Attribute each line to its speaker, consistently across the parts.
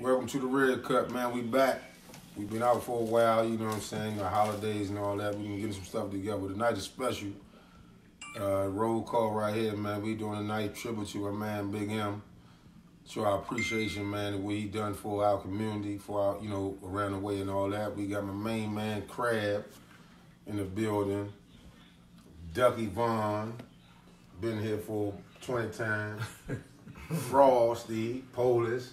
Speaker 1: Welcome to the Red Cut, man. We back. We've been out for a while, you know what I'm saying? The holidays and all that. We've been getting some stuff together. Tonight is special. Roll call right here, man. We doing a nice tribute to our man, Big M. Show our appreciation, man, and what he done for our community, for our, around the way and all that. We got my main man, Crab, in the building. Ducky Vaughn, been here for 20 times. Frosty, Polish,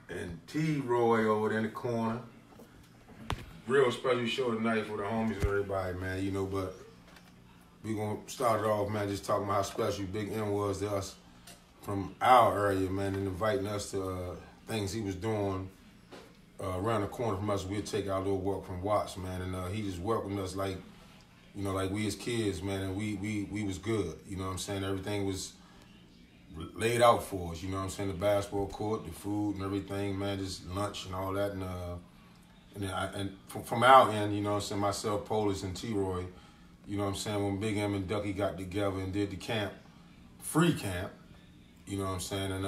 Speaker 1: and T-Roy over there in the corner. Real special show tonight for the homies and everybody, man, but we gonna start it off, man, just talking about how special Big M was to us from our area, man, and inviting us to things he was doing around the corner from us. We'd take our little walk from Watts, man, and he just welcomed us like we as kids, man, and we was good, you know what I'm saying? Everything was laid out for us, you know what I'm saying? The basketball court, the food and everything, man, just lunch and all that. And from our end, you know what I'm saying, myself, Polish, and T-Roy, you know what I'm saying, when Big M and Ducky got together and did the camp, free camp, you know what I'm saying, and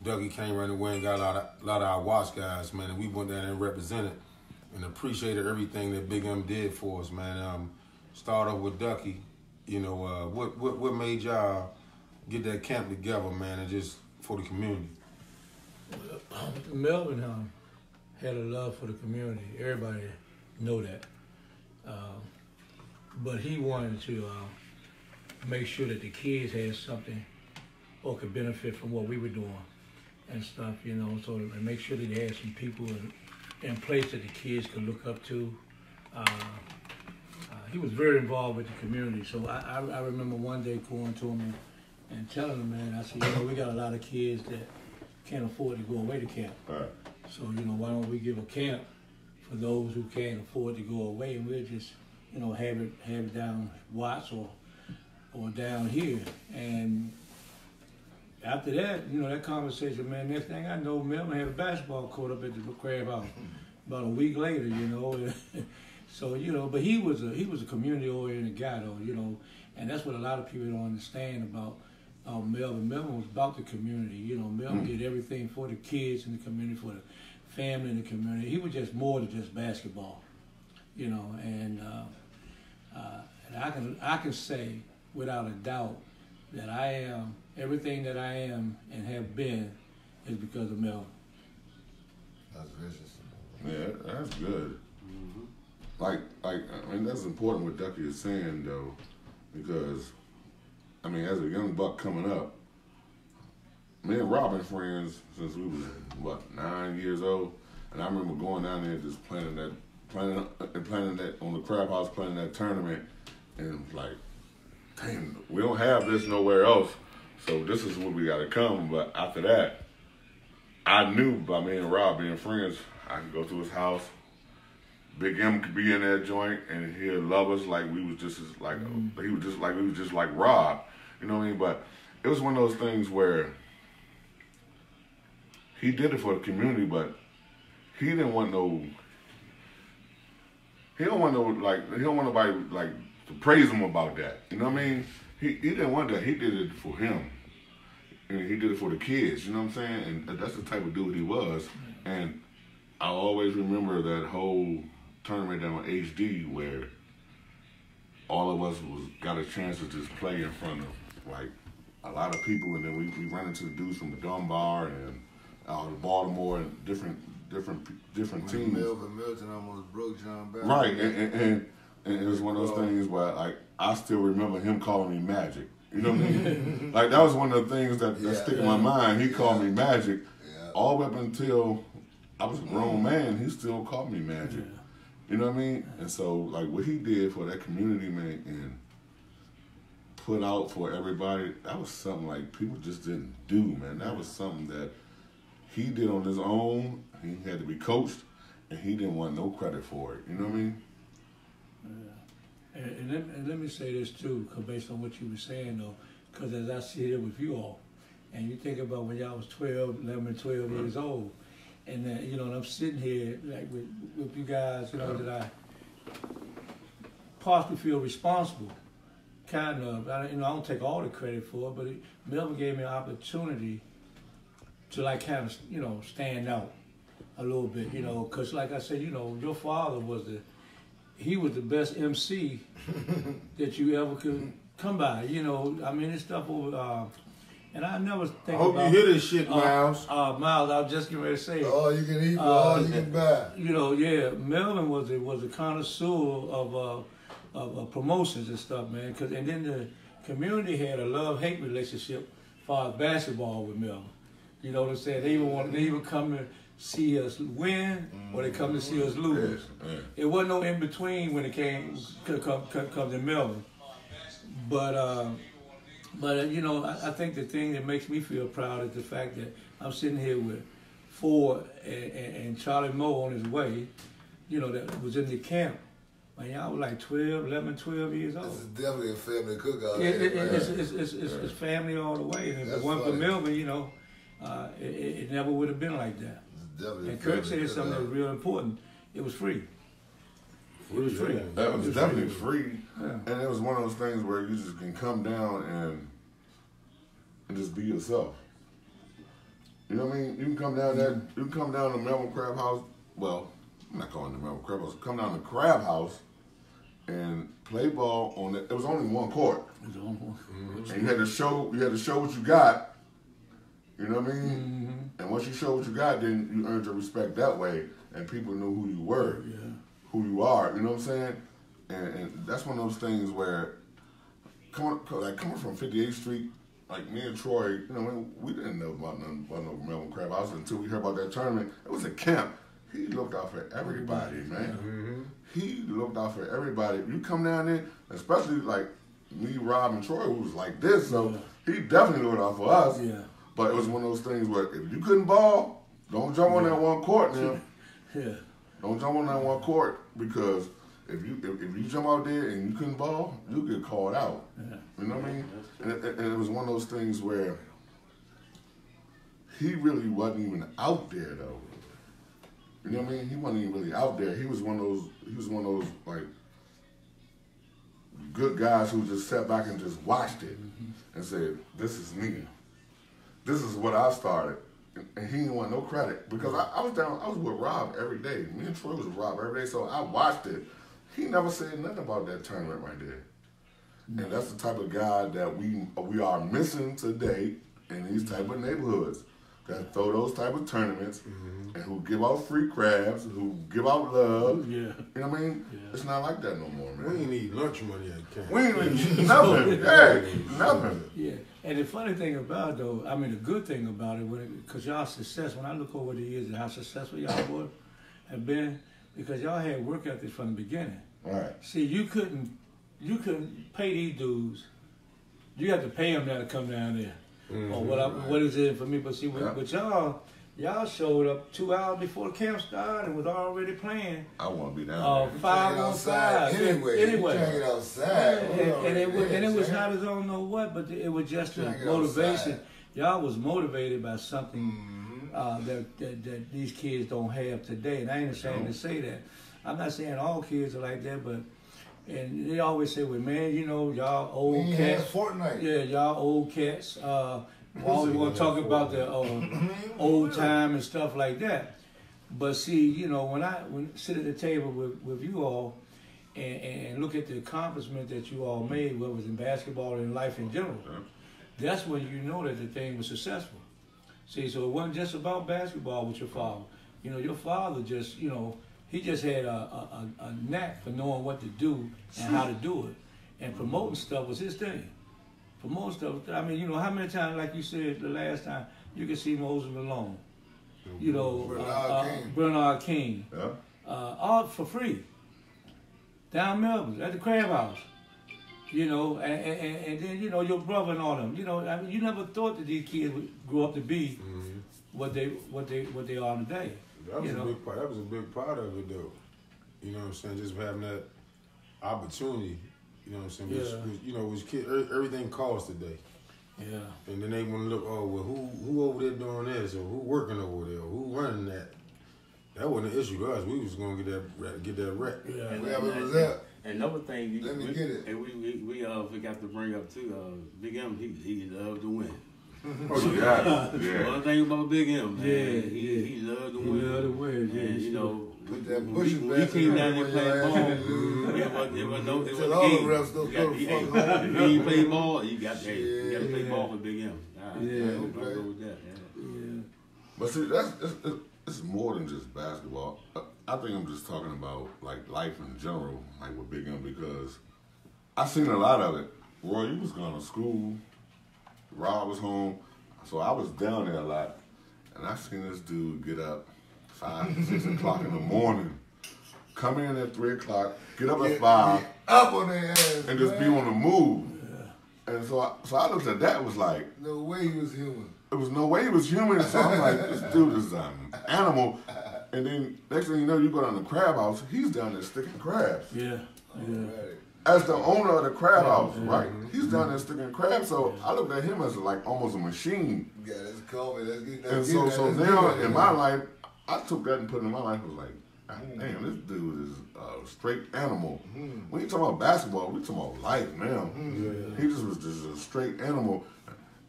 Speaker 1: Ducky came running away and got a lot of our Watts guys, man, and we went down and represented and appreciated everything that Big M did for us, man. Start off with Ducky, what made y'all get that camp together, man, and just for the community?
Speaker 2: Melvin had a love for the community. Everybody know that. But he wanted to make sure that the kids had something or could benefit from what we were doing and stuff, so and make sure that they had some people in place that the kids could look up to. He was very involved with the community. So I remember one day going to him and telling him, man, I said, we got a lot of kids that can't afford to go away to camp.
Speaker 3: Right.
Speaker 2: So, why don't we give a camp for those who can't afford to go away, and we'll just, have it down Watts or down here. And after that, that conversation, man, next thing I know, Melvin had a basketball court up at the Crabhouse about a week later, So, but he was a community-oriented guy, though, and that's what a lot of people don't understand about Melvin. Melvin was about the community, Melvin did everything for the kids in the community, for the family in the community. He was just more than just basketball, and I can say without a doubt that I am everything that I am and have been is because of Melvin.
Speaker 3: That's vicious. Yeah, that's good. Mm-hmm. That's important what Ducky is saying, though, because, as a young buck coming up, me and Rob been friends since we was, 9 years old, and I remember going down there just planning that on the Crabhouse, playing that tournament, and like, dang, we don't have this nowhere else, so this is where we got to come. But after that, I knew by me and Rob being friends, I could go to his house. Big M could be in that joint, and he'd love us like we was just as like he was just like we was just like Rob, you know what I mean? But it was one of those things where he did it for the community, but he didn't want he don't want nobody like to praise him about that. You know what I mean? He didn't want that. He did it for him, and he did it for the kids. You know what I'm saying? And that's the type of dude he was. And I always remember that whole tournament down on HD where all of us got a chance to just play in front of like a lot of people, and then we ran into the dudes from the Dunbar and the Baltimore and different teams.
Speaker 4: Melvin Milton almost broke John back.
Speaker 3: Right, and it was one of those things where like I still remember him calling me Magic. You know what I mean? Like that was one of the things that stick in my mind. He called me Magic all the way up until I was a grown man. He still called me Magic. Yeah. You know what I mean? And so like what he did for that community, man, and put out for everybody, that was something like people just didn't do, man. That was something that he did on his own. He had to be coached, and he didn't want no credit for it. You know what I mean?
Speaker 2: Yeah. And let me say this too, cause based on what you were saying though, because as I see it with you all, and you think about when y'all was 11 and 12 years old, and and I'm sitting here like with you guys, that I partially feel responsible, kind of. I don't take all the credit for it, but Melvin gave me an opportunity like kind of, you know, stand out a little bit, you know, because like I said, you know, your father was the best MC that you ever could come by, you know. I mean, this stuff over, and I never think
Speaker 1: I hope
Speaker 2: about,
Speaker 1: you hear this shit, Miles.
Speaker 2: Miles, I was just getting ready to say.
Speaker 4: All you can eat, all you can buy.
Speaker 2: You know, yeah, Melvin was a connoisseur of promotions and stuff, man. And then the community had a love-hate relationship as far as basketball with Melvin. You know what I'm saying? They even come to see us win, or they come to see us lose. It wasn't no in between when it come to Melvin. But you know, I think the thing that makes me feel proud is the fact that I'm sitting here with Ford and Charlie Moe on his way, you know, that was in the camp. Man, y'all was like 11, 12 years old.
Speaker 4: This is definitely a family cookout.
Speaker 2: It's family all the way. And if it wasn't for Melvin, you know, it never would have been like that. And Kirk said something that was real important. It was free. It was free.
Speaker 3: That was definitely free. Yeah. And it was one of those things where you just can come down and just be yourself. You know what I mean? You can come down there. You can come down to Melvin Crabhouse. Well, I'm not calling it Melvin Crabhouse. Come down to Crabhouse and play ball on it. It was only one court.
Speaker 2: It was only one. Mm-hmm.
Speaker 3: And you had to show what you got. You know what I mean? Mm-hmm. And once you show what you got, then you earned your respect that way, and people knew who you were, who you are. You know what I'm saying? And that's one of those things where coming from 58th Street, like me and Troy, you know, we didn't know about nothing about no Melvin Crabhouse until we heard about that tournament. It was a camp. He looked out for everybody, man. Mm-hmm. He looked out for everybody. You come down there, especially like me, Rob, and Troy, who was like this, so he definitely looked out for us. Yeah. But it was one of those things where if you couldn't ball, don't jump on that one court now. Yeah. Don't jump on that one court, because if you jump out there and you couldn't ball, you get called out. Yeah. You know what I mean? And it was one of those things where he really wasn't even out there though. You know what I mean? He wasn't even really out there. He was one of those like good guys who just sat back and just watched it and said, "This is me. This is what I started." And he didn't want no credit, because I was with Rob every day. Me and Troy was with Rob every day, so I watched it. He never said nothing about that tournament right there. Mm-hmm. And that's the type of guy that we are missing today in these type of neighborhoods that throw those type of tournaments and who give out free crabs, who give out love. Yeah. You know what I mean? Yeah. It's not like that no more, man.
Speaker 1: We ain't need lunch money at camp.
Speaker 3: We ain't need nothing. Hey, nothing.
Speaker 2: Yeah. And the funny thing about it, though, I mean, the good thing about it, because y'all success, when I look over the years and how successful y'all have been, because y'all had work ethic from the beginning.
Speaker 3: All right.
Speaker 2: See, you couldn't pay these dudes. You have to pay them now to come down there. Mm-hmm. Or what is it for me? But see, but y'all showed up 2 hours before the camp started and was already playing.
Speaker 3: I want to be down there.
Speaker 4: 5 on 5. Anyway. You can't get outside.
Speaker 2: And it was not as on know what, but it was just a motivation. Y'all was motivated by something that these kids don't have today. And I ain't ashamed to say that. I'm not saying all kids are like that, but and they always say, "Well, man, you know, y'all old cats."
Speaker 4: Fortnite.
Speaker 2: Yeah, y'all old cats. We always want to talk about the old time and stuff like that. But see, you know, when I sit at the table with you all and look at the accomplishment that you all made, whether it was in basketball or in life in general, that's when you know that the thing was successful. See, so it wasn't just about basketball with your father. You know, your father just, you know, he just had a knack for knowing what to do and how to do it. And promoting stuff was his thing. Promoting stuff, I mean, you know, how many times, like you said the last time, you can see Moses Malone, you know, Bernard King, all for free. Down Melvin, at the Crabhouse. You know, and then, you know, your brother and all them. You know, I mean, you never thought that these kids would grow up to be what they are today.
Speaker 1: That was a big part. That was a big part of it, though. You know what I'm saying? Just having that opportunity. You know what I'm saying? Which, you know, which everything costs today. Yeah. And then they want to look, oh, well, who over there doing this, or who working over there, or who running that? That wasn't an issue to us. We was gonna get that wreck.
Speaker 4: Yeah. Whoever was that.
Speaker 5: Another thing,
Speaker 4: let me get it.
Speaker 5: And we forgot to bring up too. Big M, he loved to win.
Speaker 3: Oh, yeah.
Speaker 5: One thing about Big M, man.
Speaker 2: Yeah,
Speaker 5: He loved to
Speaker 2: He
Speaker 5: win.
Speaker 2: loved to win, yeah.
Speaker 5: And, you know,
Speaker 4: Put that
Speaker 5: we
Speaker 4: bushing
Speaker 5: came down there
Speaker 4: back
Speaker 5: playing
Speaker 4: in
Speaker 5: ball.
Speaker 4: your ass.
Speaker 5: It was no
Speaker 4: Tell all the refs don't go to
Speaker 5: If
Speaker 4: fuck
Speaker 5: you ain't play ball, you got to play
Speaker 2: Yeah.
Speaker 5: ball for Big M.
Speaker 2: Yeah.
Speaker 5: Don't go with that.
Speaker 2: Yeah.
Speaker 3: But see, it's more than just basketball. I think I'm just talking about like life in general, like with Big M, because I seen a lot of it. Roy, you was going to school. Rob was home, so I was down there a lot, and I seen this dude get up 5, 6 o'clock in the morning, come in at 3 o'clock, get up at 5,
Speaker 4: Up on their ass,
Speaker 3: and just be on the move. And so I looked at that, was like,
Speaker 4: no way he was human.
Speaker 3: there was no way he was human. So I'm like, this dude is an animal. And then next thing you know, you go down to Crabhouse, he's down there sticking crabs.
Speaker 2: Yeah.
Speaker 4: Right.
Speaker 3: As the owner of the Crabhouse, right? He's down there sticking crabs. So I looked at him as like almost a machine.
Speaker 4: Yeah, let's call me. Let's get that.
Speaker 3: And so now in my life, I took that and put it in my life. I was like, damn, this dude is a straight animal. When you talk about basketball, we talking about life now. He just was just a straight animal.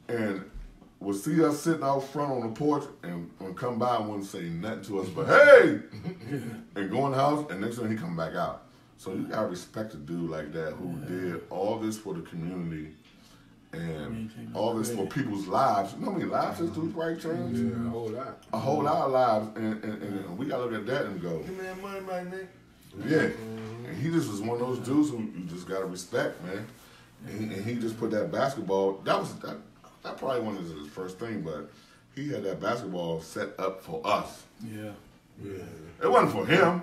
Speaker 3: And would see us sitting out front on the porch and come by and wouldn't say nothing to us, but hey! And go in the house, and next thing he come back out. So you gotta respect a dude like that who did all this for the community and all this for people's lives. You know how many lives this dude probably changed?
Speaker 1: Yeah, a whole lot.
Speaker 3: A whole lot of lives. And we gotta look at that and go,
Speaker 4: Give me that money back, Nick.
Speaker 3: yeah. And he just was one of those dudes who you just gotta respect, man. And he just put that basketball, that probably wasn't his first thing, but he had that basketball set up for us.
Speaker 2: Yeah.
Speaker 3: It wasn't for him.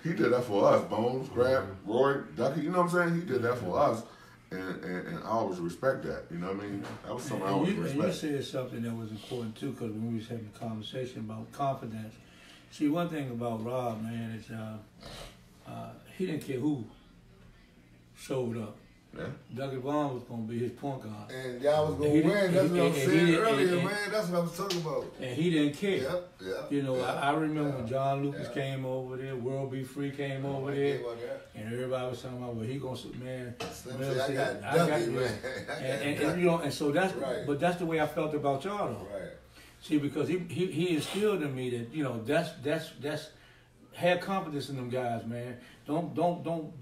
Speaker 3: He did that for us. Bones, Crab, Roy, Ducky, you know what I'm saying? He did that for us. And I always respect that. You know what I mean? That was something I always
Speaker 2: And
Speaker 3: respect.
Speaker 2: you said something that was important too, because when we was having a conversation about confidence. See, one thing about Rob, man, is he didn't care who showed up.
Speaker 3: Yeah.
Speaker 2: Dougie Vaughn was going to be his point guard.
Speaker 4: And y'all was going
Speaker 2: He
Speaker 4: to win. That's what I was
Speaker 2: and
Speaker 4: saying
Speaker 2: he
Speaker 4: earlier,
Speaker 2: and-
Speaker 4: man. That's what I was talking about.
Speaker 2: And he didn't care.
Speaker 4: Yep.
Speaker 2: You know, I remember when John Lucas came over there, World Be Free came over there, and everybody was talking about, well, he going to, man,
Speaker 4: Slim
Speaker 2: Mel
Speaker 4: said,
Speaker 2: said,
Speaker 4: I got Dougie, man.
Speaker 2: and you know, and so that's,
Speaker 4: Right.
Speaker 2: but that's the way I felt about y'all though.
Speaker 4: Right.
Speaker 2: See, because he instilled in me that, you know, that's have confidence in them guys, man. Don't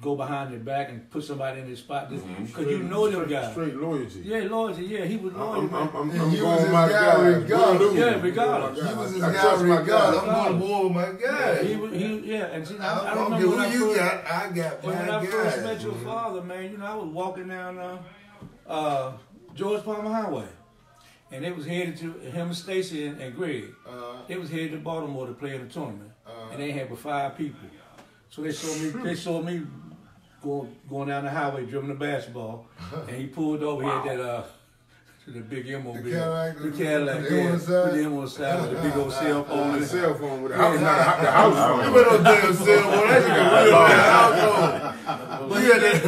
Speaker 2: go behind their back and put somebody in their spot because you know them guys.
Speaker 1: Straight loyalty.
Speaker 2: Yeah, loyalty. Yeah, he was loyal, man.
Speaker 1: I'm
Speaker 4: And he was
Speaker 1: going
Speaker 4: his
Speaker 1: my
Speaker 4: guy
Speaker 1: guy.
Speaker 4: regardless.
Speaker 2: Yeah, regardless.
Speaker 4: He was his
Speaker 1: I
Speaker 4: guy
Speaker 1: trust my
Speaker 4: regardless.
Speaker 1: guy.
Speaker 4: I'm going to war with my guy.
Speaker 2: Yeah, and see,
Speaker 4: I
Speaker 2: I
Speaker 4: don't
Speaker 2: remember
Speaker 4: care
Speaker 2: when I
Speaker 4: who you
Speaker 2: first,
Speaker 4: got. I got my
Speaker 2: when I first
Speaker 4: guy.
Speaker 2: met your father, man. You know, I was walking down George Palmer Highway, and they was headed to him and Stacy and Greg. They was headed to Baltimore to play in the tournament, and they had but 5 people. So they saw me going down the highway, dribbling the basketball, and he pulled over. He had that the big M mobile, the Cadillac,
Speaker 4: the M on the side?
Speaker 2: with the M on the side with the big old cell phone.
Speaker 1: On the cell phone with the house, not the house phone.
Speaker 4: You better damn cell phone. That shit a real house phone.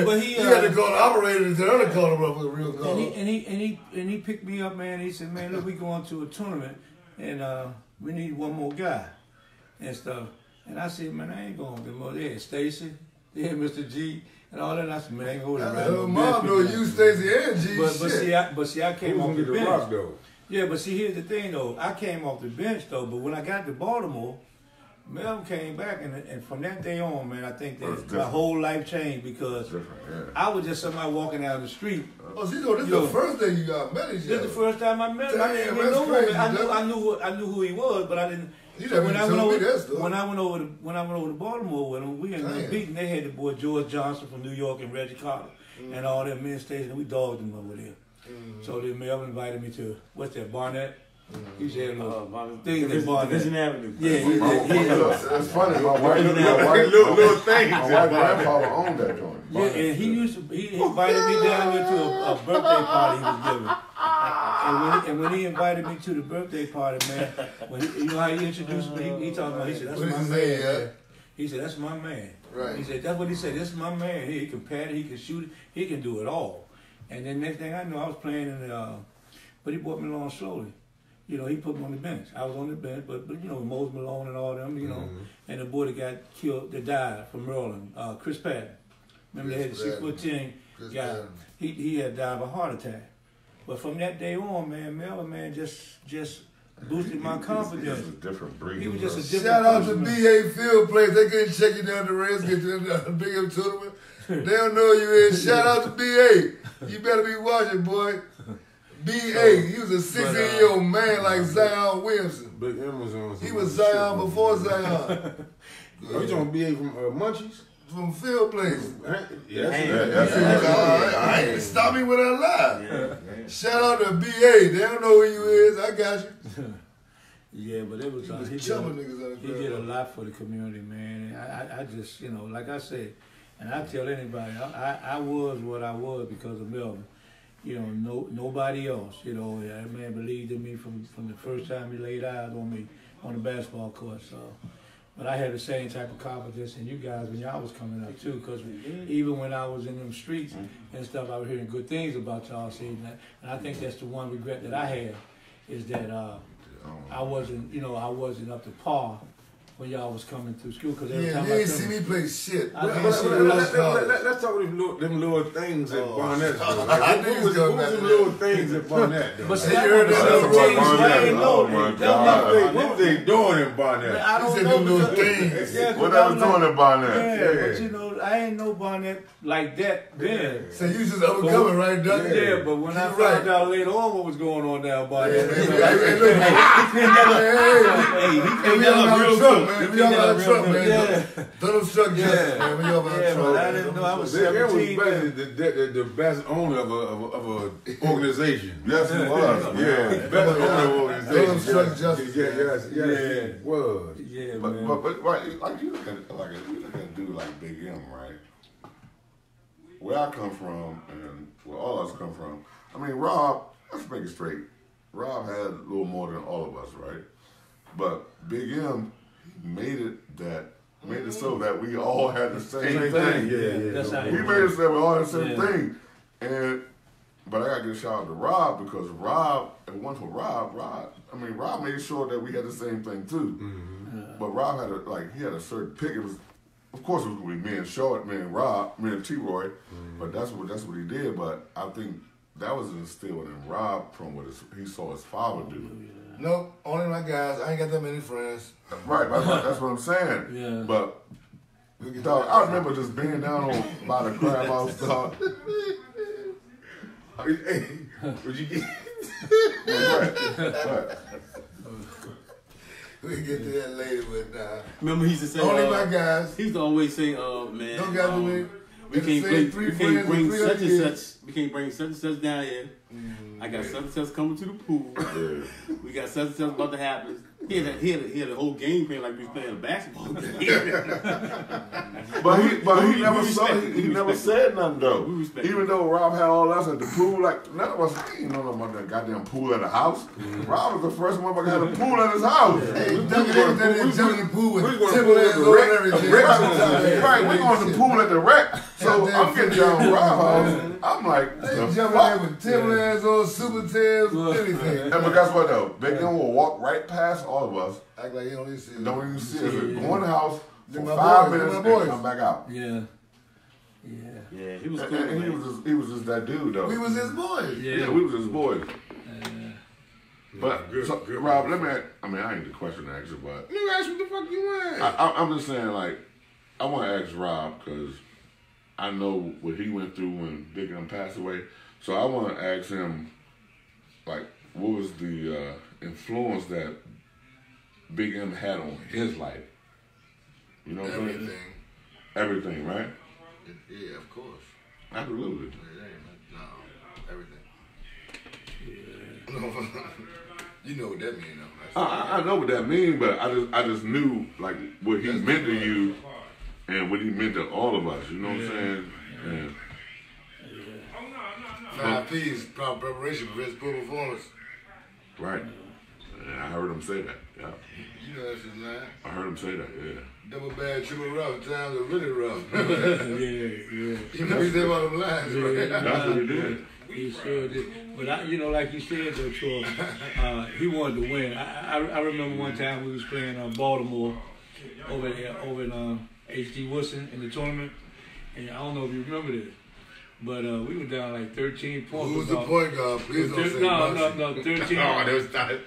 Speaker 2: But
Speaker 4: He had to call the operator to tell her to call him up with a real call.
Speaker 2: And he picked me up, man. He said, man, look, we going to a tournament, and we need one more guy and stuff. And I said, man, I ain't going to more. They had Stacy, they had Mr. G, and all that. And I said, man, I ain't going to ride no
Speaker 4: Mom know you, Stacy, and G.
Speaker 2: But see, I came off the
Speaker 1: the rock
Speaker 2: bench.
Speaker 1: though.
Speaker 2: Yeah, but see, here's the thing, though. I came off the bench, though, but when I got to Baltimore, Melvin came back, and from that day on, man, I think that my whole life changed because I was just somebody walking down the street.
Speaker 4: Oh, so you know, this is the first day you got met each
Speaker 2: This
Speaker 4: other.
Speaker 2: is the first time I met him. I didn't
Speaker 4: Damn,
Speaker 2: even know
Speaker 4: that's
Speaker 2: him.
Speaker 4: crazy,
Speaker 2: I knew who he was, but I didn't.
Speaker 4: You
Speaker 2: So
Speaker 4: never
Speaker 2: when I
Speaker 4: even
Speaker 2: went
Speaker 4: told me
Speaker 2: over,
Speaker 4: that story.
Speaker 2: when I went over to Baltimore with him, we ended up beating. They had the boy George Johnson from New York and Reggie Carter and all them men stations, and we dogged them over there. So then Melvin invited me to what's that, Barnett? He said a little thing at Barnett.
Speaker 5: Division Avenue.
Speaker 2: Yeah, he did.
Speaker 3: It's funny. My wife, little things. My wife grandfather owned that joint.
Speaker 2: Yeah, and he invited me down there to a birthday party he was giving. And when he invited me to the birthday party, man, you know how he introduced me? He talked about, he said, that's
Speaker 4: What
Speaker 2: my
Speaker 4: did
Speaker 2: man.
Speaker 4: he say,
Speaker 2: Man. He said, that's my man.
Speaker 4: Right.
Speaker 2: He said, that's what he said, this is my man. He can pat it, he can shoot it, he can do it all. And then next thing I know, I was playing in the, but he brought me along slowly. You know, he put me on the bench. I was on the bench, but you know, Mose Malone and all them, you know, and the boy that got killed, that died from Maryland, Chris Patton. Remember they had the 6'10" guy. He had died of a heart attack. But from that day on, man, Melvin, man, just boosted my confidence.
Speaker 3: He was a different breed.
Speaker 2: He was just a different
Speaker 4: Shout out to
Speaker 2: person, man.
Speaker 4: BA Field Place. They couldn't check you down the race, get you in the Big M tournament. They don't know you is. Shout out to BA. You better be watching, boy. BA. He was a 16-year-old man like Zion Williamson.
Speaker 1: Big M was on.
Speaker 4: He was Zion before Zion.
Speaker 1: Oh, you talking BA from Munchies?
Speaker 4: From Field Place.
Speaker 1: Yes.
Speaker 4: I ain't stop me when I lie.
Speaker 5: Yeah.
Speaker 4: Shout out to BA. They don't know who you is. I got you.
Speaker 2: Yeah, but it was he
Speaker 4: Chumming niggas out of
Speaker 2: did a
Speaker 4: Crabhouse.
Speaker 2: lot for the community, man. And I just, like I said, and I tell anybody, I was what I was because of Melvin. Nobody else. That man believed in me from the first time he laid eyes on me on the basketball court. So, but I had the same type of confidence in you guys when y'all was coming up too. Because even when I was in them streets and stuff, I was hearing good things about y'all. See, and I think that's the one regret that I had is that I wasn't up to par when y'all was coming through school. Because every
Speaker 4: Yeah,
Speaker 2: time
Speaker 4: you
Speaker 2: I
Speaker 4: ain't
Speaker 2: come,
Speaker 4: see me play shit.
Speaker 2: I
Speaker 4: I
Speaker 2: didn't
Speaker 4: ain't
Speaker 2: see
Speaker 4: see
Speaker 2: you
Speaker 4: me
Speaker 2: last
Speaker 1: Let's talk them little things at Barnett.
Speaker 4: I knew you was
Speaker 1: What
Speaker 4: coming
Speaker 1: was
Speaker 4: back
Speaker 1: the
Speaker 4: to
Speaker 1: little
Speaker 4: that.
Speaker 1: things at Barnett, though?
Speaker 2: But see,
Speaker 4: Hey,
Speaker 2: I
Speaker 4: you heard
Speaker 2: don't
Speaker 4: that
Speaker 2: know
Speaker 4: about
Speaker 2: the things,
Speaker 3: Barnett?
Speaker 2: I ain't know.
Speaker 3: Oh, my God.
Speaker 1: What was they doing in Barnett?
Speaker 2: I
Speaker 4: He
Speaker 2: don't
Speaker 4: said
Speaker 2: know
Speaker 4: them little
Speaker 2: because-
Speaker 4: things.
Speaker 2: Yeah,
Speaker 3: What
Speaker 2: 'cause
Speaker 3: I
Speaker 2: I'm
Speaker 3: was
Speaker 2: like-
Speaker 3: doing in Barnett?
Speaker 2: Yeah, but I ain't know Barnett like that then.
Speaker 4: So you just up and coming, right, Doug?
Speaker 2: Yeah, but when I
Speaker 4: You
Speaker 2: found
Speaker 4: right.
Speaker 2: out later on what was going on down Barnett,
Speaker 4: Hey, look,
Speaker 5: Hey,
Speaker 4: we all
Speaker 5: real
Speaker 4: about
Speaker 5: good.
Speaker 4: truck, man. We all about truck, man.
Speaker 2: Yeah.
Speaker 4: Don't obstruct justice, man. We all about
Speaker 2: Yeah,
Speaker 4: truck.
Speaker 2: but I
Speaker 4: man.
Speaker 2: didn't know I was
Speaker 1: Big M was
Speaker 2: 17.
Speaker 1: basically the best owner of a organization.
Speaker 3: Yes, he was.
Speaker 1: Yeah, best owner of an organization.
Speaker 4: Don't obstruct justice.
Speaker 1: Yes,
Speaker 2: Yeah.
Speaker 1: he was.
Speaker 2: Yeah,
Speaker 3: But,
Speaker 2: man.
Speaker 3: but right, like you look at a dude like Big M, right? Where I come from and where all of us come from, I mean, Rob, let's make it straight. Rob had a little more than all of us, right? But Big M made it so that we all had the same thing.
Speaker 1: Yeah.
Speaker 2: That's how
Speaker 3: He made it so that we all had the same
Speaker 2: Yeah.
Speaker 3: thing. But I gotta give a shout out to Rob because Rob, if it wasn't for Rob made sure that we had the same thing too. But Rob had a certain pick. It was, of course, it was gonna be me and Short, me and Rob, me and T-Roy. But that's what he did. But I think that was instilled in Rob from what he saw his father do.
Speaker 4: Nope, only my guys. I ain't got that many friends.
Speaker 3: Right, that's what I'm saying.
Speaker 2: Yeah.
Speaker 3: But
Speaker 4: We can
Speaker 3: dog, I remember just being down by the Crabhouse, dog.
Speaker 1: Hey, would you get?
Speaker 3: Right.
Speaker 4: We can get to that later, but
Speaker 5: Remember he used to say,
Speaker 4: only my guys.
Speaker 5: he used to always say, man,
Speaker 4: Don't got to me.
Speaker 5: we can't bring such and
Speaker 4: 300
Speaker 5: such. We can't bring such and such down here. I got such and such coming to the pool.
Speaker 3: Yeah.
Speaker 5: We got such and such about to happen. He had the whole game plan like we was playing a basketball game.
Speaker 3: But he never
Speaker 5: we
Speaker 3: saw.
Speaker 5: respect it.
Speaker 3: He never said nothing though.
Speaker 5: We respect
Speaker 3: Even
Speaker 5: it.
Speaker 3: though Rob had all us at the pool, like none of us ain't know about that goddamn pool at the house. Rob was the first motherfucker had a pool at his house.
Speaker 4: Hey, Duncan, they was down there jumping in the pool with
Speaker 1: we was
Speaker 4: Timberlands
Speaker 1: going
Speaker 4: on
Speaker 1: to
Speaker 4: and
Speaker 1: the
Speaker 4: everything.
Speaker 3: Right, we going to the pool at the wreck. So
Speaker 4: Goddamn
Speaker 3: I'm getting down Rob house. I'm like,
Speaker 4: They
Speaker 3: the
Speaker 4: jumping there
Speaker 3: fuck?
Speaker 4: with Timberlands on, Super Tims, anything.
Speaker 3: And but guess what though? Big M will walk right past all of us.
Speaker 4: Act like he don't even see it.
Speaker 3: Don't even see us. Go in the house
Speaker 4: They're
Speaker 3: for
Speaker 4: my
Speaker 3: 5
Speaker 4: boys, they're
Speaker 3: minutes
Speaker 4: my
Speaker 3: and
Speaker 4: boys.
Speaker 3: come back out.
Speaker 2: Yeah.
Speaker 5: Yeah, he was cool,
Speaker 3: And he
Speaker 5: man.
Speaker 3: was just that dude though.
Speaker 4: We was his boys.
Speaker 3: Yeah, we was his boys. But
Speaker 1: Good,
Speaker 3: so,
Speaker 1: good.
Speaker 3: Rob, I ain't the question to ask you, but
Speaker 1: You ask what the fuck you want.
Speaker 3: I'm just saying, like, I want to ask Rob because I know what he went through when Big M passed away. So I want to ask him, like, what was the influence that Big M had on his life? You know what I'm saying?
Speaker 4: Everything.
Speaker 3: Everything, right?
Speaker 4: Yeah, of course.
Speaker 3: Absolutely.
Speaker 4: No, everything. You know what that means, though.
Speaker 3: I know what that means, but I just knew like what he meant to you and what he meant to all of us. You know what I'm saying? And
Speaker 4: 5 P's, proper preparation for his poor performance.
Speaker 3: right. And I heard him say that. Yeah,
Speaker 4: You know that's his line.
Speaker 3: I heard him say that. Yeah.
Speaker 4: Double bad, triple rough. Times are really rough.
Speaker 2: Yeah.
Speaker 4: You know he said about them lines, right?
Speaker 3: That's what he did.
Speaker 2: He sure did. But like you said, though, Troy, he wanted to win. I remember one time we was playing Baltimore over in H.D. Woodson in the tournament, and I don't know if you remember this, But we were down like 13 points.
Speaker 4: Who's the point guard? Please don't say
Speaker 2: no, 13.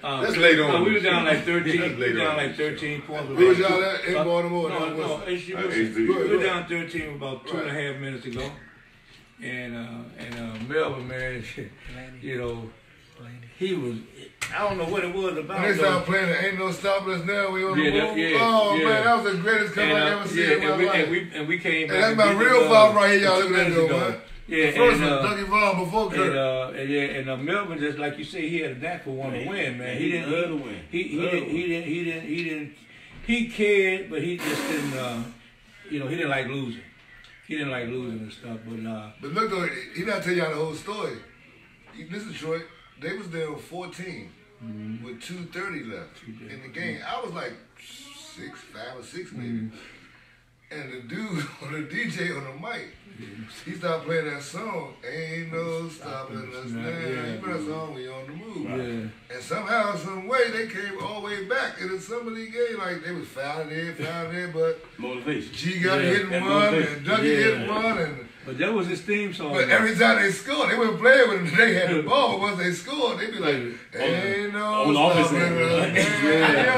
Speaker 3: That's late on.
Speaker 2: No, we were down like 13. We were down like 13 points.
Speaker 4: Where was y'all at? In Baltimore?
Speaker 2: No, HBC. We were down 13 about 2.5 minutes ago. And Melvin, man, you know, he was, I don't know what it was about.
Speaker 4: When they started playing the Ain't No Stopping Us Now, we on the move.
Speaker 2: Man,
Speaker 4: that was the greatest comeback I ever seen in my life.
Speaker 2: And we came back.
Speaker 4: And that's my real five right here, y'all looking at though, man.
Speaker 2: Yeah,
Speaker 4: the first one, Dougie Vaughn before Kurt.
Speaker 2: And Melvin, just like you say, he had a knack for wanting to win, man. He cared, but he just didn't, he didn't like losing. He didn't like losing and stuff,
Speaker 4: but look though, he not tell y'all the whole story. Listen, Troy, they was there on 14 with 2:30 left in the game. I was like 5 or 6 maybe. And the dude on the DJ on the mic, he started playing that song, Ain't No Stopping Us Now. You remember that song, We On The Move. And somehow, some way, they came all the way back. And in some of these games, like, they was fouling there, but
Speaker 5: motivation.
Speaker 4: G got a hit and run, and Dougie hit and run.
Speaker 2: But that was his theme song.
Speaker 4: But every time they scored, they wouldn't play with him. They had the ball, but once they scored, they'd be like, Ain't No Stopping Us.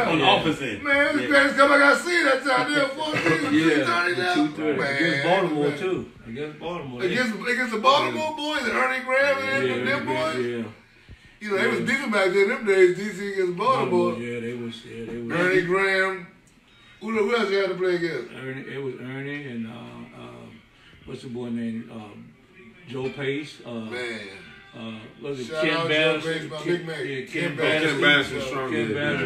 Speaker 5: On the offense end.
Speaker 4: Man, it was the greatest comeback I seen that time. They were 14 with 2:30 left.
Speaker 2: Against Baltimore, too. Against Baltimore.
Speaker 4: Against the Baltimore boys and Ernie Graham and them boys. You know, they was decent back then. Them days, DC against Baltimore.
Speaker 2: They was.
Speaker 4: Ernie Graham. Who else you had to play against?
Speaker 2: It was Ernie and what's the boy name? Joe Pace. Was it Ken Bannister? Ken Bannister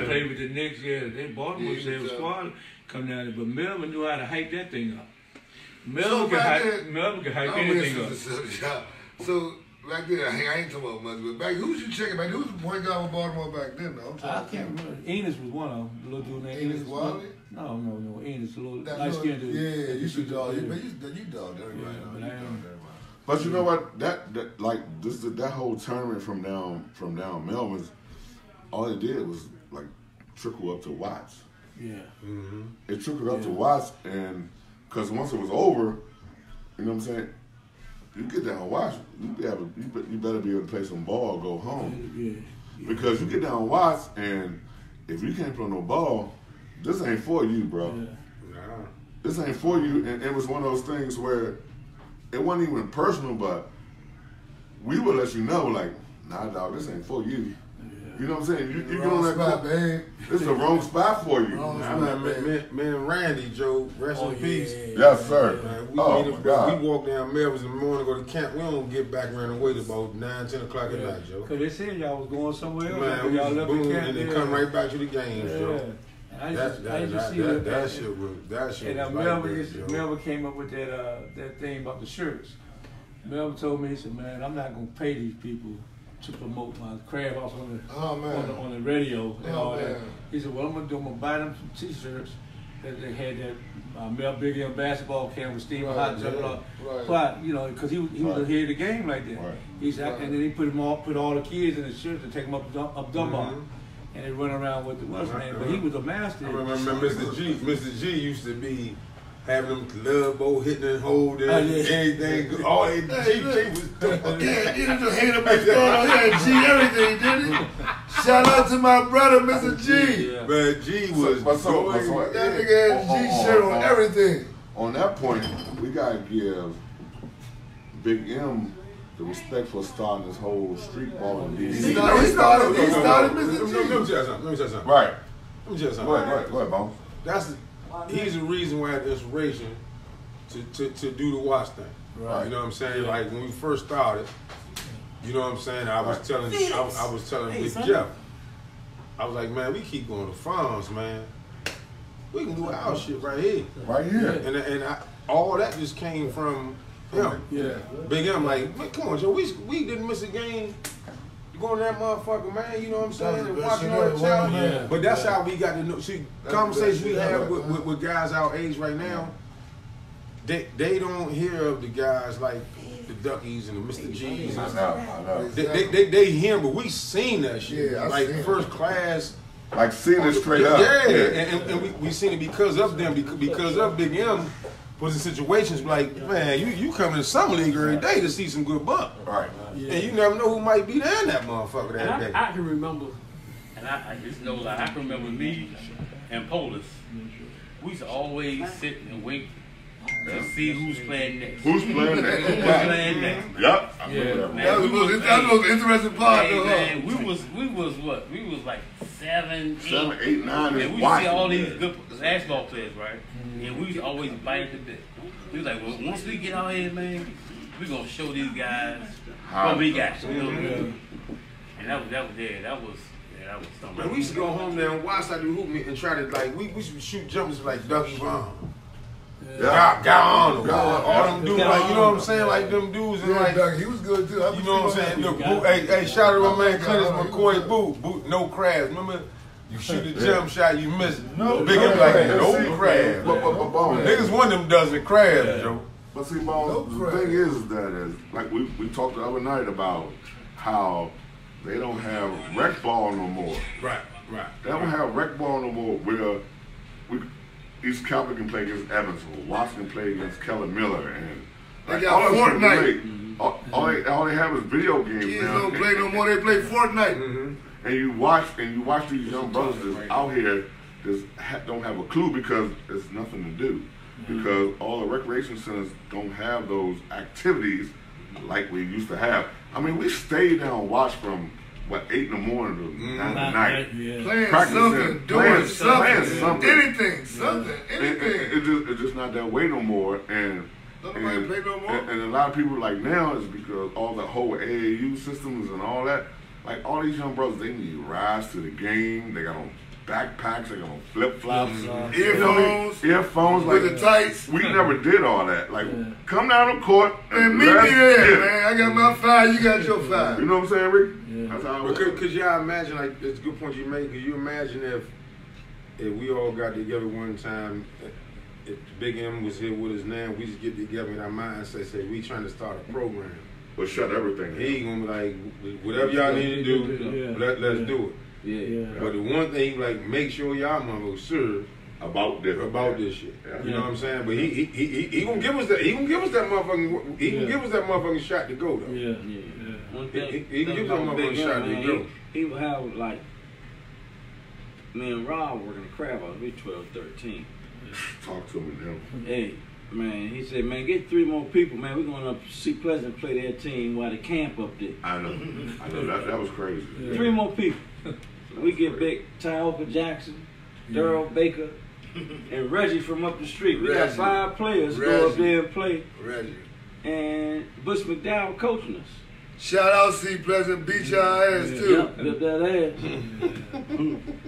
Speaker 2: played with the Knicks. They Baltimore said was squad come down there, but Melvin knew how to hype that thing up. Melvin could hype anything up.
Speaker 4: So back then, I ain't talking about much, but back, who was you checking back? Who was the point guard with Baltimore back then, though?
Speaker 2: I can't remember. Enos was one of them. The little dude named
Speaker 4: Enos Wally?
Speaker 2: No. Enos, the little light-skinned dude.
Speaker 4: Yeah, you should dog. You dogged everybody.
Speaker 3: But you know what? That whole tournament from down Melvin's, all it did was like trickle up to Watts.
Speaker 2: Yeah.
Speaker 3: It trickled up to Watts, and because once it was over, you know what I'm saying? You get down Watts, you better be able to play some ball, go home. Because you get down Watts, and if you can't play no ball, this ain't for you, bro. This ain't for you. And it was one of those things where it wasn't even personal, but we would let you know, like, nah, dog, this ain't for you. You know what I'm saying? You
Speaker 4: wrong spot, man.
Speaker 3: This is the wrong spot for you.
Speaker 1: Man, Randy, Joe, rest in peace.
Speaker 3: Yes, sir.
Speaker 1: Man, we walk down Melvin's in the morning, go to camp. We don't get back around and wait about 9, 10 o'clock at night, Joe.
Speaker 2: Because they said y'all was going somewhere else.
Speaker 1: Man,
Speaker 2: y'all left the camp
Speaker 1: and then come right back to the games, Joe. That shit was
Speaker 2: and Melvin came up with that thing about the shirts. Melvin told me, he said, man, I'm not going to pay these people to promote my Crabhouse on the radio and all that. He said, what I'm going to do, I'm going to buy them some T-shirts that they had that Big M basketball camp with Steve Hot jumping off. But, you know, because he was ahead of the game like that. He said, and then he put all the kids in the shirts and take them up Dunbar. And they run around with the what's name, but he was a master.
Speaker 1: I remember Mr. G. Mr. G used to be having them love boat hitting and holding anything. All that G was doing.
Speaker 4: Yeah, you just hate him going on here. G everything, didn't he? Shout out to my brother, Mr. G.
Speaker 1: Man, G was
Speaker 4: that nigga had G shirt on everything.
Speaker 3: On that point, we gotta give Big M the respect for starting this whole street ball in DC.
Speaker 4: He started Mr. G.
Speaker 1: Let me tell you something.
Speaker 3: Right.
Speaker 1: Let me tell you something.
Speaker 3: Go ahead, Bone.
Speaker 1: He's the reason why I had the inspiration to do the watch thing. Right. You know what I'm saying? Like when we first started, you know what I'm saying? I was telling Big Jeff, I was like, man, we keep going to farms, man. We can do our shit right here.
Speaker 3: Right here.
Speaker 1: And all that just came from him.
Speaker 2: Yeah.
Speaker 1: Big M, like, man, come on, Joe, we didn't miss a game. You going to that motherfucker, man, you know what I'm saying? And watching all the challenge.
Speaker 2: Yeah.
Speaker 1: But that's how we got to know. See, conversations we have with guys our age right now, they don't hear of the guys like the Duckies and the Mr. G's.
Speaker 3: I know.
Speaker 1: They hear, but we seen that shit.
Speaker 4: Yeah,
Speaker 1: like first class.
Speaker 3: Like seeing it straight up.
Speaker 1: Yeah. And we seen it because of them, because of Big M. was in situations like, man, you come to the summer league every day to see some good buck.
Speaker 3: Right.
Speaker 2: Yeah.
Speaker 1: And you never know who might be there in that motherfucker that day.
Speaker 5: And I can remember, and I just know that I can remember me and Polis. We used to always sit and wait to see who's playing next.
Speaker 3: Who's playing next?
Speaker 5: Who's playing next?
Speaker 3: Yep. I remember that.
Speaker 5: Man,
Speaker 4: That was the most interesting part,
Speaker 5: Hey,
Speaker 4: though.
Speaker 5: man, we was what? We was like 7, 8.
Speaker 3: 7, 8, 9
Speaker 5: And
Speaker 3: is
Speaker 5: we see
Speaker 3: watching.
Speaker 5: all these good basketball players, right? And we used to always bite at the bit. We was like, well, once we get out here, man, we gonna show these guys what we got. You know what I mean? And that was something.
Speaker 1: Man, we used to go home there and watch like the hoop and try to like we used to shoot jumpers like Ducky Vaughn.
Speaker 3: Yeah.
Speaker 1: All them dudes, like, you know what I'm saying? Like them dudes and like,
Speaker 4: Doug, he was good too.
Speaker 1: you know what I'm saying? Look, hey, shout out to my man Clintus McCoy, Boo, no crabs. Remember, you shoot a jump shot, you miss it.
Speaker 3: No
Speaker 1: Big up like
Speaker 3: crabs.
Speaker 1: no crabs.
Speaker 3: But
Speaker 1: Niggas one of them dozen crabs, Joe.
Speaker 3: But see, Bones, the thing is that like we talked the other night about how they don't have rec ball no more.
Speaker 1: Right.
Speaker 3: They don't have rec ball no more where East Capital can play against Evansville, Washington play against Keller Miller, and
Speaker 4: They got Fortnite.
Speaker 3: All they have is video games
Speaker 4: Kids
Speaker 3: now.
Speaker 4: don't play no more. They play Fortnite.
Speaker 3: And you watch these young brothers that's out here that don't have a clue because there's nothing to do. Because all the recreation centers don't have those activities like we used to have. I mean, we stayed down and watched from 8 in the morning to 9 at night.
Speaker 2: Yeah.
Speaker 4: Playing
Speaker 3: Practicing,
Speaker 4: something, doing something, anything, anything.
Speaker 3: It's just not that way no more. And
Speaker 4: Nobody play no more.
Speaker 3: And a lot of people like now is because all the whole AAU systems and all that. Like all these young brothers, they need rides to the game. They got on backpacks, they got on flip flops, earphones,
Speaker 4: with
Speaker 3: like
Speaker 4: the tights.
Speaker 3: we never did all that. Like come down the court
Speaker 4: Man, meet me there, man. I got my 5, you got your 5.
Speaker 3: You know what I'm saying, Rick?
Speaker 2: Yeah.
Speaker 3: That's how it
Speaker 1: Because
Speaker 3: was.
Speaker 1: could y'all imagine, like, it's a good point you made, because you imagine if we all got together one time, if Big M was here with us now, we just get together in our minds and say, we trying to start a program.
Speaker 3: But shut everything down.
Speaker 1: He gonna be like, whatever y'all need to do, let's do it.
Speaker 2: Yeah.
Speaker 1: But the one thing, like, make sure y'all motherfuckers sure
Speaker 3: about this
Speaker 1: shit.
Speaker 3: Yeah.
Speaker 1: You know what I'm saying? But he gonna give us that. He gonna give us that motherfucking. He gonna give us that motherfucking shot to go though.
Speaker 2: Yeah.
Speaker 6: One thing,
Speaker 1: He can give that motherfucking shot to go.
Speaker 6: he would have like me and Rob working at Crabhouse. We 12, 13.
Speaker 3: Talk to me now.
Speaker 6: Hey, man, he said, man, get 3 more people, man. We're going up to see Pleasant play their team while they camp up there.
Speaker 3: I know that was crazy.
Speaker 6: 3 more people. We get big Tioka Jackson, Daryl Baker, and Reggie from up the street. We got
Speaker 4: Reggie.
Speaker 6: 5 players go up there and play.
Speaker 4: Reggie.
Speaker 6: And Bush McDowell coaching us.
Speaker 4: Shout out C Pleasant, beat your ass too.
Speaker 6: Yep, whip that ass.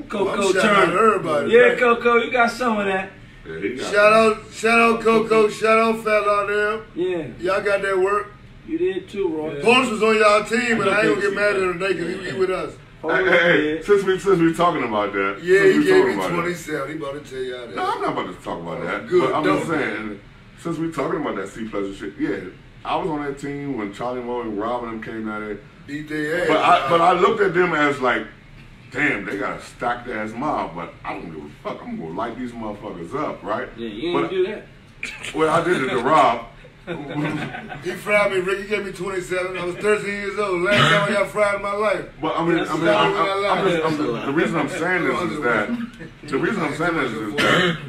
Speaker 6: Coco
Speaker 4: I'm shouting out
Speaker 6: Turner.
Speaker 4: everybody.
Speaker 6: Yeah, Coco, you got some of that.
Speaker 3: Yeah, he got
Speaker 4: Shout out Coco, shout out Fat out there.
Speaker 6: Yeah,
Speaker 4: Y'all got that work.
Speaker 6: you did too, Roy.
Speaker 4: Portis was on y'all team, but I ain't gonna get mad at him today because he with us.
Speaker 3: Hey, since we talking about that,
Speaker 4: Yeah,
Speaker 3: since
Speaker 4: he
Speaker 3: we
Speaker 4: gave
Speaker 3: talking
Speaker 4: me
Speaker 3: about that.
Speaker 4: 27. He about to tell y'all that.
Speaker 3: No, I'm not about to talk about that.
Speaker 4: Good,
Speaker 3: But I'm just
Speaker 4: don't.
Speaker 3: saying, since we talking about that C Pleasure shit, yeah, I was on that team when Charlie Moore and Rob and them came out there.
Speaker 4: Beat their ass.
Speaker 3: But I looked at them as like, damn, they got a stacked ass mob, but I don't give a fuck. I'm gonna light these motherfuckers up, right?
Speaker 6: Yeah, you
Speaker 3: But-
Speaker 6: ain't do that.
Speaker 3: Well, I did it to Rob.
Speaker 4: He fried me, Rick. He gave me 27. I was 13 years old. Last time I got fried in my life.
Speaker 3: But I mean, the reason I'm saying this is that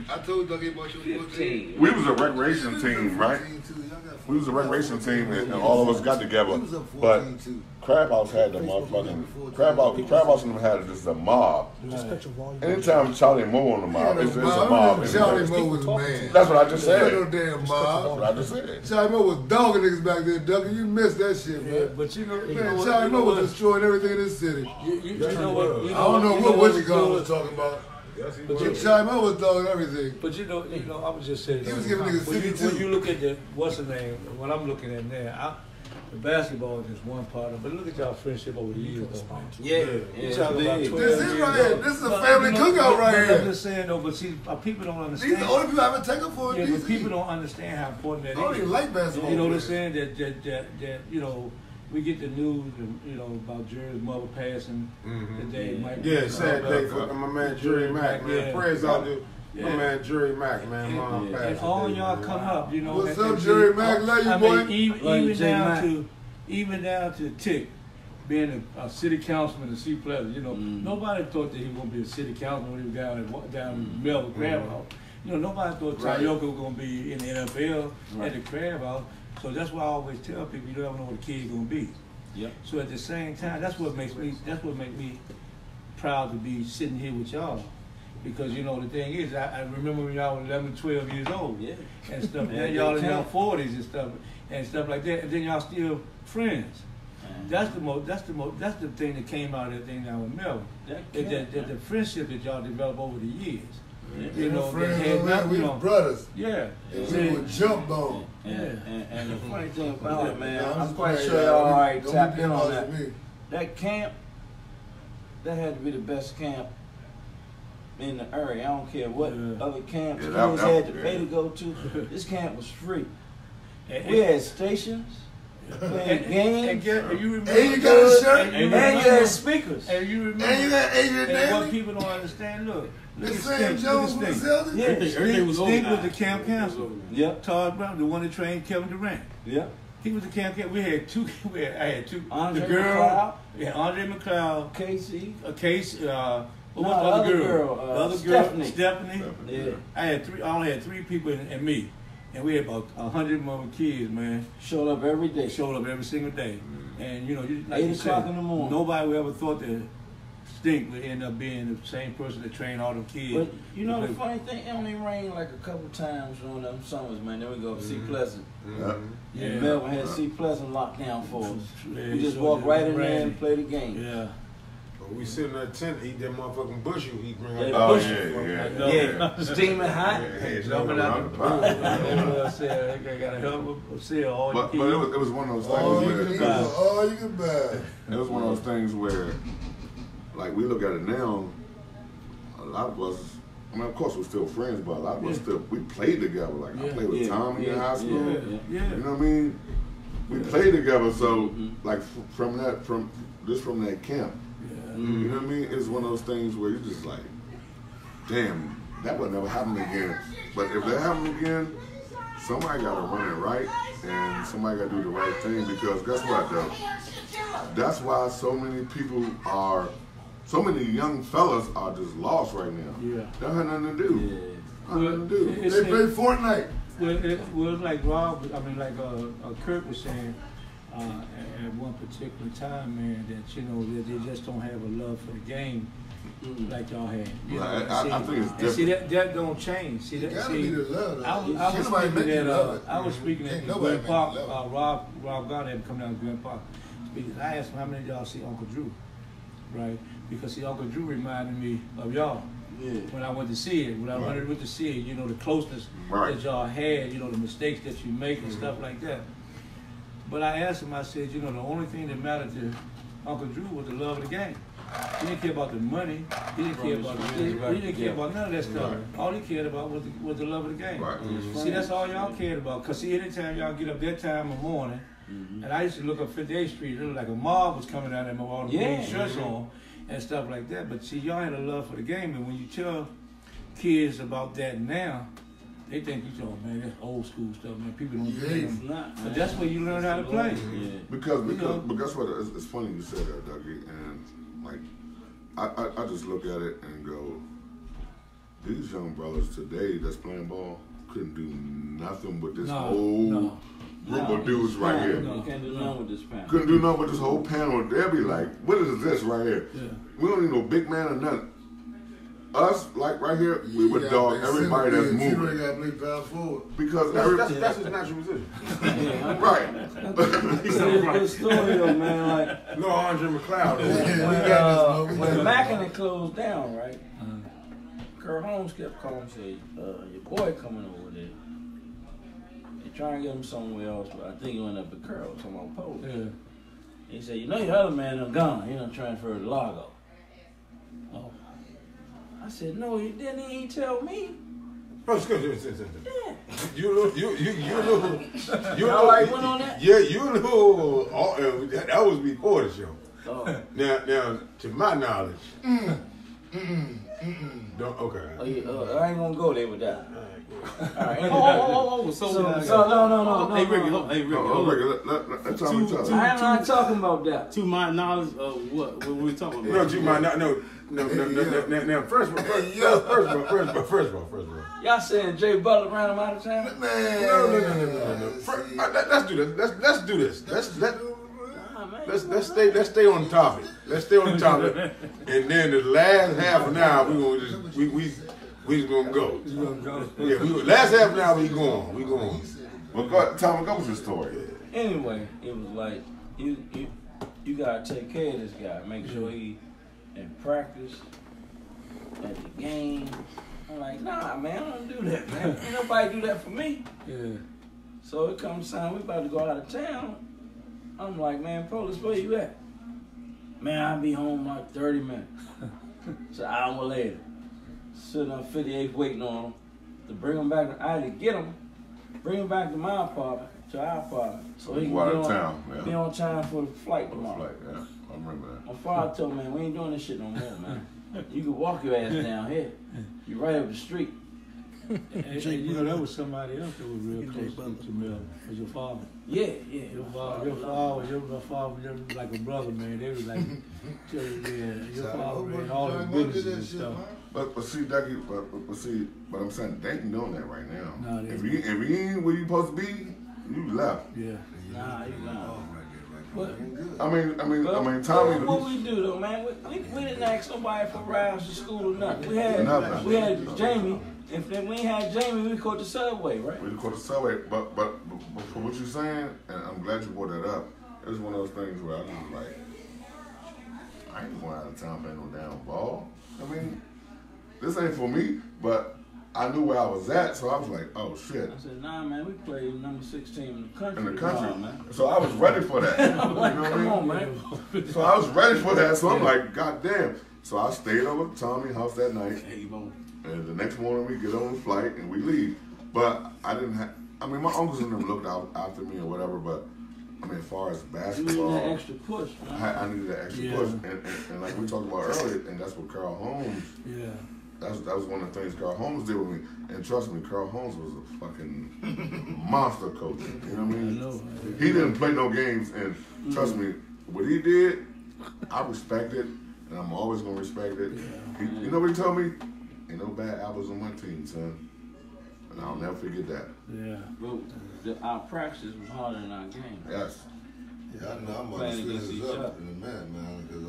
Speaker 4: I told Dougie about your 14.
Speaker 3: we was a recreation team, right? We was a recreation team, and all of us got together. But Crabhouse had the motherfucking Crabhouse and them had just a mob. Anytime Charlie Moore on the mob, it's a mob.
Speaker 4: Charlie Moore was a man.
Speaker 3: That's what I just
Speaker 4: Ain't
Speaker 3: said.
Speaker 4: no damn
Speaker 3: That's
Speaker 4: mob.
Speaker 3: what I just said.
Speaker 4: Charlie Moore was dogging niggas back then, Dougie. You missed that shit,
Speaker 2: Yeah,
Speaker 4: man.
Speaker 2: but you know
Speaker 4: Man,
Speaker 2: what,
Speaker 4: Charlie
Speaker 2: you know
Speaker 4: Moore was
Speaker 2: what,
Speaker 4: destroying everything in this city.
Speaker 2: you know what,
Speaker 4: I don't know what you call was talking about.
Speaker 2: But you,
Speaker 4: Charlie Moore was dogging everything.
Speaker 2: but you know, I was just saying.
Speaker 4: He was giving niggas
Speaker 2: when
Speaker 4: 52.
Speaker 2: when you look at the what's the name, what I'm looking at now, the basketball is just one part of it. But look at y'all friendship over the years, though, man.
Speaker 6: Yeah,
Speaker 2: You talking about 12
Speaker 4: This is
Speaker 2: years
Speaker 4: right here.
Speaker 2: old.
Speaker 4: This is a
Speaker 2: But,
Speaker 4: family
Speaker 2: you know,
Speaker 4: cookout right
Speaker 2: I'm
Speaker 4: here.
Speaker 2: just saying though, but see, people don't
Speaker 4: These
Speaker 2: understand.
Speaker 4: are the only people I haven't taken for.
Speaker 2: Yeah,
Speaker 4: These
Speaker 2: but people don't understand how important that
Speaker 4: I don't
Speaker 2: is.
Speaker 4: even like basketball
Speaker 2: You know what I'm
Speaker 4: players.
Speaker 2: saying? That you know, we get the news, you know, about Jerry's mother passing the day. Mike,
Speaker 1: Yeah, sad day for my man Jerry Mack, man.
Speaker 2: Yeah.
Speaker 1: Prayers out to My man Jerry Mack, man, mom passed
Speaker 2: And all
Speaker 1: today,
Speaker 2: y'all
Speaker 1: man.
Speaker 2: come up, you know.
Speaker 4: What's
Speaker 2: and
Speaker 4: up,
Speaker 2: see,
Speaker 4: Jerry Mack? Love you,
Speaker 2: I
Speaker 4: boy.
Speaker 2: mean, even
Speaker 6: Love you, J. Mack.
Speaker 2: even down to Tick, being a city councilman in Sea Pleasant. You know, nobody thought that he was gonna be a city councilman when he was down in Melvin Crabhouse. You know, nobody thought Tyoka was gonna be in the NFL at the Crabhouse. So that's why I always tell people you never know what the kid's gonna be.
Speaker 6: Yep.
Speaker 2: So at the same time, that's what makes me proud to be sitting here with y'all. Because, you know, the thing is, I remember when y'all were 11, 12 years old.
Speaker 6: Yeah.
Speaker 2: And stuff.
Speaker 6: Yeah,
Speaker 2: Then y'all in
Speaker 6: they
Speaker 2: your
Speaker 6: count.
Speaker 2: 40s and stuff like that. And then y'all still friends. That's the thing that came out of that thing down with Melvin. The friendship that y'all developed over the years.
Speaker 6: Yeah.
Speaker 2: You know,
Speaker 4: friends,
Speaker 2: that had nothing,
Speaker 4: we
Speaker 2: you know.
Speaker 4: brothers.
Speaker 2: Yeah.
Speaker 4: And
Speaker 2: See,
Speaker 4: we were jumped on.
Speaker 6: And the funny thing about it, man,
Speaker 4: Nah,
Speaker 6: I'm quite
Speaker 4: playing,
Speaker 6: sure
Speaker 4: y'all.
Speaker 6: y'all already
Speaker 4: Don't
Speaker 6: tapped
Speaker 4: be
Speaker 6: in on
Speaker 4: jealous
Speaker 6: that.
Speaker 4: of me.
Speaker 6: That camp, that had to be the best camp in the area. I don't care what other camps kids had to pay to go to. This camp was free. We had stations, playing games,
Speaker 2: and you remember,
Speaker 4: And you got a shirt.
Speaker 6: and you had speakers.
Speaker 2: And you remember,
Speaker 4: And you got Adrian
Speaker 2: and what
Speaker 4: Danley.
Speaker 2: people don't understand, look
Speaker 4: The
Speaker 2: at
Speaker 4: Sam
Speaker 2: Stink,
Speaker 4: Jones
Speaker 2: look
Speaker 4: from
Speaker 2: at
Speaker 4: the
Speaker 2: Stink.
Speaker 4: Celtics.
Speaker 6: Yeah,
Speaker 5: Everything was
Speaker 2: Stink was
Speaker 5: organized.
Speaker 2: the camp council.
Speaker 6: Yep.
Speaker 2: Todd Brown, the one that trained Kevin Durant.
Speaker 6: Yep.
Speaker 2: He was the camp council. I had two.
Speaker 6: Andre
Speaker 2: the girl,
Speaker 6: McLeod.
Speaker 2: yeah, Andre McLeod,
Speaker 6: Casey.
Speaker 2: Case, what
Speaker 6: No,
Speaker 2: was the other girl?
Speaker 6: the
Speaker 2: The other
Speaker 6: Stephanie.
Speaker 2: girl, Stephanie.
Speaker 6: Yeah.
Speaker 2: I only had three people and me. And we had about 100 more kids, man.
Speaker 6: Showed up every day.
Speaker 2: They showed up every single day. And you know, like
Speaker 6: 8
Speaker 2: you
Speaker 6: o'clock
Speaker 2: said,
Speaker 6: in the morning.
Speaker 2: nobody would ever thought that Stink would end up being the same person that trained all them kids.
Speaker 6: But you know the funny thing, it only rained like a couple times during them summers, man. Then we go to Sea Pleasant.
Speaker 2: Yeah.
Speaker 6: And Melvin had Sea Pleasant locked down for us.
Speaker 2: Yeah,
Speaker 6: We just
Speaker 2: so
Speaker 6: walk
Speaker 2: it
Speaker 6: right in
Speaker 2: rained.
Speaker 6: there and play the game.
Speaker 2: Yeah.
Speaker 1: We sit in that tent, eat that motherfucking bush you eat. Bring
Speaker 6: Yeah,
Speaker 1: out
Speaker 3: Oh,
Speaker 6: bush.
Speaker 3: yeah.
Speaker 6: Yeah, steaming hot.
Speaker 2: Jumping out the pool. I said, I gotta help seal all
Speaker 3: But
Speaker 2: the
Speaker 3: it was one of those
Speaker 4: All
Speaker 3: things
Speaker 4: you can eat
Speaker 3: where
Speaker 4: was all you can buy.
Speaker 3: it was one of those things where, like, we look at it now. A lot of us, I mean, of course, we're still friends, but a lot of us we played together. Like I played with Tommy in high school.
Speaker 2: Yeah.
Speaker 3: You know what I mean? We played together, so like from that camp.
Speaker 2: Yeah.
Speaker 3: You know what I mean? It's one of those things where you just like, damn, that would never happen again. But if that happened again, somebody got to run it right, and somebody got to do the right thing. Because guess what, though? That's why so many young fellas are just lost right now.
Speaker 2: Yeah.
Speaker 3: That had nothing to do. Nothing to do.
Speaker 2: It's-
Speaker 4: They play Fortnite.
Speaker 2: Well, it's like Rob, Kurt was saying at one particular time, man, that, you know, that they just don't have a love for the game like y'all had. You know,
Speaker 3: I think it's different.
Speaker 2: and see, that don't change. See,
Speaker 4: You
Speaker 2: that,
Speaker 4: gotta
Speaker 2: see,
Speaker 4: be the love.
Speaker 2: I was
Speaker 4: Nobody
Speaker 2: speaking
Speaker 4: make you
Speaker 2: at
Speaker 4: love it.
Speaker 2: I was speaking
Speaker 4: Ain't
Speaker 2: at
Speaker 4: nobody
Speaker 2: Glen
Speaker 4: make
Speaker 2: Park.
Speaker 4: you love it.
Speaker 2: Rob Gardner had come down to Glen Park. Speaking. I asked him how many of y'all see Uncle Drew, right? Because see, Uncle Drew reminded me of y'all.
Speaker 6: Yeah.
Speaker 2: When I went to see it, when I went to see it, you know, the closeness that y'all had, you know, the mistakes that you make and stuff like that. But I asked him, I said, you know, the only thing that mattered to Uncle Drew was the love of the game. He didn't care about the money. He didn't care about he didn't care about none of that stuff. All he cared about was the love of the game.
Speaker 3: Right.
Speaker 2: See, that's all y'all cared about. Because see, anytime y'all get up that time in the morning, and I used to look up 58th Street, it looked like a mob was coming down there with all the green shirts on and stuff like that. But see, y'all had a love for the game, and when you tell kids about that now, they think you talking, man, that's old school stuff, man. People don't do
Speaker 6: It's
Speaker 2: that.
Speaker 6: not, man.
Speaker 2: But that's where you learn how to play.
Speaker 6: Yeah.
Speaker 3: But guess what? It's funny you said that, Dougie. And like, I just look at it and go, these young brothers today that's playing ball couldn't do nothing with this whole group of dudes right here.
Speaker 6: You can't do nothing with this panel.
Speaker 3: Couldn't do nothing with this whole panel. They'll be like, what is this right here?
Speaker 2: Yeah.
Speaker 3: We don't need no big man or nothing. Us, like right here, we would dog everybody that's moving.
Speaker 4: got to play power forward.
Speaker 3: Because
Speaker 1: That's his natural position.
Speaker 3: right.
Speaker 6: It's a good story though, man. Like
Speaker 1: No Andre McLeod.
Speaker 6: when Mackin closed down, right? Kurt Holmes kept calling and say, your boy coming over there. They trying to get him somewhere else, but I think he went up to Curl, talking about Poe.
Speaker 2: Yeah.
Speaker 6: He said, you know your other man done gone. He done transferred to Largo.
Speaker 2: Oh.
Speaker 6: I said, no, he didn't. He ain't tell me.
Speaker 1: Oh, it's good.
Speaker 6: Yeah.
Speaker 1: You
Speaker 6: Y'all like went on that?
Speaker 1: Yeah, you know. That was before the show.
Speaker 6: Oh.
Speaker 1: Now, to my knowledge, Don't, okay.
Speaker 6: I ain't gonna go there with that. All right.
Speaker 5: So
Speaker 6: no.
Speaker 5: Hey, Ricky,
Speaker 3: let's talk.
Speaker 6: I'm not talking about that.
Speaker 5: To my knowledge of what we're talking about.
Speaker 1: No, to my no. Now, first of all.
Speaker 6: Y'all saying Jay Butler ran him out of town?
Speaker 4: Man.
Speaker 1: No. Let's do this. Let's do this. Let's stay on topic. Let's stay on topic. And then the last half an hour we just gonna go. Yeah, last half an hour we going.
Speaker 3: Well, Tom, what was your story?
Speaker 6: Anyway, it was like you gotta take care of this guy. Make sure he in practice, at the game. I'm like, nah, man, I don't do that, man. Ain't nobody do that for me.
Speaker 2: Yeah.
Speaker 6: So it comes time we about to go out of town. I'm like, man, Police, where you at? Man, I'll be home like 30 minutes. It's an hour later. Sitting on 58th waiting on him to bring him back. I had to get him, bring him back to my apartment, to our apartment. So he can be on time for the flight tomorrow.
Speaker 3: Yeah, I remember that.
Speaker 6: My father told me, man, we ain't doing this shit no more, man. You can walk your ass down here. You right up the street.
Speaker 2: And you know, that was somebody else that was real close to Melvin. Was your father?
Speaker 6: Yeah.
Speaker 2: Your father was like a brother, man. They was like, your father ran all the businesses and stuff.
Speaker 3: But see, Ducky, but I'm saying they ain't doing that right now.
Speaker 2: No,
Speaker 3: if you ain't where you supposed to be, you left.
Speaker 2: Yeah.
Speaker 6: Nah, you not.
Speaker 3: I mean, Tommy.
Speaker 6: What we do though, man? We didn't ask nobody for rides to school or nothing. We had Jamie. If we ain't had Jamie, we caught the subway, right?
Speaker 3: We caught the subway, but for what you're saying, and I'm glad you brought that up. It was one of those things where I was like, I ain't going out of town playing no damn ball. I mean, this ain't for me, but I knew where I was at, so I was like, oh shit.
Speaker 6: I said, nah, man, we played number 6 team in the country.
Speaker 3: Man. So I was ready for that.
Speaker 6: I'm like, come on, man.
Speaker 3: So I was ready for that, so I'm like, God damn. So I stayed over at Tommy's house that night. And the next morning we get on the flight and we leave. But I didn't have, I mean, my uncles and them looked out after me or whatever, but I mean, as far as basketball.
Speaker 6: You need that extra push, man.
Speaker 3: I needed that extra push. And like we talked about earlier, and that's what Carl Holmes, that was one of the things Carl Holmes did with me. And trust me, Carl Holmes was a fucking monster coach. You know what I mean? He didn't play no games, and trust me, what he did, I respect it, and I'm always going to respect it. You know what he told me? Ain't no bad apples on my team, son. And I'll never forget that.
Speaker 2: Yeah.
Speaker 6: Well, our practice was harder than our game.
Speaker 3: Yes.
Speaker 4: Yeah, I know. I'm about to split this up in a minute, man, because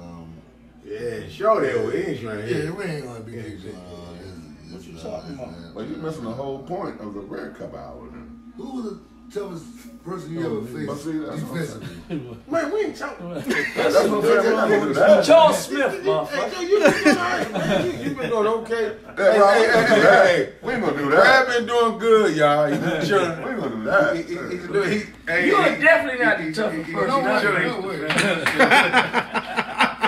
Speaker 1: yeah, sure they were insurance.
Speaker 4: yeah, we ain't gonna be
Speaker 6: What you talking about?
Speaker 3: Well, you're missing the whole point of the Red Cup hour. Then.
Speaker 4: Who was the toughest person you ever faced defensively?
Speaker 1: Man, we ain't talking.
Speaker 3: That's what I'm saying.
Speaker 6: Charles Smith, motherfucker.
Speaker 1: You been doing okay.
Speaker 3: Hey, we ain't gonna do that.
Speaker 1: Crab been doing good, y'all.
Speaker 3: We ain't gonna do that.
Speaker 6: You're definitely not the toughest person.
Speaker 4: No way.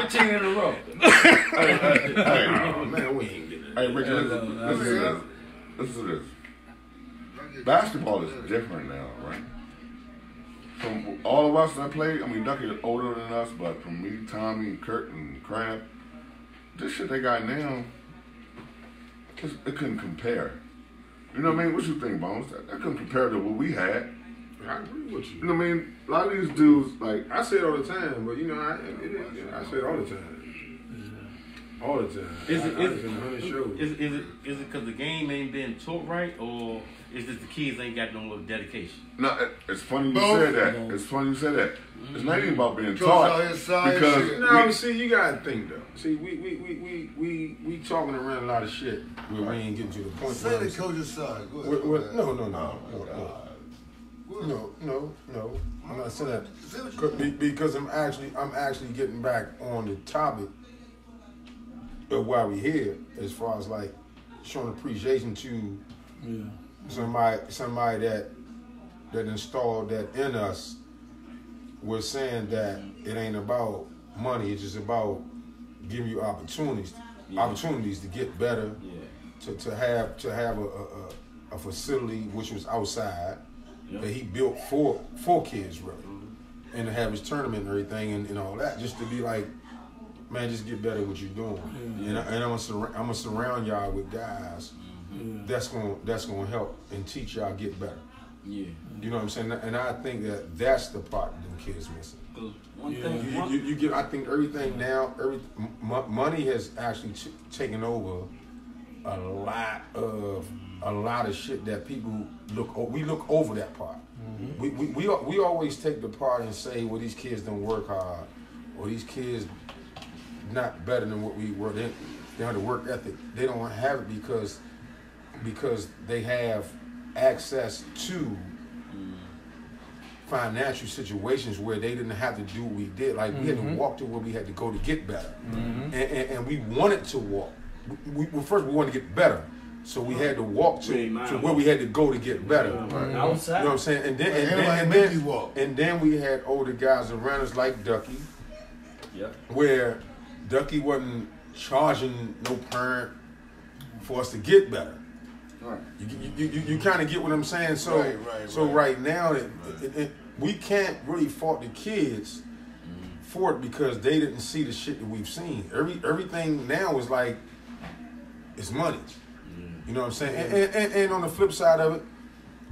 Speaker 6: 15 in a row.
Speaker 1: Man, we ain't getting it.
Speaker 3: Hey, Ricky, listen to this. Basketball is different now, right? From all of us that played, I mean, Ducky is older than us, but from me, Tommy, Kurt, and Crab, this shit they got now, it couldn't compare. You know what I mean? What you think, Bones? That couldn't compare to what we had.
Speaker 1: I agree with you.
Speaker 3: You know what I mean? A lot of these dudes, like...
Speaker 1: I say it all the time, but you know, I say it all the time. All the time.
Speaker 5: Is it because the game ain't been taught right, or is it the kids ain't got no more dedication?
Speaker 3: No, it's funny you said that. It's funny you said that. It's not even about being taught. Because
Speaker 1: see, you gotta think though. See, we talking around a lot of shit. We ain't getting to the point.
Speaker 4: Say the coach's side. Go ahead.
Speaker 1: No. I'm not saying that because I'm actually getting back on the topic of why we here, as far as like showing appreciation to somebody that installed that in us. Was saying that it ain't about money; it's just about giving you opportunities to get better, to have a facility which was outside that he built for kids, really, and to have his tournament and everything and all that, just to be like, man, just get better at what you're doing. And I'm gonna surround y'all with guys that's gonna help and teach y'all get better.
Speaker 6: Yeah.
Speaker 1: You know what I'm saying? And I think that's the part that them kids missing.
Speaker 6: One thing,
Speaker 1: You get. I think everything now. Money has actually taken over a lot of shit that people we look over that part. We always take the part and say, well, these kids don't work hard, or these kids not better than what we were. They have the work ethic. They don't have it because they have access to financial situations where they didn't have to do what we did. Like we had to walk to where we had to go to get better, and we wanted to walk. First we wanted to get better, so we had to walk to where we had to go to get better.
Speaker 6: outside.
Speaker 1: You know what I'm saying? And then we had older guys around us like Ducky, where Ducky wasn't charging no parent for us to get better.
Speaker 4: Right.
Speaker 1: You kind of get what I'm saying. So right now we can't really fault the kids for it because they didn't see the shit that we've seen. Everything now is like it's money. You know what I'm saying? And on the flip side of it,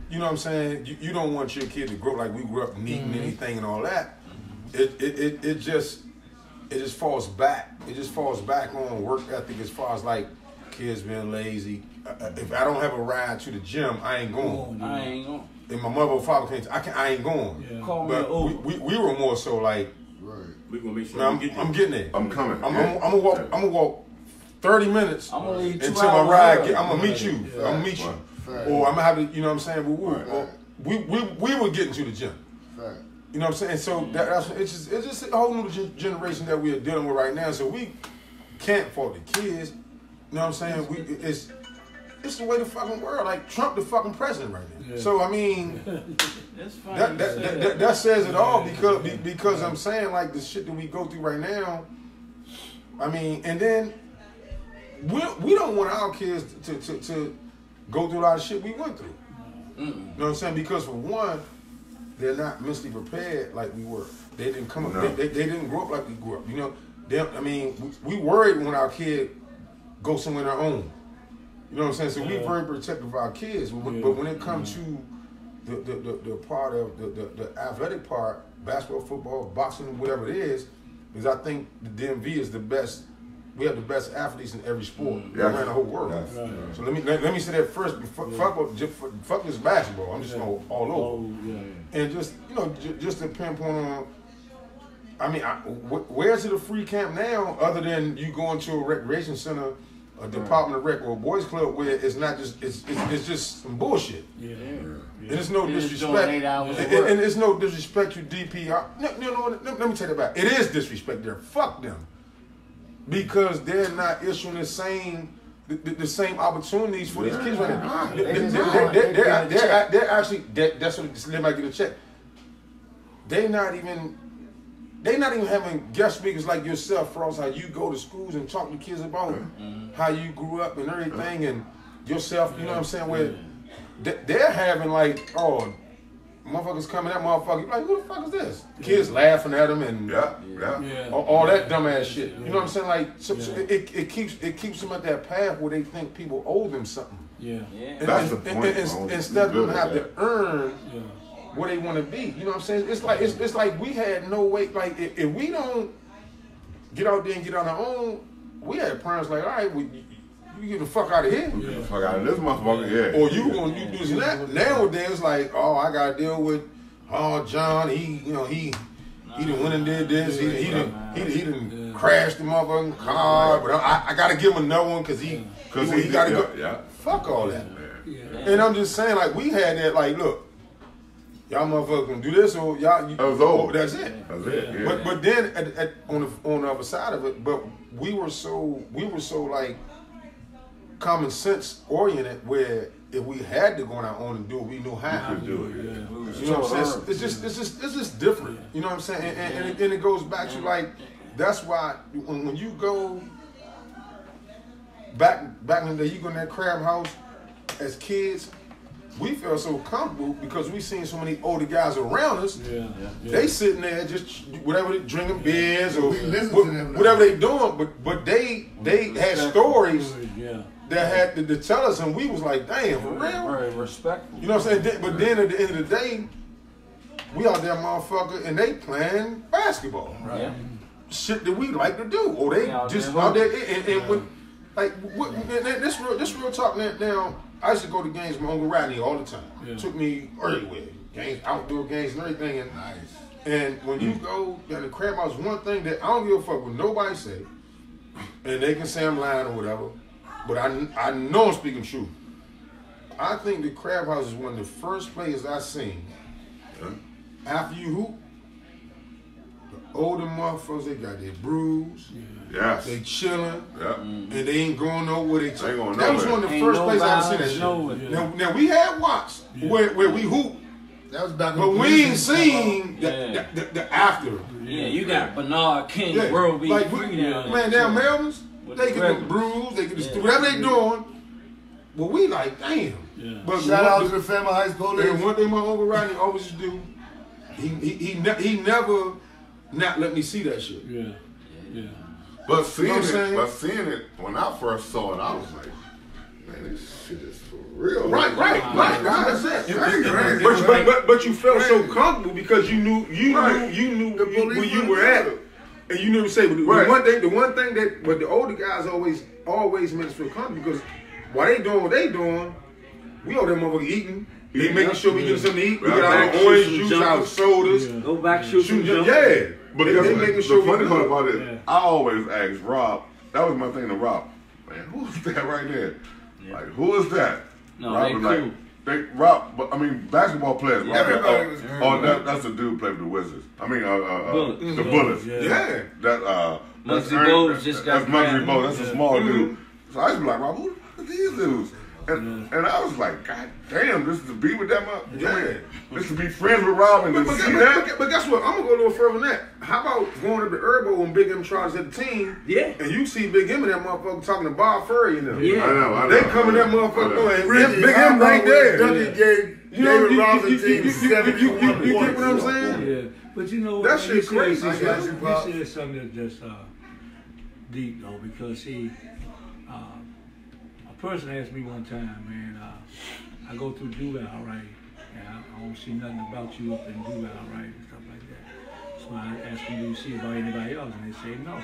Speaker 1: you know what I'm saying? You don't want your kid to grow like we grew up needing anything and all that. It just falls back. It just falls back on work ethic as far as like kids being lazy. If I don't have a ride to the gym, I ain't going. If my mother or father can't, I ain't going.
Speaker 6: Yeah.
Speaker 1: But we were more so like,
Speaker 5: We gonna make sure
Speaker 1: I'm getting there.
Speaker 3: I'm coming.
Speaker 1: I'm gonna walk 30 minutes
Speaker 6: I'm gonna leave 2
Speaker 1: until my
Speaker 6: hours
Speaker 1: ride.
Speaker 6: early.
Speaker 1: I'm gonna meet you. I'm gonna meet you. Or I'm gonna have to. You know what I'm saying? We were getting to the gym. You know what I'm saying? So it's just a whole new generation that we are dealing with right now. So we can't fault the kids. You know what I'm saying? It's the way the fucking world. Like Trump, the fucking president right now. Yeah. So I mean, that says it all because I'm saying like the shit that we go through right now. I mean, and then we don't want our kids to go through a lot of shit we went through. You know what I'm saying? Because for one, they're not mentally prepared like we were. They didn't come up. They didn't grow up like we grew up. You know, I mean, we worried when our kid goes somewhere on their own. You know what I'm saying? So we very protective of our kids. But when it comes to the part of the athletic part, basketball, football, boxing, whatever it is I think the DMV is the best. We have the best athletes in every sport around the whole world. So let me say that first. Fuck this basketball. I'm just going all over. And just just to pinpoint on. I mean, where's the free camp now? Other than you going to a recreation center, a Department of Rec or a boys club, where it's not just it's just some bullshit. And it's no disrespect. And it's no disrespect to DPR. No. Let me take that back. It is disrespect there. Fuck them. Because they're not issuing the same opportunities for these kids right now. They're actually that's what they might get a check. They're not even having guest speakers like yourself, Frost, how you go to schools and talk to kids about how you grew up and everything and yourself, you know what I'm saying? Where they're having like, motherfuckers coming at motherfuckers, like, who the fuck is this? Kids laughing at them and all that dumbass shit. You know what I'm saying? Like, so it keeps them at that path where they think people owe them something.
Speaker 3: That's the point.
Speaker 1: Instead of them have to earn where they want to be. You know what I'm saying? It's like we had no way. Like if we don't get out there and get on our own, we had parents like, all right, you get the fuck out of here.
Speaker 3: Get the fuck out of this motherfucker,
Speaker 1: Or you gonna do this and that. Nowadays it's like, I gotta deal with John, he done went and did this, he done crashed the motherfucking car, but I gotta give him another one because he gotta go. Fuck all that. And I'm just saying, like, we had that, like, look, y'all motherfuckers gonna do this or y'all that's it.
Speaker 3: That's it.
Speaker 1: But then on the other side of it, but we were so like common sense oriented where if we had to go on our own and do it, we knew how.
Speaker 3: We could do it.
Speaker 1: You know what I'm saying? It's just different. You know what I'm saying? And it goes back to like that's why when you go back in the day, you go in that Crabhouse as kids, we felt so comfortable because we seen so many older guys around us.
Speaker 2: Yeah.
Speaker 1: They sitting there just whatever they drinking beers or
Speaker 4: We listen to them now.
Speaker 1: whatever they doing, but they had stories
Speaker 2: Yeah.
Speaker 1: that had to tell us, and we was like, damn, for real.
Speaker 6: Very respectful.
Speaker 1: You know what I'm saying? But then at the end of the day, we out there, motherfucker, and they playing basketball.
Speaker 6: Right. Yeah.
Speaker 1: Shit that we like to do, or they just out there and when, like this real talk now. I used to go to games with my Uncle Rodney all the time.
Speaker 2: Yeah.
Speaker 1: Took me everywhere, games, outdoor games, and everything. And and when you go down to Crabhouse, one thing that I don't give a fuck what nobody say, and they can say I'm lying or whatever, but I know I'm speaking truth. I think the Crabhouse is one of the first places I seen after you hoop. The older motherfuckers, they got their brews.
Speaker 3: Yes.
Speaker 1: They chilling,
Speaker 3: Yep.
Speaker 1: and they ain't going nowhere. They
Speaker 3: Ain't going
Speaker 1: that was
Speaker 3: nowhere.
Speaker 1: one of the
Speaker 6: Ain't
Speaker 1: first
Speaker 6: no
Speaker 1: places I seen that
Speaker 6: violence,
Speaker 1: shit.
Speaker 6: no.
Speaker 1: Now we had watts where we hoop,
Speaker 4: That was back
Speaker 1: but
Speaker 4: when
Speaker 1: we ain't seen
Speaker 6: Yeah.
Speaker 1: the after.
Speaker 6: Yeah, you got Bernard King,
Speaker 1: Yeah.
Speaker 6: World Beat
Speaker 1: Like
Speaker 6: Free
Speaker 1: we,
Speaker 6: down
Speaker 1: man,
Speaker 6: there.
Speaker 1: down Melvin's,
Speaker 6: With
Speaker 1: they
Speaker 6: the
Speaker 1: get the
Speaker 6: regulars.
Speaker 1: brews, they get the
Speaker 6: Yeah.
Speaker 1: whatever they doing. But we like, damn.
Speaker 2: Yeah.
Speaker 1: But
Speaker 4: Shout
Speaker 1: one-
Speaker 4: out to the family high school
Speaker 1: And
Speaker 4: days.
Speaker 1: one thing my Uncle Rodney always used to do, he never not let me see that shit.
Speaker 2: Yeah.
Speaker 3: But seeing
Speaker 1: You know what I'm
Speaker 3: it,
Speaker 1: saying?
Speaker 3: when I first saw it, I was like, man, this shit is for real.
Speaker 1: Right. That's it.
Speaker 4: Crazy.
Speaker 1: But you felt so comfortable because you knew
Speaker 3: Right.
Speaker 1: where
Speaker 4: police
Speaker 1: you
Speaker 4: were
Speaker 1: were at,
Speaker 4: there.
Speaker 1: and you knew to say. But
Speaker 3: Right.
Speaker 1: the one thing that, but the older guys always made us feel comfortable because while they doing what they doing, we over there motherfucker eating. They making sure we get something to eat. We
Speaker 3: Yeah.
Speaker 1: get our
Speaker 6: Back,
Speaker 1: orange
Speaker 6: shoot some
Speaker 1: juice, our
Speaker 6: jumpers.
Speaker 1: sodas.
Speaker 2: Yeah.
Speaker 6: Go back, shoot some jump.
Speaker 1: Yeah.
Speaker 3: But
Speaker 1: they
Speaker 3: the
Speaker 1: making sure we
Speaker 3: funny part
Speaker 1: good.
Speaker 3: about it,
Speaker 2: Yeah.
Speaker 3: I always ask Rob, that was my thing to Rob, man, who's that right there? Like, who is that?
Speaker 6: No,
Speaker 3: Rob
Speaker 6: they
Speaker 3: was
Speaker 6: cool.
Speaker 3: Rob, but I mean, basketball players. Rob,
Speaker 4: Everybody was
Speaker 3: that's the dude who played with the Wizards. I mean,
Speaker 6: Bullets.
Speaker 3: the Bullets.
Speaker 2: Yeah.
Speaker 1: Yeah.
Speaker 3: That's
Speaker 6: Muggsy
Speaker 3: Ern-
Speaker 6: Bogues just got
Speaker 3: That's Muggsy
Speaker 6: drafted.
Speaker 3: Bogues. That's a small dude. So I used to be like, Rob, who the fuck are these dudes? And I was like, God damn, this is to be with that mother.
Speaker 1: Yeah.
Speaker 3: This to be friends with Rob and to see that.
Speaker 1: But guess what? I'm gonna go a little further than that. How about going up to Herbo when Big M charges at the team?
Speaker 6: Yeah.
Speaker 1: And you see Big M and that motherfucker talking to Bob Furry, you know.
Speaker 6: Yeah.
Speaker 3: I know.
Speaker 1: They coming that motherfucker
Speaker 3: I know.
Speaker 1: and
Speaker 4: Reggie,
Speaker 1: Big
Speaker 4: how
Speaker 1: M right
Speaker 4: about
Speaker 1: there.
Speaker 4: when Duncan gave
Speaker 1: You know,
Speaker 4: David
Speaker 1: you
Speaker 4: Robinson
Speaker 1: get
Speaker 4: team 71
Speaker 1: what I'm
Speaker 4: points.
Speaker 1: saying?
Speaker 2: Yeah. But you know,
Speaker 1: That
Speaker 2: you
Speaker 1: shit
Speaker 2: said-
Speaker 1: crazy,
Speaker 2: you
Speaker 1: man.
Speaker 2: said-
Speaker 4: You
Speaker 2: You said something that's deep though, because see, a person asked me one time, man, I go through Duval, right, and I don't see nothing about you up in Duval, right, and stuff like that. So I asked them, do you see about anybody else? And they say no.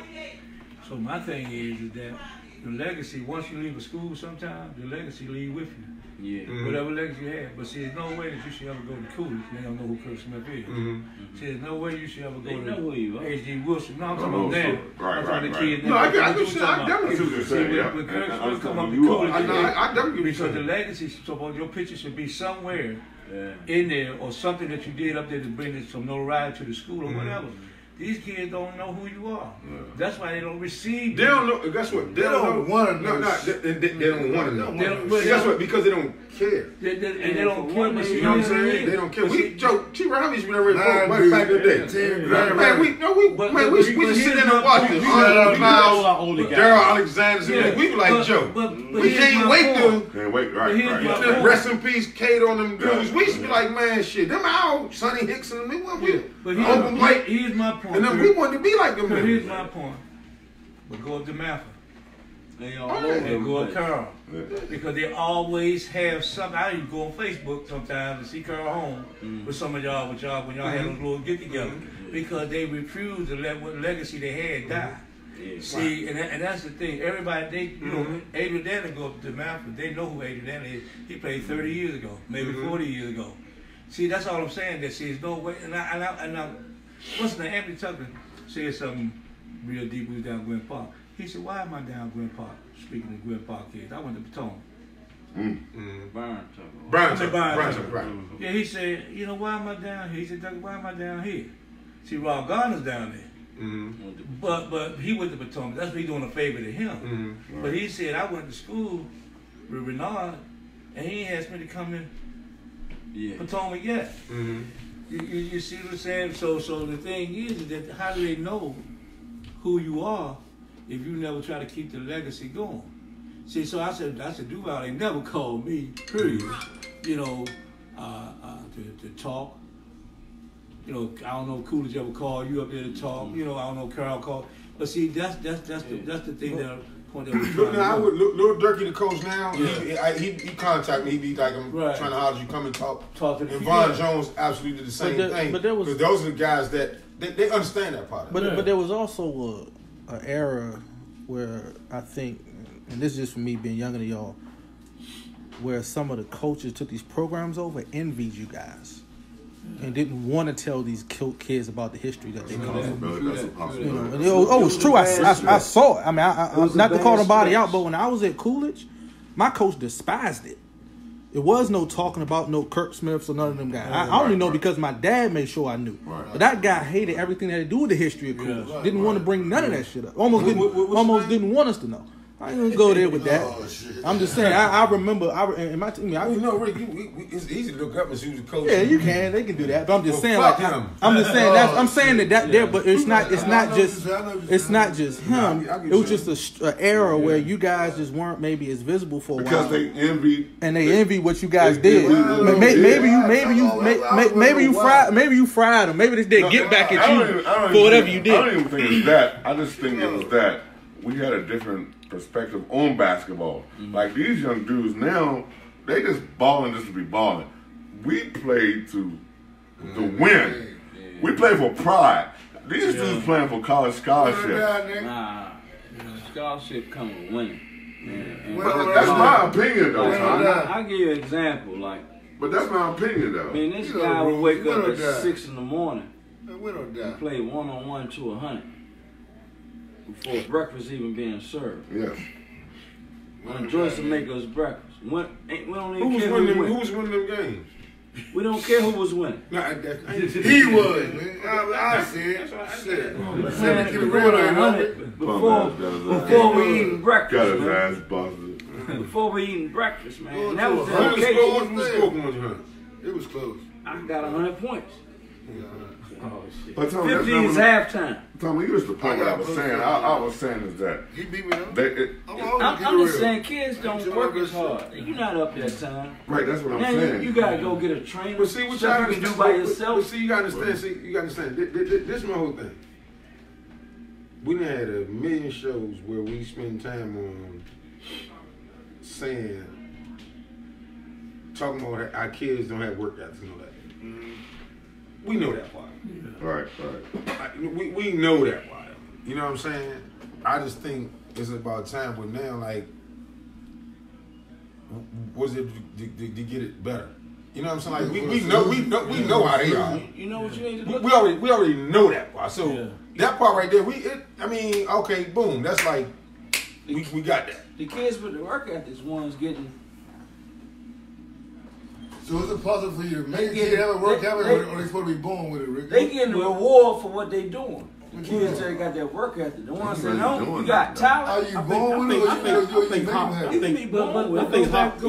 Speaker 2: So my thing is that the legacy, once you leave a school sometimes, the legacy leave with you.
Speaker 6: Yeah.
Speaker 2: Whatever legacy you have. But see, there's no way that you should ever go to Coolidge. They don't know who Kirk Smith is. See, there's no way you should ever
Speaker 6: They
Speaker 2: go
Speaker 6: know who you are.
Speaker 2: to H.G. Wilson. No, I'm
Speaker 3: No,
Speaker 2: talking
Speaker 3: no,
Speaker 2: about them.
Speaker 3: sure. Right,
Speaker 2: I'm talking
Speaker 3: right,
Speaker 2: to kids
Speaker 1: No, I
Speaker 2: now.
Speaker 1: get
Speaker 2: What
Speaker 1: you.
Speaker 2: you talking
Speaker 1: I
Speaker 2: about?
Speaker 1: definitely
Speaker 3: That's what you're
Speaker 2: See,
Speaker 3: saying, yeah.
Speaker 2: when Kirk
Speaker 3: And
Speaker 2: Smith come up to
Speaker 3: you are.
Speaker 2: Coolidge,
Speaker 1: I know. I definitely get
Speaker 2: because the
Speaker 1: you.
Speaker 2: legacy, supposed your picture should be somewhere
Speaker 6: Yeah.
Speaker 2: in there or something that you did up there to bring some notoriety to the school or whatever. These kids don't know who you are. That's why they don't receive
Speaker 1: They
Speaker 2: you.
Speaker 1: don't know. Guess what? They
Speaker 4: don't wanna
Speaker 1: No,
Speaker 4: know.
Speaker 1: they don't want to know.
Speaker 2: They don't- but
Speaker 1: Guess what? Because they don't care.
Speaker 2: And they don't care. But
Speaker 1: You know what I'm saying? They don't care.
Speaker 2: But
Speaker 1: We
Speaker 2: see-
Speaker 1: Joe, T-Ron, how many we done read
Speaker 4: Nine
Speaker 1: way back in the day?
Speaker 4: dudes, 10 grand.
Speaker 1: Man, we just sit in and watch this.
Speaker 5: All
Speaker 1: Miles,
Speaker 5: our older guys.
Speaker 1: Daryl Alexander,
Speaker 2: Yeah,
Speaker 1: we be like,
Speaker 2: but-
Speaker 1: Joe,
Speaker 2: but
Speaker 1: we
Speaker 2: here's
Speaker 1: can't
Speaker 2: my
Speaker 1: wait
Speaker 2: point.
Speaker 1: to
Speaker 3: Can't wait, right,
Speaker 2: Here's
Speaker 3: right.
Speaker 2: my
Speaker 1: just
Speaker 2: point.
Speaker 1: rest in peace, Kate on them dudes.
Speaker 3: Yeah.
Speaker 1: We used to be like, man, shit, them out, Sonny Hicks and them, we
Speaker 2: But
Speaker 1: Uncle Mike,
Speaker 2: here's my point.
Speaker 1: and then we wanted to be like them.
Speaker 2: But
Speaker 1: men.
Speaker 2: here's my point. But go up to Malfa
Speaker 6: They all
Speaker 1: Oh,
Speaker 6: over
Speaker 1: yeah.
Speaker 2: and go up
Speaker 6: the
Speaker 2: Carl.
Speaker 3: Yeah.
Speaker 2: Because they always have something. I even go on Facebook sometimes and see Carl home with some of y'all, when y'all had those little get together. Because they refuse to let what legacy they had die.
Speaker 6: Yeah.
Speaker 2: See, and that's the thing. Everybody, they, you know, Adrian Danner go up to Malfa. They know who Adrian Danner is. He played 30 years ago, maybe 40 years ago. See, that's all I'm saying. That see, there's no way. And I what's the Anthony Tucker said something real deep. We was down Gwen Park. He said, "Why am I down Gwen Park?" Speaking of Gwen Park kids, I went to Potomac.
Speaker 1: Brian.
Speaker 2: Yeah, he said, "You know, why am I down here?" He said, "Tucker, why am I down here?" See, Rob Garner's down there. But he went to Potomac. That's me doing a favor to him. But he said, I went to school with Renard, and he asked me to come in
Speaker 6: Yeah.
Speaker 2: Potomac yet. You see what I'm saying? So the thing is that how do they know who you are if you never try to keep the legacy going? See, so I said Duval, they never called me, period. you know, to talk. You know, I don't know if Coolidge ever called you up there to talk. You know, I don't know if Carol called. But see, that's the thing that point that we're
Speaker 1: Look, now I would Lil Durkee, the coach now.
Speaker 2: Yeah.
Speaker 1: He contact me. He be like, I'm
Speaker 2: Right.
Speaker 1: trying to holler you come and talk.
Speaker 2: Talk to the
Speaker 1: And Von
Speaker 2: people.
Speaker 1: Jones absolutely did the same thing.
Speaker 7: but there was-
Speaker 1: because those are the guys that they understand that part. Of it.
Speaker 7: But there was also an era where I think, and this is just for me being younger than y'all, where some of the coaches took these programs over, envied you guys, and didn't want to tell these kids about the history that they come from.
Speaker 3: That's a possibility.
Speaker 7: You know, and it's true. I saw it. I mean, I not to call nobody out, but when I was at Coolidge, my coach despised it. It was no talking about no Kirk Smiths or none of them guys. I only know because my dad made sure I knew.
Speaker 3: Right.
Speaker 7: But that guy hated everything that had to do with the history of Coolidge.
Speaker 2: Yeah.
Speaker 7: Didn't want to bring none of that shit up. Almost
Speaker 1: What's
Speaker 7: didn't want us to know. I ain't gonna go there with that.
Speaker 4: Oh, shit.
Speaker 7: I'm just saying. I remember. In my team,
Speaker 1: You know, Rick, it's easy to look up and see who's the coach.
Speaker 7: yeah, you can. They can do that. But I'm just saying,
Speaker 1: fuck
Speaker 7: like,
Speaker 1: him.
Speaker 7: I'm just saying that. I'm saying that there, but it's not. It's
Speaker 4: I
Speaker 7: not
Speaker 4: know
Speaker 7: just.
Speaker 4: what you're saying.
Speaker 7: It's not just him.
Speaker 1: I get
Speaker 7: It was
Speaker 1: you.
Speaker 7: just an era where you guys just weren't maybe as visible for a
Speaker 3: Because
Speaker 7: while,
Speaker 3: they envy.
Speaker 7: and they envy what you guys
Speaker 3: They
Speaker 7: did.
Speaker 3: envy-
Speaker 7: Maybe you fried them. Maybe they get back at you for whatever you
Speaker 3: I don't
Speaker 7: did.
Speaker 3: even think it's that. I just think it was that we had a different perspective on basketball. Like these young dudes now, they just balling just to be balling. We played to win. We play for pride. These dudes playing for college scholarship.
Speaker 6: Nah, scholarship come with winning. And
Speaker 3: But that's my opinion though, son.
Speaker 6: I'll give you an example. Like,
Speaker 3: But that's my opinion though.
Speaker 6: I mean, this
Speaker 4: You know,
Speaker 6: guy would
Speaker 4: bro,
Speaker 6: wake
Speaker 4: you
Speaker 6: up
Speaker 4: know
Speaker 6: at
Speaker 4: that.
Speaker 6: 6 in the morning
Speaker 4: We don't
Speaker 6: and
Speaker 4: die.
Speaker 6: play 1-on-1 to 100 before breakfast even being served.
Speaker 3: Yes.
Speaker 6: When Joyce will make us breakfast. We don't
Speaker 1: Who
Speaker 6: even
Speaker 1: was
Speaker 6: care
Speaker 1: winning?
Speaker 6: who
Speaker 1: Who
Speaker 6: win.
Speaker 1: was winning them games?
Speaker 6: We don't care who was winning.
Speaker 4: He was, man. I said, shit.
Speaker 6: Man,
Speaker 4: Let me get
Speaker 6: before
Speaker 4: real
Speaker 6: the
Speaker 4: on
Speaker 6: 100,
Speaker 3: Bum ass
Speaker 6: before we eating breakfast,
Speaker 3: Got his
Speaker 6: man.
Speaker 3: ass busted.
Speaker 6: Before we eating breakfast, man.
Speaker 4: Go
Speaker 6: And that
Speaker 4: to
Speaker 6: was
Speaker 4: a
Speaker 6: the
Speaker 4: hundred
Speaker 6: occasion.
Speaker 4: score.
Speaker 1: Who scored 100?
Speaker 4: It was close.
Speaker 6: I got 100 points.
Speaker 5: Oh shit.
Speaker 3: But Tommy,
Speaker 6: 50
Speaker 3: that's
Speaker 6: is
Speaker 3: not
Speaker 6: halftime.
Speaker 3: Tommy, you was the point what I was saying. I was saying is that
Speaker 4: He beat me up.
Speaker 3: they,
Speaker 6: I'm just saying, kids don't work as hard. You're not up that time.
Speaker 3: right. That's what I'm
Speaker 6: Now
Speaker 3: saying.
Speaker 6: you gotta go get a trainer.
Speaker 1: But see, what
Speaker 6: stuff
Speaker 1: y'all
Speaker 6: you can do
Speaker 1: understand-
Speaker 6: by
Speaker 1: But
Speaker 6: yourself.
Speaker 1: see, you gotta understand. See, you gotta understand. This is my whole thing. We done had a million shows where we spend time on saying, talking about our kids don't have work ethics and all that. We know that part.
Speaker 3: Right.
Speaker 1: We know that part. You know what I'm saying? I just think it's about time where now, like, was it to get it better? You know what I'm saying? Like we know how they are.
Speaker 6: You know what you need to look
Speaker 1: We already know that part. So
Speaker 2: Yeah.
Speaker 1: that part right there, okay, boom. That's like we got that.
Speaker 6: The kids with the work ethics ones getting.
Speaker 4: So is it possible for you to make a
Speaker 6: They
Speaker 4: kid
Speaker 6: get-
Speaker 4: have a work
Speaker 6: they-
Speaker 4: habit,
Speaker 6: they-
Speaker 4: or they supposed to be born with it, Rick?
Speaker 6: They getting the reward for what they doing. The kids that got that work ethic. The ones that
Speaker 3: really
Speaker 6: don't,
Speaker 3: doing
Speaker 6: you got
Speaker 3: that,
Speaker 4: Are
Speaker 6: talent.
Speaker 4: you born with it, or you make them have it?
Speaker 2: I think go back to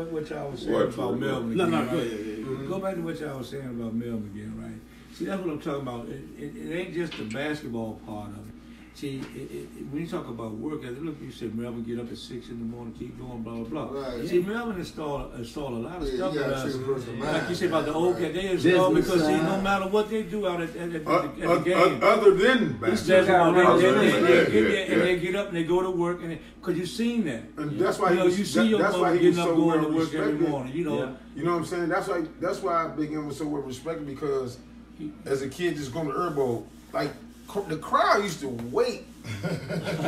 Speaker 2: what y'all was saying about Melvin.
Speaker 5: No,
Speaker 2: again,
Speaker 5: go
Speaker 2: right?
Speaker 5: ahead.
Speaker 2: Go back to what y'all was saying about Melvin again, right? See, that's what I'm talking about. It ain't just the basketball part of it. See, when you talk about work, look, you said Melvin get up at 6 in the morning, keep going, blah blah blah.
Speaker 4: Right.
Speaker 2: See, Melvin installed a lot of
Speaker 4: Yeah,
Speaker 2: stuff
Speaker 4: you
Speaker 2: with
Speaker 4: gotta
Speaker 2: us.
Speaker 4: take a person's
Speaker 2: Like
Speaker 4: mind.
Speaker 2: you said about the old
Speaker 4: Right.
Speaker 2: cat, they installed
Speaker 6: Business
Speaker 2: because see, no
Speaker 6: side.
Speaker 2: matter what they do out at the game.
Speaker 1: Other than
Speaker 2: That's
Speaker 1: basketball.
Speaker 2: how they
Speaker 3: Yeah.
Speaker 2: get there and they get up and they go to work and because you've seen that.
Speaker 1: And that's why
Speaker 2: You know, you see your
Speaker 1: that's why
Speaker 2: mother
Speaker 1: he was
Speaker 2: getting up
Speaker 1: so
Speaker 2: going
Speaker 1: well
Speaker 2: to work every
Speaker 1: respected.
Speaker 2: morning. You know,
Speaker 6: Yeah.
Speaker 1: You know what I'm saying? That's why Big M was so well respected, because as a kid just going to Herbo, like the crowd used to wait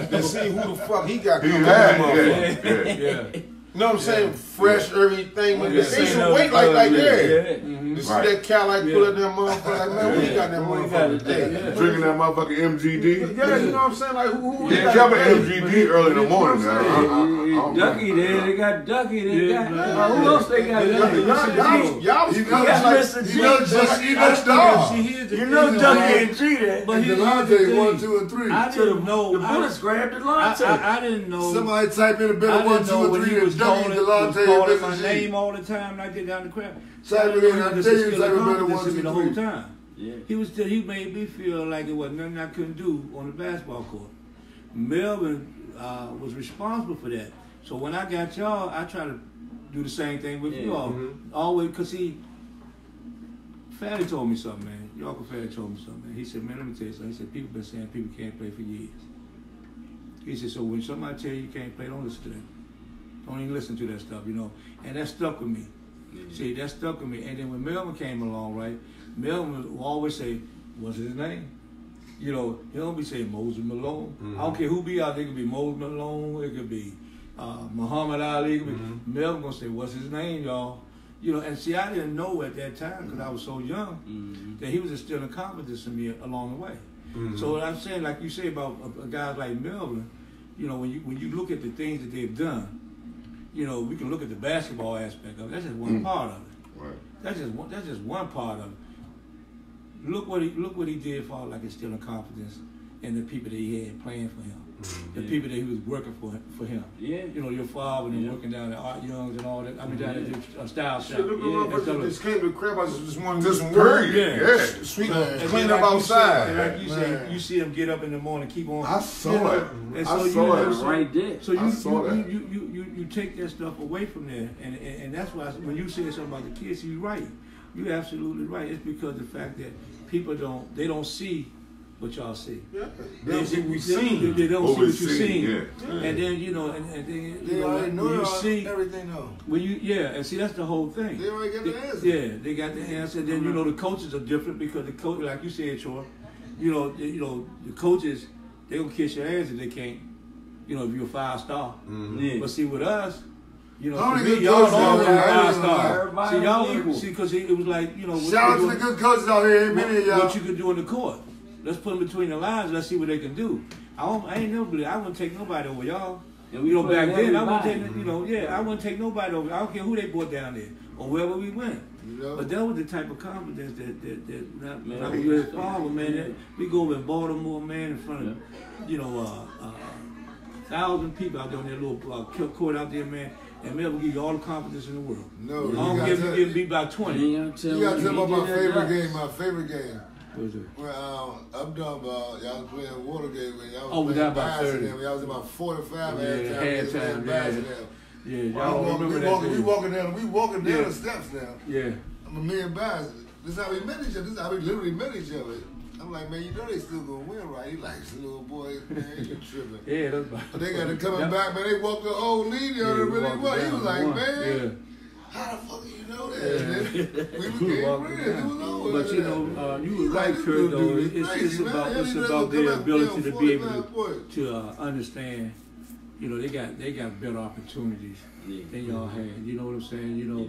Speaker 1: to see who the fuck he got
Speaker 3: He
Speaker 1: coming
Speaker 3: had,
Speaker 1: out.
Speaker 2: yeah.
Speaker 1: You know what I'm saying? Fresh, everything. But
Speaker 2: Yeah.
Speaker 1: they used to wait like that.
Speaker 6: Yeah.
Speaker 1: To see
Speaker 3: Right.
Speaker 1: that cat like pull up that motherfucker. Like, man, we got that
Speaker 6: What we
Speaker 1: motherfucker
Speaker 6: got
Speaker 1: today.
Speaker 6: today?
Speaker 3: Drinking that motherfucking MGD.
Speaker 1: Yeah, you know what I'm saying? Like, who
Speaker 3: Yeah,
Speaker 1: got
Speaker 3: drop an
Speaker 1: today?
Speaker 3: MGD early in the morning. Now. I don't
Speaker 6: Ducky
Speaker 3: know.
Speaker 6: there, they got Ducky, they
Speaker 2: Yeah,
Speaker 6: got who else they got?
Speaker 1: Y'all was
Speaker 4: You
Speaker 1: coming
Speaker 4: got
Speaker 1: like
Speaker 6: Mr. G.
Speaker 2: See, here's the
Speaker 6: You know
Speaker 2: thing,
Speaker 6: Ducky
Speaker 2: right?
Speaker 6: and G there.
Speaker 2: But
Speaker 4: And
Speaker 2: here's the
Speaker 4: Delonte
Speaker 2: thing.
Speaker 4: 1, 2, and 3.
Speaker 2: I didn't know.
Speaker 6: The bullets grabbed Delonte.
Speaker 2: I didn't know.
Speaker 4: Somebody type in a
Speaker 2: I
Speaker 4: better 1,
Speaker 2: didn't
Speaker 4: 2,
Speaker 2: know
Speaker 4: and
Speaker 2: when
Speaker 4: 3
Speaker 2: he
Speaker 4: and
Speaker 2: was
Speaker 4: Ducky,
Speaker 2: calling
Speaker 4: Delonte, and
Speaker 2: my
Speaker 4: Mr. G.
Speaker 2: name all the time. And I get down the crap.
Speaker 4: Type it in, I tell you, type a better 1,
Speaker 2: to me
Speaker 4: 2,
Speaker 2: the whole
Speaker 4: 3.
Speaker 2: time.
Speaker 6: Yeah.
Speaker 2: He made me feel like it was nothing I couldn't do on the basketball court. Melvin was responsible for that. So when I got y'all, I try to do the same thing with you all. Always, because Fatty told me something, man. Your Uncle Fatty told me something, man. He said, man, let me tell you something. He said, people been saying people can't play for years. He said, so when somebody tell you can't play, don't listen to them. Don't even listen to that stuff, you know. And that stuck with me. See, that stuck with me. And then when Melvin came along, right, Melvin will always say, what's his name? You know, he don't be saying Moses Malone. I don't care who be out there. It could be Moses Malone. It could be Muhammad Ali. It could be, Melvin gonna say, what's his name, y'all? You know, and see, I didn't know at that time because I was so young that he was instilling confidence in me along the way. So what I'm saying, like you say about a guy like Melvin, you know, when you look at the things that they've done, you know, we can look at the basketball aspect of it. That's just one part of it. Right. That's just one part of it. Look what he did for like instilling confidence in the people that he had playing for him. The people that he was working for him. Yeah. You know, your father and working down at Art Young's and all that. I mean, down at the style shop.
Speaker 1: Look at my just came to Crabhouse, just wanted to some word. Yeah. Sweet, clean up outside.
Speaker 2: And like you say, you see him get up in the morning, keep on.
Speaker 3: I saw it.
Speaker 2: And so
Speaker 3: I saw it
Speaker 2: right there. So you take that stuff away from there, and that's why when you say something about the kids, you're right. You're absolutely right. It's because the fact that people don't see what y'all see. Yeah. They don't see what we see. They don't see what you see. Yeah. And then you know, and then you know, when you see
Speaker 4: everything though.
Speaker 2: When you and see that's the whole thing.
Speaker 4: They already got the answer.
Speaker 2: Yeah, they got the answer. Then you know the coaches are different because the coach, like you said, Troy, you know the coaches they gonna kiss your ass if they can't. You know if you're a 5-star. Yeah. But see with us. You know, for me, y'all always 5-star. See, y'all see because it was like you know.
Speaker 4: Shout out to the good coaches out here. Many of y'all.
Speaker 2: What you could do in the court. Let's put them between the lines. Let's see what they can do. I ain't never believe I wouldn't take nobody over y'all. And you know back then I wouldn't take I wouldn't take nobody over. I don't care who they brought down there or wherever we went. You know? But that was the type of confidence that we was forward, man. That we go over in Baltimore, man, in front of 1,000 people out there on that little court out there, man. And Mel will give you all the confidence in the world.
Speaker 4: No,
Speaker 2: I don't give you beat by 20.
Speaker 4: You got to tell me about my favorite game. My favorite game.
Speaker 2: What was it?
Speaker 4: Well, I'm talking about y'all was playing Watergate when y'all
Speaker 2: was playing basketball.
Speaker 4: Y'all was about 45
Speaker 2: halftime. Yeah, y'all remember that.
Speaker 4: We walking down the steps now.
Speaker 2: Yeah.
Speaker 4: Me and Bass. This is how we met each other. This is how we literally met each other. I'm like, man, you know they still gonna win, right? He like, little boy, man, you tripping.
Speaker 2: Yeah, that's right.
Speaker 4: But they got to coming back, man. They walked the old lead on it really well. He was like, man, how the fuck do you know that? We became friends. It was over.
Speaker 2: But you know, you were right, Kurt. Though it's about their ability to be able to understand. You know, they got better opportunities than y'all had. You know what I'm saying? You know,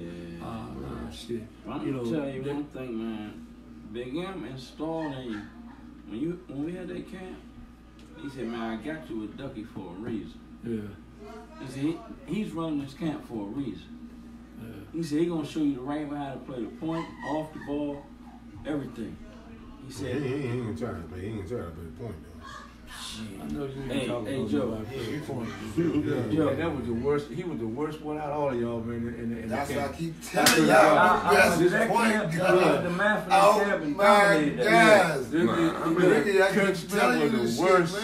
Speaker 2: shit.
Speaker 6: I'm gonna tell you one thing, man. Big M installed in you when we had that camp. He said, "Man, I got you with Ducky for a reason."
Speaker 2: Yeah.
Speaker 6: He said he's running this camp for a reason. Yeah. He said he's gonna show you the right way how to play the point, off the ball, everything. He said
Speaker 1: he ain't trying to play the point though.
Speaker 2: I know you ain't talking Joe. That was the worst. He was the worst one out of all of y'all, man. In
Speaker 4: that's
Speaker 2: the
Speaker 4: what
Speaker 2: camp.
Speaker 4: I keep telling y'all. Best point guard.
Speaker 6: The man for the camp and dominated
Speaker 2: Kurt Smith was the worst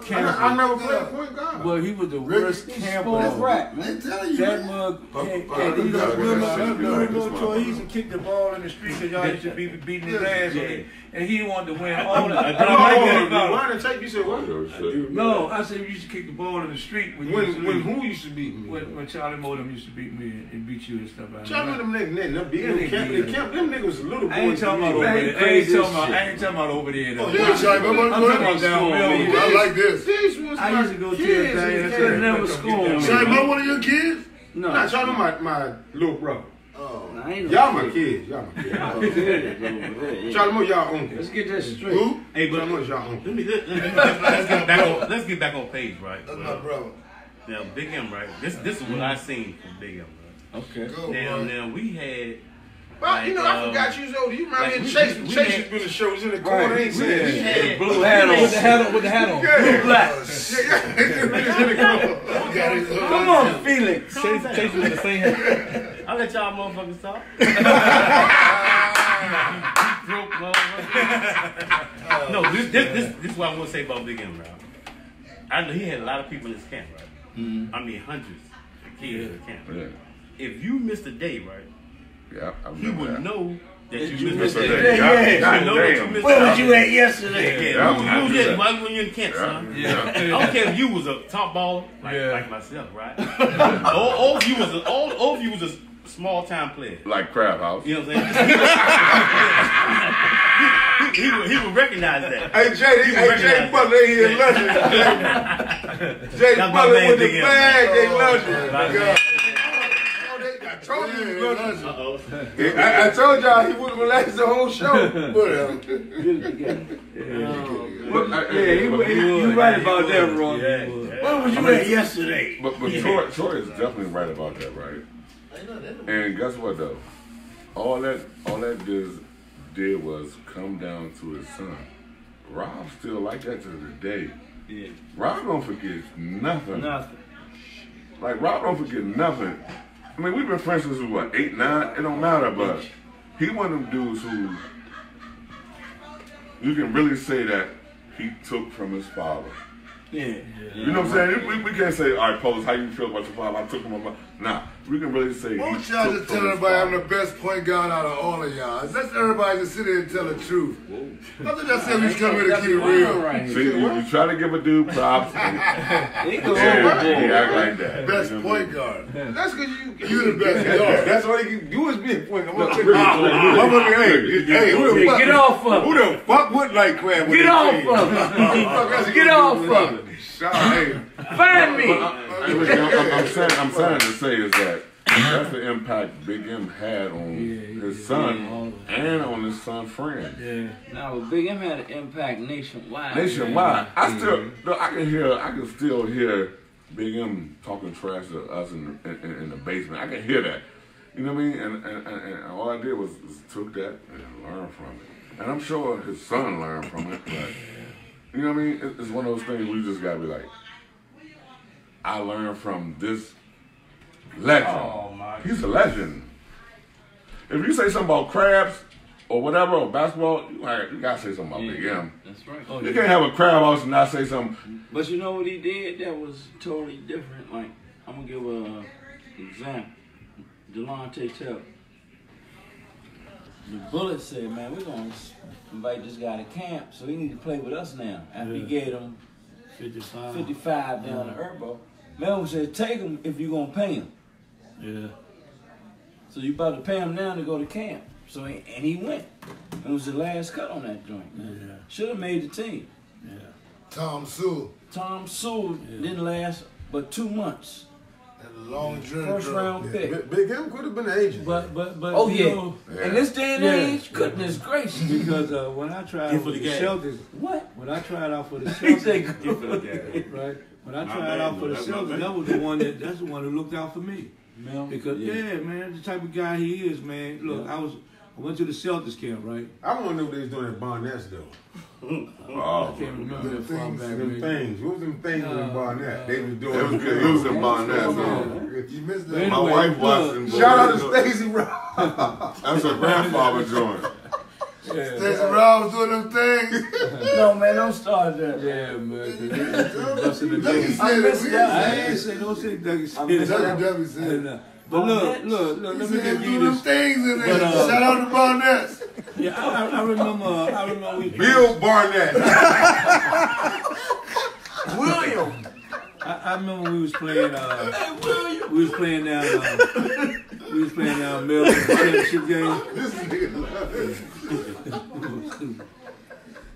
Speaker 2: camper.
Speaker 1: I never played point guard.
Speaker 2: Well, he was the worst camper.
Speaker 6: That's right, man.
Speaker 4: They tell you
Speaker 2: that mug. And you know, Troy, he used to kick the ball in the street because y'all used to be beating his ass, and he wanted to win all that.
Speaker 1: Why the tape? You said what?
Speaker 2: No, I said you used to kick the ball in the street when
Speaker 1: who used to beat me?
Speaker 2: When Charlie Modem used to beat me and beat you and stuff like that.
Speaker 1: Charlie them niggas, them niggas was little boys.
Speaker 2: I ain't talking about over there. I ain't talking about over there.
Speaker 4: Oh, yeah, Charlie, I'm talking down Melvin. I like this.
Speaker 2: I used to go to a thing.
Speaker 6: Never scored.
Speaker 4: Charlie, am I one of your kids?
Speaker 6: No.
Speaker 1: Nah, Charlie, my little brother.
Speaker 4: Oh.
Speaker 1: Y'all my kids. Charlie Moore, y'all uncle.
Speaker 6: Let's get that straight.
Speaker 4: Who?
Speaker 5: Hey, but
Speaker 1: Charlie Moore, y'all uncle.
Speaker 5: let's get back on page, right?
Speaker 4: That's my brother.
Speaker 5: Now, Big M, right? This is what I seen from Big M, right?
Speaker 6: Okay.
Speaker 5: Now we had.
Speaker 1: Well, you know, I forgot you was older. You remember me? Chase has been the shows in the corner. Ain't saying
Speaker 5: blue hat on.
Speaker 2: With the hat on.
Speaker 5: Blue black.
Speaker 6: Come on, Felix.
Speaker 2: Chase with the same hat.
Speaker 5: I'll let y'all motherfuckers talk. No, this is what I want to say about Big M, right? I know he had a lot of people in his camp, right? I mean, hundreds. kids at camp.
Speaker 3: Yeah.
Speaker 5: If you missed a day, right,
Speaker 3: Yeah, I
Speaker 5: he
Speaker 3: remember
Speaker 5: would
Speaker 3: that.
Speaker 5: know that you
Speaker 3: Missed
Speaker 5: missed
Speaker 3: a
Speaker 5: a
Speaker 3: day.
Speaker 5: day.
Speaker 3: Yeah.
Speaker 5: He would know that you missed a
Speaker 6: Where
Speaker 5: day.
Speaker 6: was you at yesterday?
Speaker 5: Yeah,
Speaker 3: Yeah,
Speaker 5: you was
Speaker 3: yeah.
Speaker 5: just right when you're in camp, son.
Speaker 3: Yeah.
Speaker 5: I don't care if you was a top baller, like myself, right? or if you was a small time player.
Speaker 3: Like Crabhouse.
Speaker 5: You know what I'm saying? he would recognize that.
Speaker 4: Hey, Jay Butler ain't here lunching. Jay
Speaker 5: That's my
Speaker 4: Butler
Speaker 5: man,
Speaker 4: with the
Speaker 5: Big M.
Speaker 4: bag, they lunching.
Speaker 5: My
Speaker 4: God. I told you he was lunching. I told y'all he wouldn't relax the whole show. Whatever.
Speaker 6: You right about that, Ron.
Speaker 5: Yeah.
Speaker 6: Where was you at yesterday?
Speaker 3: But Troy is definitely right about that, right? And guess what though? All that did was come down to his son. Rob still like that to the day.
Speaker 6: Yeah.
Speaker 3: Rob don't forget nothing.
Speaker 6: Nothing.
Speaker 3: Like Rob don't forget nothing. I mean, we've been friends since we what, 8, 9? It don't matter, but he one of them dudes who you can really say that he took from his father.
Speaker 6: Yeah.
Speaker 3: You know what I'm saying? We can't say, all right, Post, how you feel about your father? I took from my father. Nah, we can really say
Speaker 4: Won't
Speaker 3: he
Speaker 4: y'all
Speaker 3: took
Speaker 4: just
Speaker 3: from
Speaker 4: tell
Speaker 3: his
Speaker 4: everybody I'm
Speaker 3: father.
Speaker 4: the best point guard out of all of y'all? Let everybody just sit there and tell the truth. I thought y'all said we was coming here to keep it real.
Speaker 3: See, you try to give a dude props, and
Speaker 6: He go
Speaker 3: he
Speaker 6: overboard.
Speaker 3: act like that.
Speaker 4: Best
Speaker 3: You know what I
Speaker 4: point
Speaker 3: mean?
Speaker 4: guard.
Speaker 8: That's because
Speaker 4: You the best guard.
Speaker 8: That's all he can do is be a point.
Speaker 4: Hey, who the fuck?
Speaker 6: Get off of
Speaker 4: Who
Speaker 6: him.
Speaker 4: the fuck would like Crab?
Speaker 6: Get off of him. Get off of him.
Speaker 4: Hey,
Speaker 6: Find me.
Speaker 3: I'm trying to say is that that's the impact Big M had on his son and on his son's friends.
Speaker 2: Yeah.
Speaker 6: Now, Big M had an impact nationwide.
Speaker 3: Nationwide, I can still hear Big M talking trash to us in the basement. I can hear that. You know what I mean? And all I did was took that and learned from it. And I'm sure his son learned from it. But you know what I mean? It's one of those things we just gotta be like, I learned from this legend.
Speaker 5: Oh, my
Speaker 3: He's a legend. If you say something about crabs or whatever, or basketball, you gotta say something about Big M.
Speaker 6: That's right.
Speaker 3: You can't have a crab house and not say something.
Speaker 6: But you know what he did that was totally different? Like, I'm going to give an example. Delonte Taylor. The Bullets said, man, we're going to invite this guy to camp, so he need to play with us now. After he gave him 55 down to Herbo. Melvin said, take him if you're going to pay him.
Speaker 2: Yeah.
Speaker 6: So you about to pay him now to go to camp. So and he went. It was the last cut on that joint, man.
Speaker 2: Yeah.
Speaker 6: Should have made the team.
Speaker 2: Yeah.
Speaker 4: Tom Sewell.
Speaker 6: Tom Sewell didn't last but 2 months.
Speaker 4: That long journey.
Speaker 6: First round pick.
Speaker 1: Big M could have been the agent.
Speaker 2: But
Speaker 6: Oh
Speaker 2: you
Speaker 6: yeah.
Speaker 2: know,
Speaker 6: In this day and age, goodness gracious.
Speaker 2: because when I tried out for the Celtics,
Speaker 6: What?
Speaker 2: when I tried out for the
Speaker 6: He said
Speaker 2: Celtics,
Speaker 6: good.
Speaker 2: right? When I
Speaker 5: My
Speaker 2: tried
Speaker 5: bad,
Speaker 2: out for the
Speaker 5: that's my
Speaker 2: Celtics,
Speaker 5: bad.
Speaker 2: that was the one who looked out for me. Because man, that's the type of guy he is, man. Look, I went to the Celtics camp, right?
Speaker 1: I want to know what they was doing at Barnett's though.
Speaker 3: Oh,
Speaker 2: I can't remember that far back.
Speaker 1: Them
Speaker 2: man.
Speaker 1: things. What was them things in Barnett? They was doing.
Speaker 3: They was getting loose in Barnett. So.
Speaker 4: You missed
Speaker 2: But
Speaker 4: that.
Speaker 2: anyway,
Speaker 3: My wife
Speaker 2: look,
Speaker 3: watching.
Speaker 1: Shout out to Stacey Ross.
Speaker 3: That's her grandfather joint.
Speaker 4: Stacey Ross was doing them things.
Speaker 6: No, man, don't start that.
Speaker 2: Yeah, man. Busting the
Speaker 4: Dougie
Speaker 2: door.
Speaker 4: said it. We
Speaker 2: I ain't say don't say Dougie said it.
Speaker 4: Dougie said it.
Speaker 2: And, but look,
Speaker 4: He
Speaker 2: let me
Speaker 4: said
Speaker 2: give
Speaker 4: do
Speaker 2: you
Speaker 4: them
Speaker 2: this.
Speaker 4: things in there.
Speaker 2: But,
Speaker 4: Shout out to Barnett.
Speaker 2: Yeah, I remember we
Speaker 1: Bill Barnett.
Speaker 4: William.
Speaker 2: I remember we was playing down Melvin championship game.
Speaker 4: This nigga love it.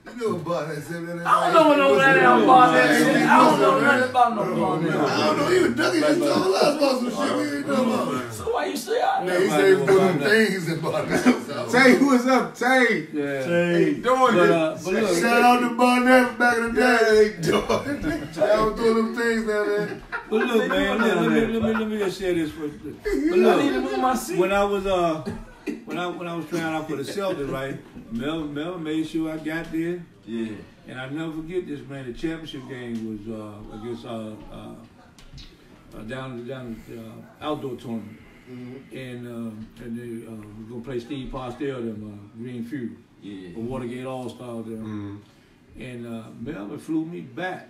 Speaker 4: You know what Barnett said?
Speaker 6: I don't know nothing about Barnett. I don't know nothing about no Barnett.
Speaker 4: I don't know. Even Dougie just told us about some shit we ain't know about.
Speaker 6: So why you say I
Speaker 4: Man, he said he was doing them things in Barnett.
Speaker 1: Tay, who is up? Tay.
Speaker 2: Yeah.
Speaker 1: Hey, doing this.
Speaker 2: But look,
Speaker 4: Shout out to Barnett back in the day. Y'all was doing them things now, man.
Speaker 2: but look, man, let me just say this for. But
Speaker 6: I need to
Speaker 2: look,
Speaker 6: move my seat.
Speaker 2: when I was when I was trying out for the Celtics, right? Mel made sure I got there.
Speaker 6: Yeah.
Speaker 2: And I never forget this, man. The championship game was against down the outdoor tournament, and they we're gonna play Steve Postel them Green Fury,
Speaker 6: Yeah.
Speaker 2: or Watergate All Stars them, and Melvin flew me back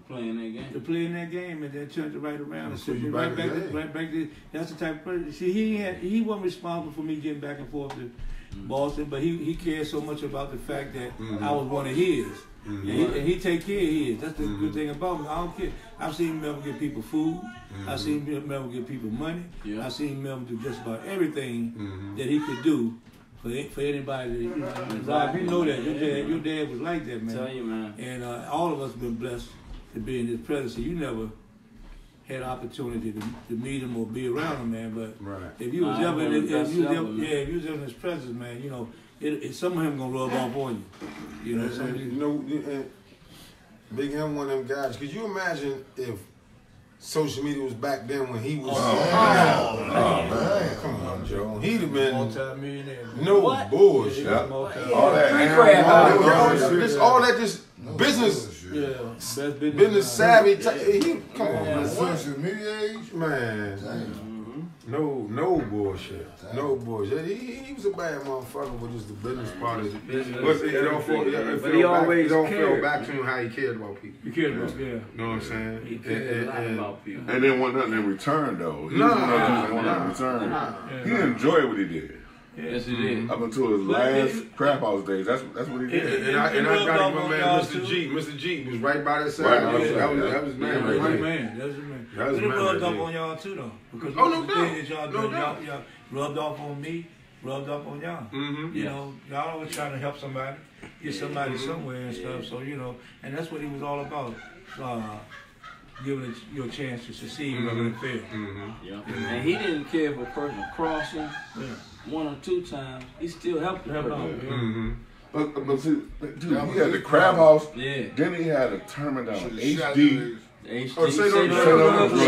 Speaker 6: playing that game.
Speaker 2: To play in that game and then turned it right around and
Speaker 1: put
Speaker 2: sent
Speaker 1: you
Speaker 2: me right
Speaker 1: back
Speaker 2: back,
Speaker 1: again.
Speaker 2: right back to. That's the type of person. See, he wasn't responsible for me getting back and forth to Boston, but he cared so much about the fact that I was one of his. And he take care of his. That's the good thing about me. I don't care. I've seen Melvin give people food. I've seen Melvin give people money.
Speaker 6: Yeah.
Speaker 2: I've seen Melvin do just about everything that he could do for anybody. That, you know, Rob, you know that your dad was like that, man.
Speaker 6: Tell you, man.
Speaker 2: And all of us have been blessed to be in his presence. You never had opportunity to meet him or be around him, man. But if you was ever in his presence, man, you know, some of him gonna rub off on you. You know,
Speaker 1: and Big M one of them guys. Could you imagine if social media was back then when he was? Man, come on, Joe. He'd have been
Speaker 2: multi-millionaire.
Speaker 1: no bullshit.
Speaker 3: All that.
Speaker 1: All that just business.
Speaker 2: Yeah, best
Speaker 1: Business savvy. Come on, man.
Speaker 4: Social media age?
Speaker 1: Man. No bullshit. No bullshit. He was a bad motherfucker, but just the business part of it. But it don't feel back to him how he cared about people.
Speaker 2: You cared about,
Speaker 1: You know what I'm saying?
Speaker 5: He cared a lot about people.
Speaker 3: And then want nothing in return, though. He didn't want nothing in return. He enjoyed what he did.
Speaker 6: Yes, he did.
Speaker 3: Up until his last Crabhouse days, that's what he did.
Speaker 1: And I got my man, Mr. G. Mr. G was right by his side. That was his man right there.
Speaker 2: That was his man.
Speaker 1: That was
Speaker 2: But it
Speaker 1: man
Speaker 2: rubbed
Speaker 1: right
Speaker 2: off
Speaker 1: there.
Speaker 2: on y'all too, though. Because
Speaker 1: Oh, no
Speaker 2: the
Speaker 1: doubt.
Speaker 2: thing that y'all
Speaker 1: No
Speaker 2: doing,
Speaker 1: doubt.
Speaker 2: y'all rubbed off on me, rubbed off on y'all. You know, y'all always trying to help somebody, get somebody somewhere and stuff. So, you know, and that's what he was all about. Giving you a chance to succeed rather than fail.
Speaker 6: Yeah. And he didn't care if a person crossing one or two times. He still helped the person.
Speaker 3: But see, dude, he had the Crabhouse.
Speaker 6: Yeah.
Speaker 3: Then he had a tournament down in HD.
Speaker 1: Oh, say no
Speaker 3: drugs.
Speaker 6: When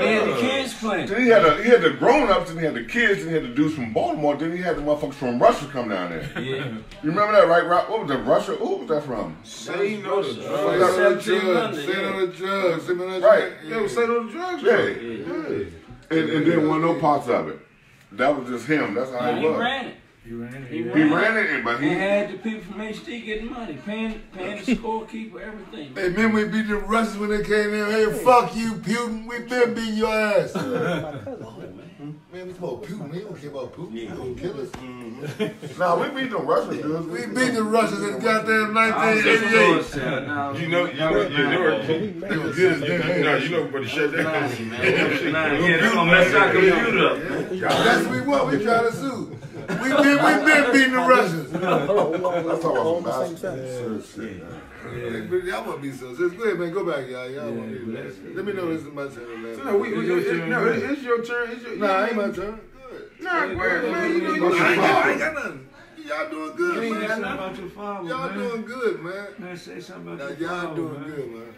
Speaker 6: he had the kids playing.
Speaker 3: Then he had the grown-ups, and he had the kids, and he had the dudes from Baltimore. Then he had the motherfuckers from Russia come down there.
Speaker 6: Yeah.
Speaker 3: You remember that, right, Rob? What was that, Russia? Who was that from?
Speaker 1: Say no to drugs.
Speaker 4: Say no to drugs.
Speaker 3: Right.
Speaker 1: Yeah, say no to drugs.
Speaker 3: Yeah. And didn't want no parts of it. That was just him. That's how he
Speaker 6: He
Speaker 3: was.
Speaker 6: ran it.
Speaker 2: He ran it.
Speaker 6: He
Speaker 3: He
Speaker 6: ran
Speaker 3: ran it, but
Speaker 6: He
Speaker 3: he
Speaker 6: had the people from HD getting money, paying the scorekeeper, everything.
Speaker 4: Hey, man, we beat the Russians when they came in. Hey, fuck you, Putin. We been beating your ass. Man, we talk about Putin. We don't care about Putin. He don't kill us.
Speaker 3: Nah, we beat the Russians, dude.
Speaker 4: We beat the Russians in goddamn 1988.
Speaker 1: You know, they were good. You know, but the shut that down.
Speaker 5: They're gonna mess our computer up.
Speaker 4: That's what we want. We trying to sue. We been beating the Russians.
Speaker 3: Let's talk about some basketball. Shit, man.
Speaker 4: Y'all want to be so serious. Go ahead, man. Go back, y'all. Y'all want to be Let me know this is my turn.
Speaker 1: No, it's your turn.
Speaker 4: Nah, ain't my turn. Good.
Speaker 1: Nah, man,
Speaker 4: I ain't got nothing. Y'all doing good,
Speaker 2: You ain't
Speaker 4: man.
Speaker 2: got something about your father,
Speaker 4: Y'all
Speaker 2: man.
Speaker 4: doing good, man.
Speaker 2: Man, say something about
Speaker 4: Now,
Speaker 2: your
Speaker 4: y'all
Speaker 2: father,
Speaker 4: doing
Speaker 2: man.
Speaker 4: good, man.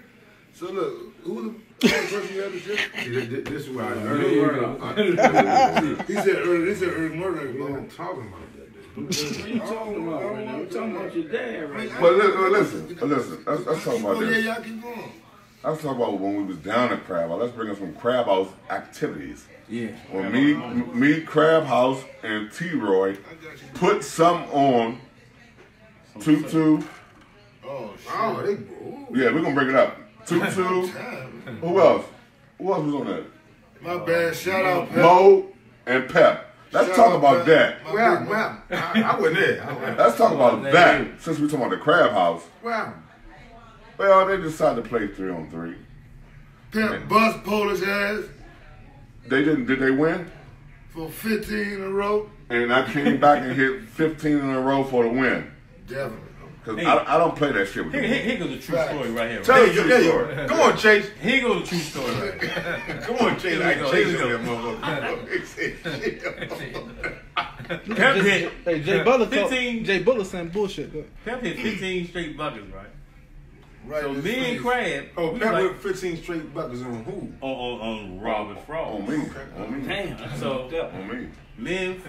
Speaker 4: So look, who the person you had to ship?
Speaker 1: This is why I
Speaker 4: He said early murder.
Speaker 1: I'm talking about that.
Speaker 6: What you talking about right now? We're talking about your dad right now.
Speaker 3: But listen. Let's talk about
Speaker 4: Oh, yeah,
Speaker 3: this.
Speaker 4: y'all keep going.
Speaker 3: Let's talk about when we was down at Crabhouse. Let's bring us some Crabhouse activities.
Speaker 6: Yeah.
Speaker 3: When me, Crabhouse, and T-Roy put something on. Tutu.
Speaker 4: Oh, shit.
Speaker 1: Oh, they.
Speaker 3: Yeah, we're gonna bring it up. Tutu. Who else? Who else was on that?
Speaker 4: My bad. Shout out, Pep.
Speaker 3: Mo and Pep. Let's
Speaker 4: Shout
Speaker 3: talk
Speaker 4: out,
Speaker 3: about
Speaker 4: Pep.
Speaker 3: that.
Speaker 1: Well, I wasn't there.
Speaker 3: Let's talk about that. Since we're talking about the Crabhouse.
Speaker 1: Wow.
Speaker 3: Well, they decided to play 3-on-3.
Speaker 4: Pep bust Polish ass
Speaker 3: They didn't. Did they win?
Speaker 4: for 15 in a row.
Speaker 3: And I came back and hit 15 in a row for the win.
Speaker 4: Definitely.
Speaker 3: Because I don't play that shit with you.
Speaker 5: Here goes the true story right here.
Speaker 3: Tell the true story.
Speaker 1: Come on, Chase.
Speaker 5: Here goes the true story right here.
Speaker 1: Come on, Chase. I Chase over that motherfucker.
Speaker 5: Pep hit
Speaker 7: Hey, Jay Butler
Speaker 5: 15.
Speaker 7: Jay Butler saying bullshit. Though.
Speaker 5: Pep hit 15 straight buckets, right?
Speaker 4: Right.
Speaker 5: So
Speaker 4: in his
Speaker 5: me and
Speaker 4: face.
Speaker 5: Crab,
Speaker 1: Oh,
Speaker 5: we
Speaker 1: Pep
Speaker 5: like
Speaker 1: with 15 straight buckets on who?
Speaker 5: on Robert Fraud.
Speaker 3: On me. On me.
Speaker 5: Damn. So
Speaker 3: On me.
Speaker 5: me and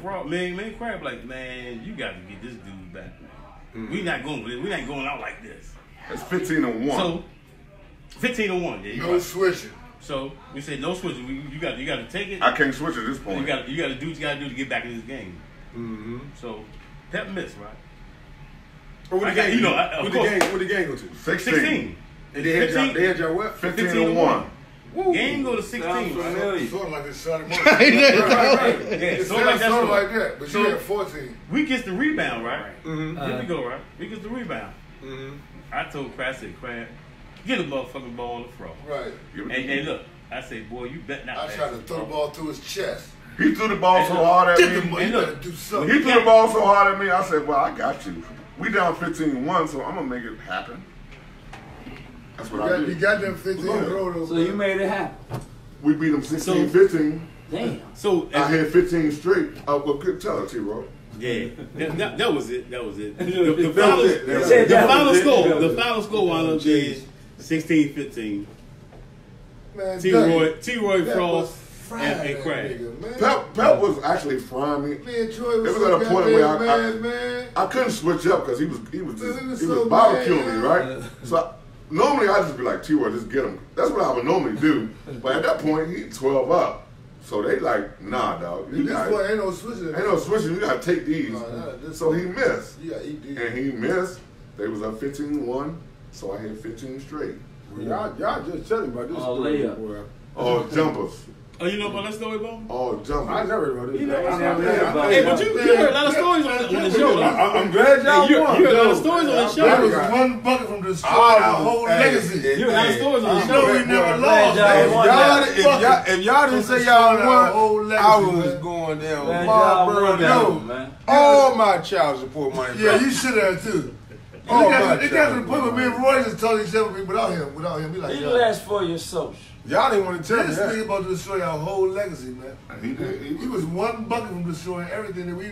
Speaker 5: Crab like, man, you got to get this dude back, man. We not going with it. We not going out like this.
Speaker 3: It's 15-1.
Speaker 5: So 15-1. Yeah, you
Speaker 4: No
Speaker 5: right.
Speaker 4: switching.
Speaker 5: So we said no switching. You got to take it.
Speaker 3: I can't switch at this
Speaker 5: You
Speaker 3: point.
Speaker 5: got to do what you got to do to get back in this game. So Pep missed, right?
Speaker 1: What the
Speaker 5: I got-
Speaker 1: game?
Speaker 5: you know, of
Speaker 1: What the
Speaker 5: course.
Speaker 1: game? What the game go to?
Speaker 3: 16.
Speaker 5: 16.
Speaker 1: And they had y'all what?
Speaker 3: 15-1.
Speaker 5: Game go to 16.
Speaker 4: Familiar. Sort of like this Sunday morning.
Speaker 5: Yeah,
Speaker 4: Sort of like that, but you had 14.
Speaker 5: We gets the rebound, right?
Speaker 1: Mm-hmm.
Speaker 5: Here we go, right? We gets the rebound.
Speaker 1: Mm-hmm.
Speaker 5: I told Crab, I said, Crab, get the motherfucking ball on the floor.
Speaker 4: Right.
Speaker 5: And look, I said, boy, you bet not.
Speaker 4: I tried to throw the ball through his chest.
Speaker 3: He threw the ball so hard at
Speaker 4: Get the
Speaker 3: me.
Speaker 4: money, you better do something.
Speaker 3: He threw the ball so hard at me, I said, well, I got you. We down 15-1, so I'm going to make it happen. That's what I did.
Speaker 4: You got them 15 in a row, though.
Speaker 6: So you made it happen.
Speaker 3: We beat them 16-15.
Speaker 6: Damn.
Speaker 5: So
Speaker 3: I had 15 straight. Well, good tell it, T-Roy.
Speaker 5: yeah, that was it. That was it. The final score wound up being 16-15.
Speaker 4: Man,
Speaker 5: T-Roy Frost and Crab.
Speaker 3: Pep was actually frying me.
Speaker 4: Me and Troy
Speaker 3: It
Speaker 4: was
Speaker 3: was at a point where
Speaker 4: man.
Speaker 3: I couldn't switch up because he was
Speaker 4: so
Speaker 3: barbecuing
Speaker 4: bad,
Speaker 3: me, right? So normally I just be like, T-Roy, just get him. That's what I would normally do. But at that point, he 12 up. So they like, nah, dog.
Speaker 4: This boy ain't no switching.
Speaker 3: Ain't no switching. You gotta take these. So he missed.
Speaker 4: You gotta eat these.
Speaker 3: And he missed. They was up 15-1. So I had 15 straight.
Speaker 1: Y'all just tell me about this story,
Speaker 6: layup.
Speaker 1: boy.
Speaker 3: All jumpers.
Speaker 5: Oh, you know about that story, Bo?
Speaker 3: All jumpers.
Speaker 1: I never heard about this.
Speaker 5: You know,
Speaker 6: Hey,
Speaker 5: but you heard a lot of stories on the show.
Speaker 1: I'm glad y'all
Speaker 5: You
Speaker 1: won.
Speaker 5: heard a lot of stories on the show.
Speaker 4: That was one bucket from destroying our whole legacy.
Speaker 5: You heard a lot of stories on the
Speaker 4: No,
Speaker 5: show.
Speaker 4: we never
Speaker 6: glad
Speaker 4: lost.
Speaker 6: y'all
Speaker 1: If y'all didn't say y'all won, I was going down.
Speaker 6: Man,
Speaker 1: My
Speaker 6: y'all
Speaker 1: brother,
Speaker 6: won, man.
Speaker 1: all my child support money.
Speaker 4: Yeah,
Speaker 1: back.
Speaker 4: you should have too.
Speaker 1: Oh,
Speaker 4: It got to the point where me and Roy just told each other without him. We like,
Speaker 6: You last for your social.
Speaker 1: Y'all didn't want to tell me
Speaker 4: this
Speaker 1: that.
Speaker 4: nigga about to destroy our whole legacy, man.
Speaker 3: He did.
Speaker 4: He was one bucket from destroying everything that we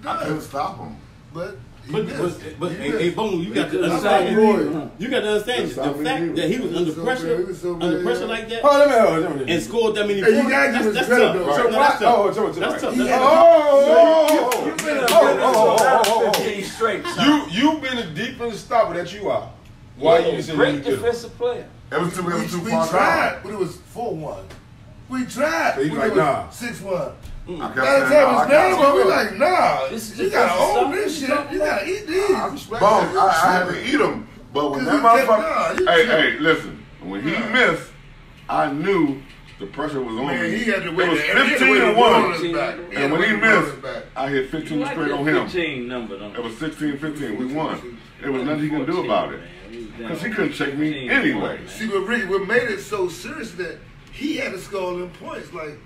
Speaker 3: I couldn't
Speaker 4: done.
Speaker 3: stop him.
Speaker 4: But he
Speaker 5: But
Speaker 4: missed. He
Speaker 5: hey, Boone, you got to
Speaker 4: missed.
Speaker 5: understand. You got to understand
Speaker 3: That's
Speaker 5: the
Speaker 3: how we
Speaker 5: fact
Speaker 3: do.
Speaker 5: that he was under
Speaker 4: So
Speaker 5: pressure,
Speaker 4: bad, he was so
Speaker 5: under
Speaker 4: bad,
Speaker 5: pressure
Speaker 4: yeah.
Speaker 5: like that,
Speaker 1: Let me
Speaker 5: and scored that many
Speaker 4: Hey, you
Speaker 5: points.
Speaker 4: gotta give
Speaker 5: That's
Speaker 4: his credit,
Speaker 5: tough.
Speaker 4: though.
Speaker 5: Right. That's tough. That's tough.
Speaker 4: He
Speaker 5: That's
Speaker 4: had
Speaker 5: tough.
Speaker 6: You've been a 15 straight. son.
Speaker 1: You've been a defensive stopper that you are. Why you say
Speaker 6: Great
Speaker 1: you did it?
Speaker 6: defensive player.
Speaker 3: It was too
Speaker 4: we
Speaker 3: far
Speaker 4: tried,
Speaker 3: down.
Speaker 4: but it was 4-1. We tried.
Speaker 1: So you
Speaker 4: We
Speaker 1: like,
Speaker 4: was
Speaker 1: nah.
Speaker 4: 6-1.
Speaker 3: I kept
Speaker 4: By the
Speaker 3: saying,
Speaker 4: time
Speaker 3: no,
Speaker 4: it's down, but we
Speaker 3: I
Speaker 4: like, nah.
Speaker 6: This is
Speaker 4: You
Speaker 6: just
Speaker 4: gotta own
Speaker 6: something
Speaker 4: this shit.
Speaker 6: something
Speaker 4: You gotta eat these.
Speaker 1: I respect
Speaker 3: Boom,
Speaker 1: that.
Speaker 3: I had to eat him. But when that
Speaker 4: Cause you
Speaker 3: motherfucker,
Speaker 4: kept-
Speaker 3: hey, listen, when he missed, I knew the pressure was on
Speaker 4: Man,
Speaker 3: me.
Speaker 4: he had to
Speaker 3: It
Speaker 4: wait.
Speaker 3: was
Speaker 4: He had to wait
Speaker 3: 15
Speaker 4: to
Speaker 3: to
Speaker 4: roll on
Speaker 3: 1.
Speaker 4: his back. He had
Speaker 3: And
Speaker 4: to
Speaker 3: when he
Speaker 4: wait to roll
Speaker 3: missed,
Speaker 4: his back.
Speaker 3: I hit 15 straight on him.
Speaker 6: 15 number, don't
Speaker 3: It was 16-15. We won. There was nothing he could do about it. Because he couldn't check me anyway.
Speaker 4: See, but Ricky, what made it so serious that he had to score them points. Like,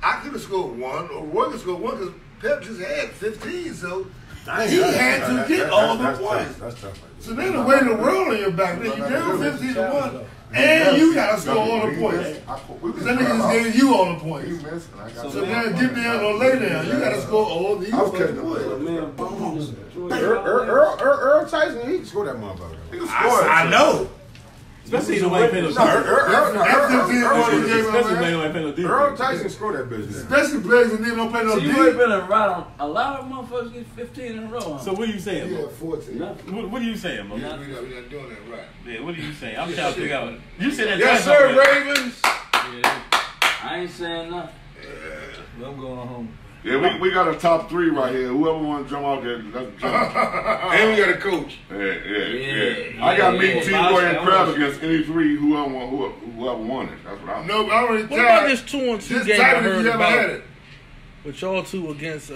Speaker 4: I could have scored one, or Roy could score one, because Pep just had 15, so he had to get all the points.
Speaker 1: That's tough.
Speaker 4: So then the way to roll on your back, man, you down 15-1, and you gotta score all the points. Because that nigga just gave you all the
Speaker 3: He
Speaker 4: points.
Speaker 3: missed, and I got
Speaker 4: So now get down or lay down, you gotta score all these
Speaker 3: I was
Speaker 4: fucking
Speaker 3: catching
Speaker 4: points.
Speaker 3: up.
Speaker 6: Man, Boone is
Speaker 1: Earl Tyson, he can score that motherfucker.
Speaker 3: He can score it.
Speaker 4: I know.
Speaker 5: Especially the way he played no
Speaker 4: That
Speaker 5: defense.
Speaker 4: 15-1 he gave
Speaker 5: Especially the
Speaker 4: him,
Speaker 5: way
Speaker 4: man.
Speaker 5: he played no defense.
Speaker 1: Earl Tyson scored that bitch.
Speaker 4: Especially players that don't play no
Speaker 6: So you ain't
Speaker 4: D.
Speaker 6: been right on a lot of motherfuckers get 15 in a row. Huh?
Speaker 5: So what are you saying,
Speaker 4: He
Speaker 5: Mo?
Speaker 4: had 14.
Speaker 6: Nothing.
Speaker 5: What are you saying, Mo?
Speaker 4: We're not doing that right.
Speaker 5: Yeah, what are you saying? I'm trying to figure out. You said that.
Speaker 1: Yes,
Speaker 5: twice
Speaker 1: sir,
Speaker 5: already.
Speaker 1: Ravens.
Speaker 6: I ain't saying nothing.
Speaker 2: I'm going home.
Speaker 3: Yeah, we got a top 3 right here. Whoever want to jump out there, let's jump.
Speaker 1: And we got a coach.
Speaker 3: Yeah. I got me, T-Roy, and Crab against any 3 whoever won it. That's what I'm.
Speaker 4: No, I already
Speaker 7: What about
Speaker 4: tried.
Speaker 7: this 2-on-2
Speaker 4: Just
Speaker 7: game I
Speaker 4: type it if
Speaker 7: heard
Speaker 4: you ever had
Speaker 7: about
Speaker 4: it.
Speaker 7: with y'all two against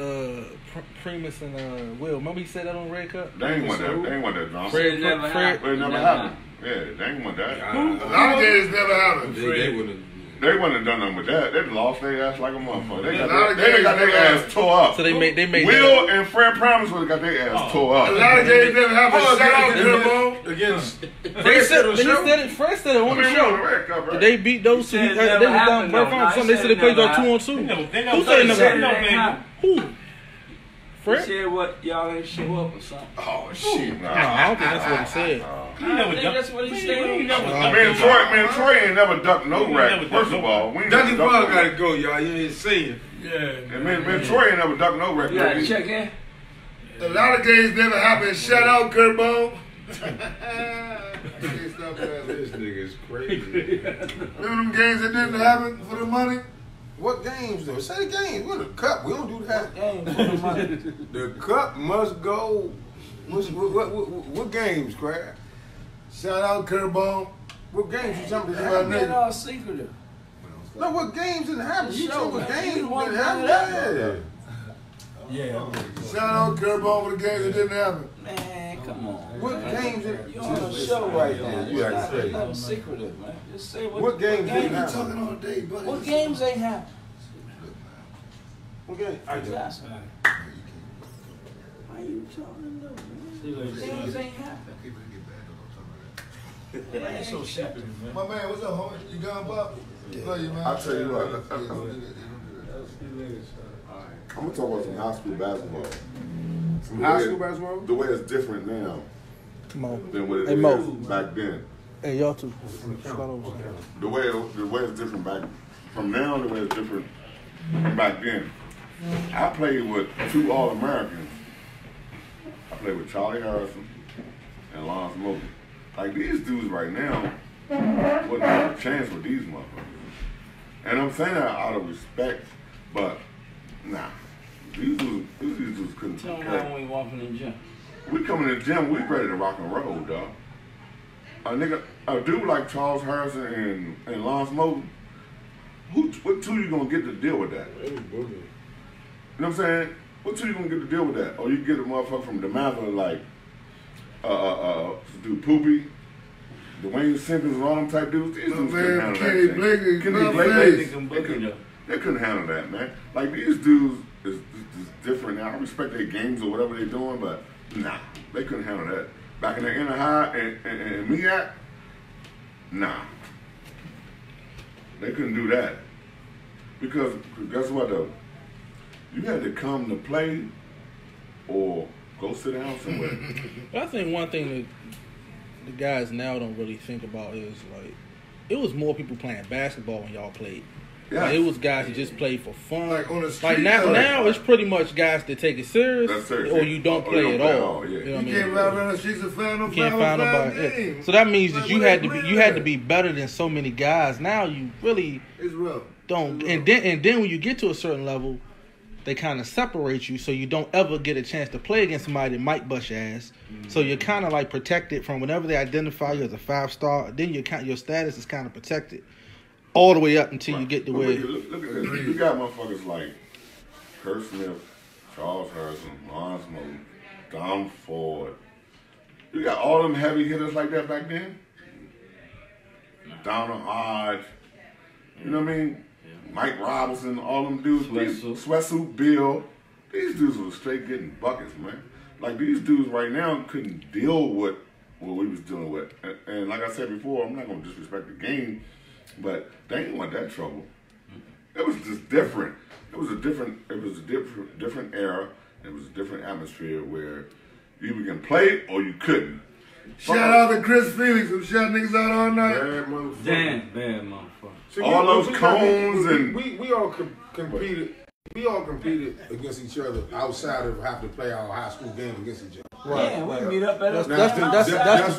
Speaker 7: Primus and Will? Remember he said that on Red Cup?
Speaker 3: They ain't want that. They ain't want that, John.
Speaker 6: It never happened.
Speaker 3: It never happened. Yeah, they ain't want that.
Speaker 4: A lot of games never happened.
Speaker 1: They wouldn't.
Speaker 3: They wouldn't have done nothing with that. They lost their ass like a motherfucker. They
Speaker 4: A lot
Speaker 3: got
Speaker 4: of
Speaker 3: their
Speaker 4: games
Speaker 3: ass
Speaker 4: never
Speaker 3: tore up.
Speaker 7: So they made
Speaker 3: Will and Fred Promise would have got their ass tore
Speaker 4: A
Speaker 3: up.
Speaker 4: lot of games never happened. Shout out to them, bro.
Speaker 1: Against.
Speaker 7: They said it. Fred said it on the show. Did they beat those two?
Speaker 6: He said it
Speaker 7: They
Speaker 6: never
Speaker 7: was down
Speaker 6: happened,
Speaker 7: Burford
Speaker 6: though.
Speaker 7: or
Speaker 6: Nah,
Speaker 7: something.
Speaker 6: he
Speaker 7: They
Speaker 6: said
Speaker 7: said they
Speaker 6: it
Speaker 7: played
Speaker 6: never
Speaker 7: on
Speaker 6: happened.
Speaker 7: 2-on-2. Who said it never happened? Who?
Speaker 6: He
Speaker 7: Fred?
Speaker 6: said what y'all ain't show up or something.
Speaker 3: Oh shit!
Speaker 7: No, I don't think that's what he said.
Speaker 6: I think that's what he said.
Speaker 3: Man, Troy ain't never ducked no
Speaker 5: We
Speaker 3: rack.
Speaker 5: never
Speaker 3: First
Speaker 5: ducked
Speaker 3: of
Speaker 5: no
Speaker 3: all, we ain't
Speaker 1: Duncan
Speaker 3: never
Speaker 1: Ball
Speaker 3: ducked no
Speaker 1: got to
Speaker 3: rack.
Speaker 1: go, y'all. You ain't seen.
Speaker 5: Yeah.
Speaker 3: And man, Troy ain't never ducked no rack.
Speaker 6: You gotta check in.
Speaker 4: A lot of games never happened. Shout out, Kurt Bone. I can't stop that.
Speaker 1: This nigga is crazy.
Speaker 4: Remember them games that didn't happen for the money?
Speaker 1: What games though? Say the games. What the cup? We don't do that.
Speaker 6: Game for the money.
Speaker 1: The cup must go. What games, Crab?
Speaker 4: Shout out, Kurt Bone.
Speaker 1: What games you jumping to?
Speaker 6: That man all secretive.
Speaker 1: No, what games didn't happen? You told what games
Speaker 6: You
Speaker 1: didn't
Speaker 6: want
Speaker 1: happen?
Speaker 6: that?
Speaker 2: Yeah.
Speaker 4: Shout out Curveball for the games that didn't happen.
Speaker 6: Man, come on.
Speaker 1: What games did?
Speaker 6: You're on a show right now.
Speaker 1: You gotta say.
Speaker 6: It's nothing secretive, man. Just say
Speaker 1: What games didn't
Speaker 4: You
Speaker 1: happen?
Speaker 4: talking all day, buddy.
Speaker 6: What games ain't happen?
Speaker 1: What game?
Speaker 6: Exactly. Why you talking though, man? What games ain't happen? It ain't so secretive, man.
Speaker 4: My man, what's up, homie? You gone, Bob? Love you, man.
Speaker 3: I'll tell you what.
Speaker 4: Yeah, don't do that.
Speaker 3: I'm gonna talk about some high school basketball.
Speaker 1: Some high school basketball?
Speaker 3: The way it's different now
Speaker 7: Come on.
Speaker 3: than what it
Speaker 7: Hey, Mo.
Speaker 3: is back then.
Speaker 7: Hey, y'all too. Slide over.
Speaker 3: The way it's different back from now. The way it's different from back then. I played with 2 All-Americans. I played with Charlie Harrison and Lance Mobley. Like these dudes right now wouldn't have a chance with these motherfuckers. And I'm saying that out of respect, but nah. These dudes couldn't
Speaker 6: Tell me
Speaker 3: play.
Speaker 6: when we walking in the gym.
Speaker 3: We come in the gym, we ready to rock and roll, dog. A dude like Charles Harrison and Lance Mobley, what 2 you gonna get to deal with that? You know what I'm saying? What 2 you gonna get to deal with that? Or you get a motherfucker from DeMatha like dude Poopy, Dwayne Simpkins and all them type dudes. These dudes couldn't handle
Speaker 4: Kenny
Speaker 3: that.
Speaker 4: Blake,
Speaker 3: Kenny Blake, they couldn't handle that, man. Like these dudes is different now. I respect their games or whatever they're doing, but nah, they couldn't handle that. Back in the inner high and MEAC, nah. They couldn't do that. Because guess what though? You had to come to play or go sit down somewhere.
Speaker 7: But I think one thing that the guys now don't really think about is like it was more people playing basketball when y'all played.
Speaker 3: Yeah.
Speaker 7: Like, it was guys that just played for fun.
Speaker 4: Like on the
Speaker 7: Like
Speaker 4: street,
Speaker 7: now,
Speaker 4: though.
Speaker 7: now it's pretty much guys that take it serious,
Speaker 3: That's serious.
Speaker 7: or you don't
Speaker 3: Or
Speaker 7: play
Speaker 3: you
Speaker 7: at
Speaker 3: don't play at
Speaker 7: all.
Speaker 3: all, yeah.
Speaker 7: You know
Speaker 4: You
Speaker 7: what I mean?
Speaker 4: can't ride around the streets and find no
Speaker 7: You can't
Speaker 4: 5
Speaker 7: find
Speaker 4: on 5
Speaker 7: nobody. Yeah.
Speaker 4: games.
Speaker 7: So that means that
Speaker 4: Like,
Speaker 7: you
Speaker 4: what
Speaker 7: had
Speaker 4: they
Speaker 7: to be
Speaker 4: playing
Speaker 7: you had
Speaker 4: at?
Speaker 7: to be better than so many guys. Now you really
Speaker 4: It's rough.
Speaker 7: don't. And then when you get to a certain level, they kind of separate you, so you don't ever get a chance to play against somebody that might bust your ass. So you're kind of like protected from whenever they identify you as a 5-star. Then your status is kind of protected all the way up until you get to
Speaker 3: But
Speaker 7: where.
Speaker 3: look at this. You got motherfuckers like Kurt Smith, Charles Harrison, Lance Mobley, Don Ford. You got all them heavy hitters like that back then. Donald Hodge. You know what I mean? Mike Robinson, all them dudes. Sweatsuit Bill. These dudes were straight getting buckets, man. Like these dudes right now couldn't deal with what we was dealing with. And like I said before, I'm not gonna disrespect the game, but they ain't want that trouble. It was just different. It was a different era. It was a different atmosphere where you either can play or you couldn't.
Speaker 4: Shout out to Chris Felix who shot niggas out all night.
Speaker 1: Bad motherfucker.
Speaker 5: Damn, bad motherfucker.
Speaker 1: See,
Speaker 3: All those cones and-
Speaker 1: we all competed. We all competed against each other outside of having to play our high school games against each other.
Speaker 6: Yeah, we meet up at a
Speaker 7: That's the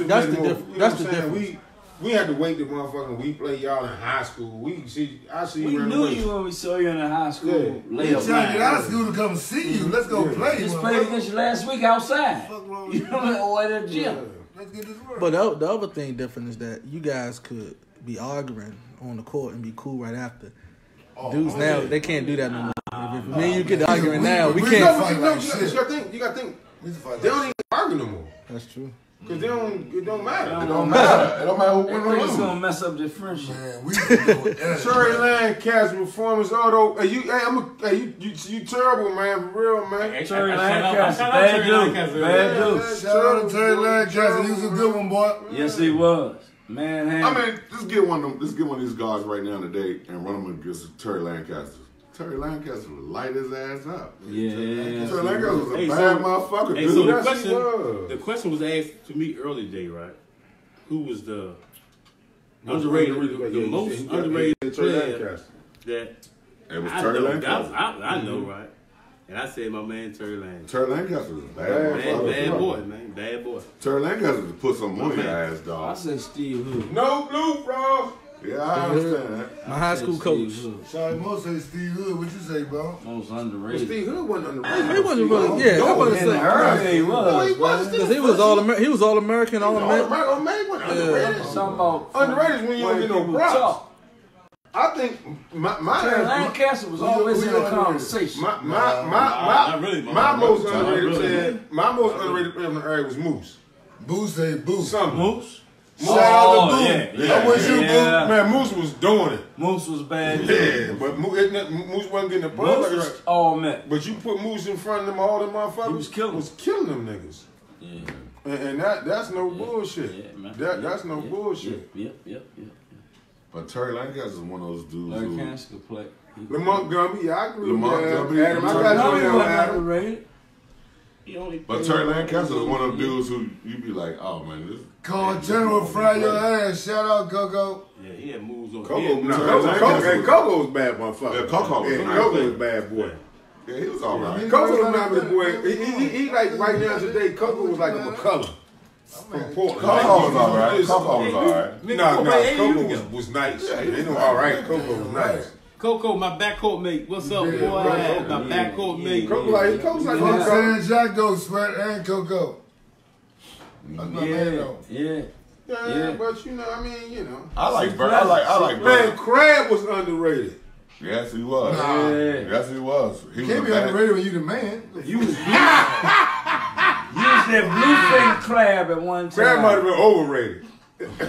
Speaker 1: That's
Speaker 7: difference.
Speaker 1: We had to wait the motherfucker. We play y'all in high school. I see
Speaker 6: We
Speaker 1: you
Speaker 6: knew
Speaker 1: away.
Speaker 6: you when we saw you in the high school.
Speaker 1: Yeah.
Speaker 4: We
Speaker 6: Layup
Speaker 4: trying to get out of
Speaker 6: line.
Speaker 4: school to come see you. Let's go play.
Speaker 6: Just
Speaker 4: motherfucker.
Speaker 6: played against you last week outside.
Speaker 4: Fuck wrong with
Speaker 6: You know, or at the gym.
Speaker 4: Let's get this work.
Speaker 7: But the other thing different is that you guys could be arguing on the court and be cool right after. Dudes now, they can't do that no more. If me and you get to arguing now, we
Speaker 4: we
Speaker 7: can't.
Speaker 4: fight
Speaker 1: No,
Speaker 4: like
Speaker 1: you
Speaker 4: shit.
Speaker 1: gotta think.
Speaker 4: We used to fight
Speaker 1: They
Speaker 4: like
Speaker 1: don't even argue no more.
Speaker 7: That's true.
Speaker 1: Cause it don't matter.
Speaker 3: It don't matter. It don't matter who win or
Speaker 6: It's
Speaker 3: lose.
Speaker 6: gonna mess up their friendship.
Speaker 4: man, we used to go with that.
Speaker 1: Terry Lancaster performance, although you terrible, man, for real, man.
Speaker 6: Terry Lancaster, bad dude. Bad dude.
Speaker 4: Shout out to Terry Lancaster. He was a good one, boy.
Speaker 6: Yes, he was. Man,
Speaker 3: I mean, let's get one of these guys right now today and run them against Terry Lancaster. Terry Lancaster would light his ass up.
Speaker 6: yeah.
Speaker 3: Terry Lancaster was a
Speaker 5: Hey,
Speaker 3: bad
Speaker 5: so-
Speaker 3: motherfucker,
Speaker 5: Hey,
Speaker 3: dude.
Speaker 5: so
Speaker 1: Yes, he was.
Speaker 5: the question was asked to me early today, right? Who was the
Speaker 1: Most
Speaker 5: underrated,
Speaker 1: underrated,
Speaker 5: the
Speaker 1: yeah,
Speaker 5: most
Speaker 1: he got-
Speaker 5: underrated
Speaker 1: he- Terry
Speaker 5: player
Speaker 1: Lancaster.
Speaker 5: that
Speaker 3: It was
Speaker 5: I
Speaker 3: Terry
Speaker 5: know?
Speaker 3: Lancaster.
Speaker 5: I know, right? And I said my man Terry Lancaster.
Speaker 3: Terry Lancaster was a bad
Speaker 1: Bad
Speaker 3: motherfucker.
Speaker 5: Bad boy, man. Bad boy.
Speaker 3: Terry Lancaster was put some on your ass,
Speaker 6: I
Speaker 3: dog.
Speaker 6: say Steve Hood.
Speaker 1: No blue frost.
Speaker 3: Yeah, I understand that.
Speaker 7: My high school coach.
Speaker 4: Sorry, most say Steve Hood. What you say, bro?
Speaker 6: Most
Speaker 1: Well,
Speaker 6: underrated.
Speaker 1: Steve Hood wasn't underrated.
Speaker 7: He wasn't really. Yeah, I wasn't
Speaker 6: In the early
Speaker 7: say
Speaker 6: he was.
Speaker 7: because he was all American, all American.
Speaker 1: All-American wasn't underrated.
Speaker 6: Something about
Speaker 1: Underrated is when you don't get no
Speaker 6: people
Speaker 1: props.
Speaker 6: talk.
Speaker 1: I think
Speaker 6: Terry Lancaster was always in the conversation.
Speaker 1: my most underrated player, my most underrated player in the area was Moose.
Speaker 4: Boo say Boo.
Speaker 1: Something.
Speaker 5: Moose?
Speaker 4: Shout out to Boo.
Speaker 5: yeah.
Speaker 4: I'm with you, Boo.
Speaker 1: Man, Moose was doing it.
Speaker 6: Moose was bad.
Speaker 1: Yeah, but Moose wasn't getting the
Speaker 6: Moose
Speaker 1: ball. Like
Speaker 6: was all met.
Speaker 1: but you put Moose in front of them, all them motherfuckers.
Speaker 6: He was killing
Speaker 1: them niggas.
Speaker 6: Yeah.
Speaker 1: And that's no bullshit.
Speaker 6: Yeah, man.
Speaker 1: That's no bullshit.
Speaker 6: Yep.
Speaker 3: But Terry Lancaster is one of those dudes who.
Speaker 6: Lancaster could play.
Speaker 1: Lamont Gumby, yeah, I agree with
Speaker 3: Lamont
Speaker 1: that.
Speaker 3: Gumby.
Speaker 1: Adam, I got you on Adam.
Speaker 6: Underrated.
Speaker 3: But Terry Lancaster is one of them dudes who you be like, oh man, this.
Speaker 4: Call General Fry your ass. Shout out, Coco.
Speaker 5: Yeah, he had moves on
Speaker 1: Coco's bad motherfucker.
Speaker 3: Yeah, Coco was nice.
Speaker 1: Coco's bad boy.
Speaker 3: Yeah, he was alright.
Speaker 1: Coco was not the boy. He like right now today. Coco was like a McCullough from Portland.
Speaker 3: Coco was alright. Coco was alright.
Speaker 1: Coco was nice.
Speaker 3: Yeah,
Speaker 1: They know all right. Coco was nice.
Speaker 5: Coco, my backcourt mate. What's up, boy? My backcourt mate.
Speaker 1: Coco's like
Speaker 4: Coco San Jack though, Sweat and Coco. That's my man though.
Speaker 6: Yeah.
Speaker 1: Yeah, but you know, I mean, you know.
Speaker 3: I like Bird.
Speaker 1: Man, Crab was underrated.
Speaker 3: Yes, he was.
Speaker 4: Nah.
Speaker 3: Yes, he was. He
Speaker 4: You
Speaker 3: was
Speaker 4: can't
Speaker 3: a
Speaker 4: be
Speaker 3: bad.
Speaker 4: underrated when you the man.
Speaker 6: You was that bluefin crab at one time.
Speaker 1: Crab might have been overrated.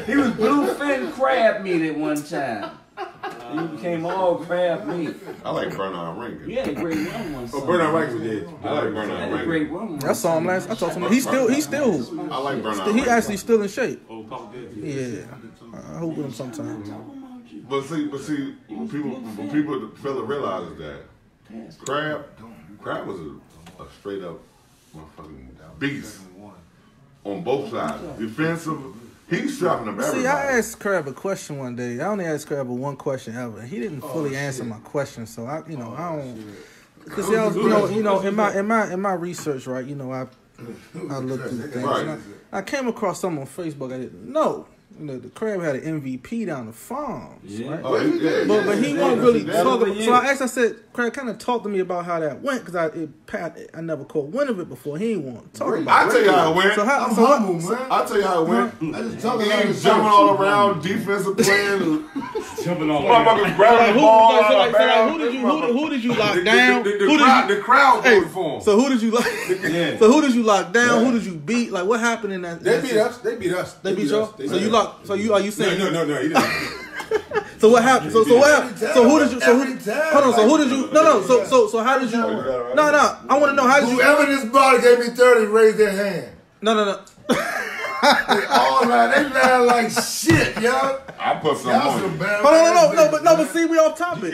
Speaker 6: He was bluefin crab meat at one time. He became all crab meat.
Speaker 3: I like Bernard Rankin.
Speaker 6: He had a great run one
Speaker 1: Oh,
Speaker 6: summer.
Speaker 1: Bernard Rankin was dead.
Speaker 3: I like
Speaker 6: He
Speaker 3: Bernard
Speaker 6: had a great
Speaker 3: Rankin.
Speaker 6: run one
Speaker 7: I saw him last. I talked to him. He's still.
Speaker 3: I like Bernard
Speaker 7: He
Speaker 3: Rankin.
Speaker 7: actually still in shape.
Speaker 5: Oh, Pop did.
Speaker 7: Yeah, I hope with him sometime.
Speaker 3: But see, when people fail to realize is that Crab was a straight up motherfucking beast on both sides. Defensive, he's strapping up everybody.
Speaker 7: See, I asked Crab a question one day. I only asked Crab one question ever. He didn't fully answer my question, so I don't. Because I was, in my research, right? I looked through things.
Speaker 3: Right.
Speaker 7: And I came across something on Facebook I didn't know. The Crab had an MVP down the farms, right?
Speaker 3: Oh, yeah.
Speaker 7: But he won't really talk about
Speaker 6: yeah.
Speaker 7: So I said, Crab, kind of talk to me about how that went, because I never caught wind of it before. He ain't want to talk about
Speaker 3: I tell you how it went.
Speaker 7: it.
Speaker 4: I'm humble, man.
Speaker 3: I tell you how it went.
Speaker 4: I just talk
Speaker 3: He
Speaker 4: about
Speaker 3: was jumping all around, defensive playing.
Speaker 5: Jumping all
Speaker 3: Motherfuckers grabbing the ball out of bounds.
Speaker 7: who did you lock down?
Speaker 1: The crowd voted for him.
Speaker 7: So who did you lock?
Speaker 5: Yeah.
Speaker 7: So who did you lock down? Who did you beat? Like what happened in that?
Speaker 1: They beat us. They beat us.
Speaker 7: They beat y'all. So you locked. So are you saying?
Speaker 1: No. He didn't.
Speaker 7: So what happened? So what happened? So who did you?
Speaker 4: Every time.
Speaker 7: Hold on. So who did you? No. So how did you? No. I want to know how did you?
Speaker 4: Whoever this body gave me 30, raise their hand.
Speaker 7: No.
Speaker 4: They all lying. They lying like shit, y'all.
Speaker 3: I put some
Speaker 4: Y'all
Speaker 3: on
Speaker 4: some
Speaker 3: you.
Speaker 4: bad.
Speaker 7: Hold on, but see, we off topic.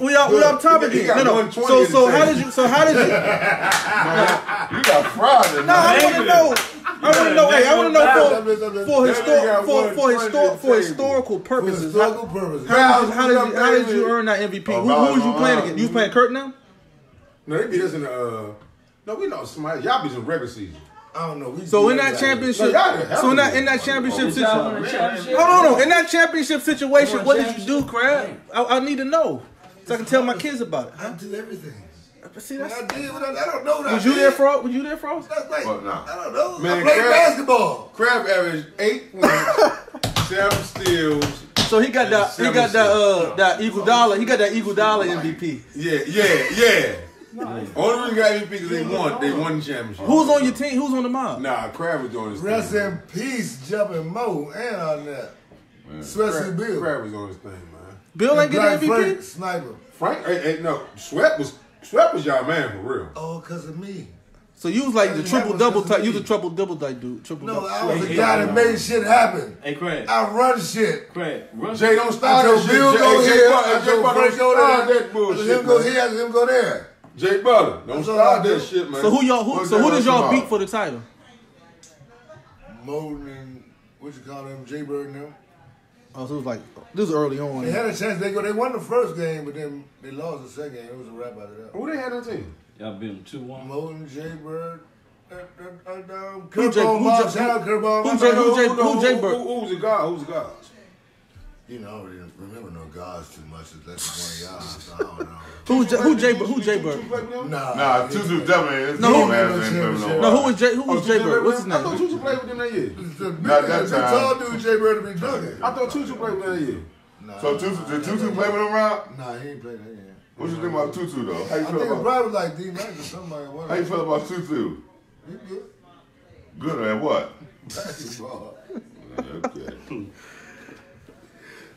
Speaker 7: We off topic
Speaker 1: He
Speaker 7: again.
Speaker 1: got
Speaker 7: No.
Speaker 1: 120
Speaker 7: So how
Speaker 1: today.
Speaker 7: did you? So how did you?
Speaker 3: You got fried.
Speaker 7: No, I want to know. Hey, I want to know for historical purposes.
Speaker 4: Historical purposes.
Speaker 7: How did you earn that MVP? Who was you playing against? You was playing Kurt now?
Speaker 1: No, they beat us in the. No, we know somebody. Y'all beat us in regular season.
Speaker 4: I don't know.
Speaker 7: So in that championship, in that championship situation, hold on, in that championship situation, what did you do, Crab? I need to know so I can tell my kids about it.
Speaker 4: I do everything.
Speaker 7: See,
Speaker 4: When
Speaker 7: that's.
Speaker 4: I did what I don't know that.
Speaker 7: Was you there, Frost? Was you there, Frost?
Speaker 4: That's like,
Speaker 3: But nah.
Speaker 4: I don't know.
Speaker 1: Man,
Speaker 4: I played
Speaker 1: Crab-
Speaker 4: basketball.
Speaker 1: Crab averaged 8 points, 7 steals.
Speaker 7: So he got that. He got that Iguodala. He got that Iguodala MVP.
Speaker 1: Yeah. Only reason he got MVP because they won the championship.
Speaker 7: Who's on your team? Who's on the mob?
Speaker 1: Nah, Crab was doing his
Speaker 4: Rest
Speaker 1: thing.
Speaker 4: in peace, Jumping Mo, and on that. Especially Bill.
Speaker 1: Crab was on his thing, man.
Speaker 7: Bill ain't
Speaker 4: Black
Speaker 7: get the
Speaker 4: Frank,
Speaker 7: MVP.
Speaker 4: Sniper.
Speaker 1: Frank, hey, no, Sweat was y'all man for real.
Speaker 4: Oh, because of me.
Speaker 7: So you was like the
Speaker 4: That
Speaker 7: triple
Speaker 4: was
Speaker 7: double
Speaker 4: just
Speaker 7: type.
Speaker 4: me.
Speaker 7: You was a triple double type dude. Triple
Speaker 4: No,
Speaker 7: double.
Speaker 4: I was the guy that made shit happen.
Speaker 5: Hey, Craig.
Speaker 4: I run shit.
Speaker 5: Craig, run.
Speaker 1: Jay, don't
Speaker 4: I
Speaker 1: start that
Speaker 4: told
Speaker 1: shit.
Speaker 4: Bill go here. I
Speaker 1: Jay
Speaker 4: told
Speaker 1: Butler,
Speaker 4: Frank
Speaker 1: don't
Speaker 4: go
Speaker 1: start
Speaker 4: there.
Speaker 1: that bullshit,
Speaker 4: Let him go
Speaker 1: man.
Speaker 4: here. Let him go there.
Speaker 1: Jay Butler, don't
Speaker 4: That's all
Speaker 1: start
Speaker 4: I do.
Speaker 1: that shit, man.
Speaker 7: So who did y'all beat for the title?
Speaker 4: Mo and what you call them, Jay Bird and them.
Speaker 7: Oh, so it was like this was early on.
Speaker 4: They had a chance. They won the first game, but then they lost the second game. It was a wrap out of that.
Speaker 1: Who they had on the team?
Speaker 5: Y'all beat them 2-1.
Speaker 4: Mo and Jay Bird.
Speaker 7: Who Jay-
Speaker 4: Shout out Kerbal.
Speaker 7: who Jay- Who Jay Bird?
Speaker 1: Who was the guard? Who's the guards?
Speaker 4: You know, I don't really remember no guards too much. It's less than one of y'all, so I don't know.
Speaker 7: Who Jay Bird?
Speaker 3: Nah, Tutu definitely is.
Speaker 7: No, who was Jay Bird? What's his
Speaker 1: I thought
Speaker 7: name?
Speaker 1: Tutu played with them that year.
Speaker 3: Not that
Speaker 4: The
Speaker 3: time.
Speaker 4: tall dude, Jay Bird, to be dunking.
Speaker 1: I thought Tutu played with them that year.
Speaker 4: Nah,
Speaker 3: So Tutu, did Tutu play with him, Rob?
Speaker 4: Nah, he ain't played that yet.
Speaker 3: What you think about Tutu though? How you
Speaker 4: I
Speaker 3: feel
Speaker 4: think it
Speaker 3: about?
Speaker 4: probably was like D Max or somebody.
Speaker 3: How you feel about Tutu?
Speaker 4: He good.
Speaker 3: Good at what?
Speaker 4: Basketball.
Speaker 3: Okay.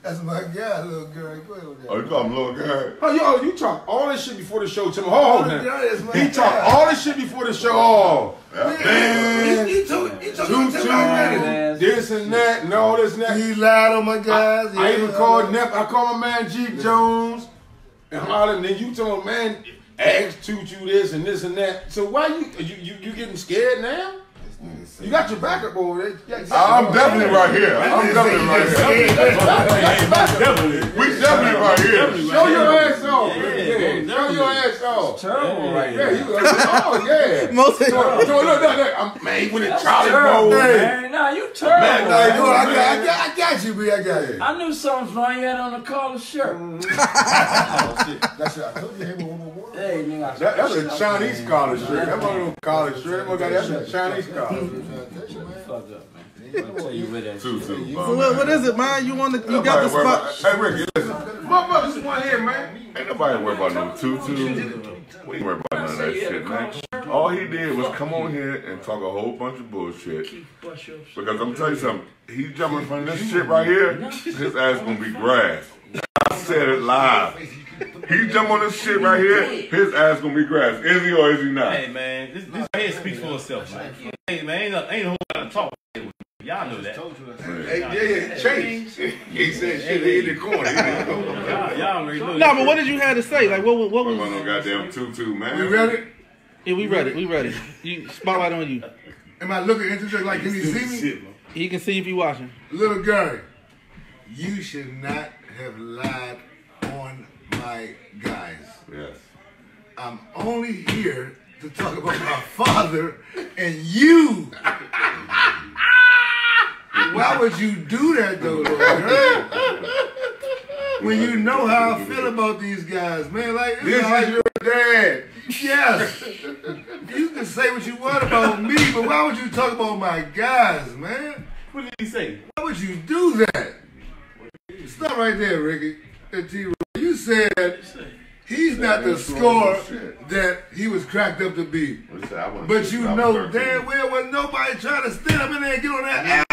Speaker 4: That's my guy, little girl. Go ahead with that.
Speaker 3: Oh, you call him Little Gary?
Speaker 1: Oh, yo, you talk all this shit before the show to me. Hold on,
Speaker 4: Little
Speaker 1: man.
Speaker 4: girl is my
Speaker 1: He
Speaker 4: guy.
Speaker 1: talked all this shit before the show. Oh, man.
Speaker 4: He told
Speaker 1: Tutu, this and that, and all this and that.
Speaker 4: He lied on my guys.
Speaker 1: I even called Nep. I called my man Jeep Jones and hollered. And then you told man, ask Tutu this and this and that. So why you getting scared now? You got your backup over there.
Speaker 3: I'm definitely right here. I'm definitely right here. We definitely right here.
Speaker 1: Show your ass off. Yeah. Show your ass off.
Speaker 6: Terrible right
Speaker 1: Yeah,
Speaker 6: here.
Speaker 1: you oh yeah.
Speaker 7: Most
Speaker 1: So look, man, when it Charlie Bowl,
Speaker 6: Man, nah, you terrible.
Speaker 1: Man,
Speaker 4: Hey,
Speaker 1: like,
Speaker 4: I got you, B. I got you.
Speaker 6: I knew something wrong. You had on a collar shirt.
Speaker 4: That's it. I told you, hey, one.
Speaker 6: Hey, nigga.
Speaker 1: that's a Chinese collar shirt. That wasn't no collar shirt. That's a Chinese collar.
Speaker 6: Fuck up, man. I'm gonna tell you where that
Speaker 3: Tutu.
Speaker 7: So what is it, man? You got the spot?
Speaker 3: Hey, Ricky, listen.
Speaker 1: Motherfuckers just want here, man.
Speaker 3: Ain't nobody worried about no Tutu. We ain't worried about none of that shit, man. All he did was come on here and talk a whole bunch of bullshit. Because I'm gonna tell you something. He jumping from this shit right here, his ass gonna be grass. I said it live. He jump on this shit right here, his ass gonna be grass. Is he or is he not?
Speaker 5: Hey man, this right here speaks for itself, man. Hey man, ain't a whole lot of talk. Y'all know that.
Speaker 1: Hey, yeah, Chase. He said shit in the corner.
Speaker 5: Y'all already know.
Speaker 7: No, but what did you have to say? Like what
Speaker 3: What
Speaker 7: was?
Speaker 3: about no goddamn Tutu, man?
Speaker 4: We ready?
Speaker 7: Yeah, we ready. You spotlight on you.
Speaker 4: Am I looking interested? Like, can he see me?
Speaker 7: He can see if you watching.
Speaker 4: Little Gary, you should not have lied on my guys.
Speaker 3: Yes.
Speaker 4: I'm only here to talk about my father and you. Why would you do that though, Lord? When you know how I feel about these guys, man. Like,
Speaker 1: This is your dad.
Speaker 4: yes. You can say what you want about me, but why would you talk about my guys, man?
Speaker 5: What did he say?
Speaker 4: Why would you do that? Stop right there, Ricky. You said he's not the scorer that he was cracked up to be. But you know damn well when nobody trying to stand up in there and get on that ass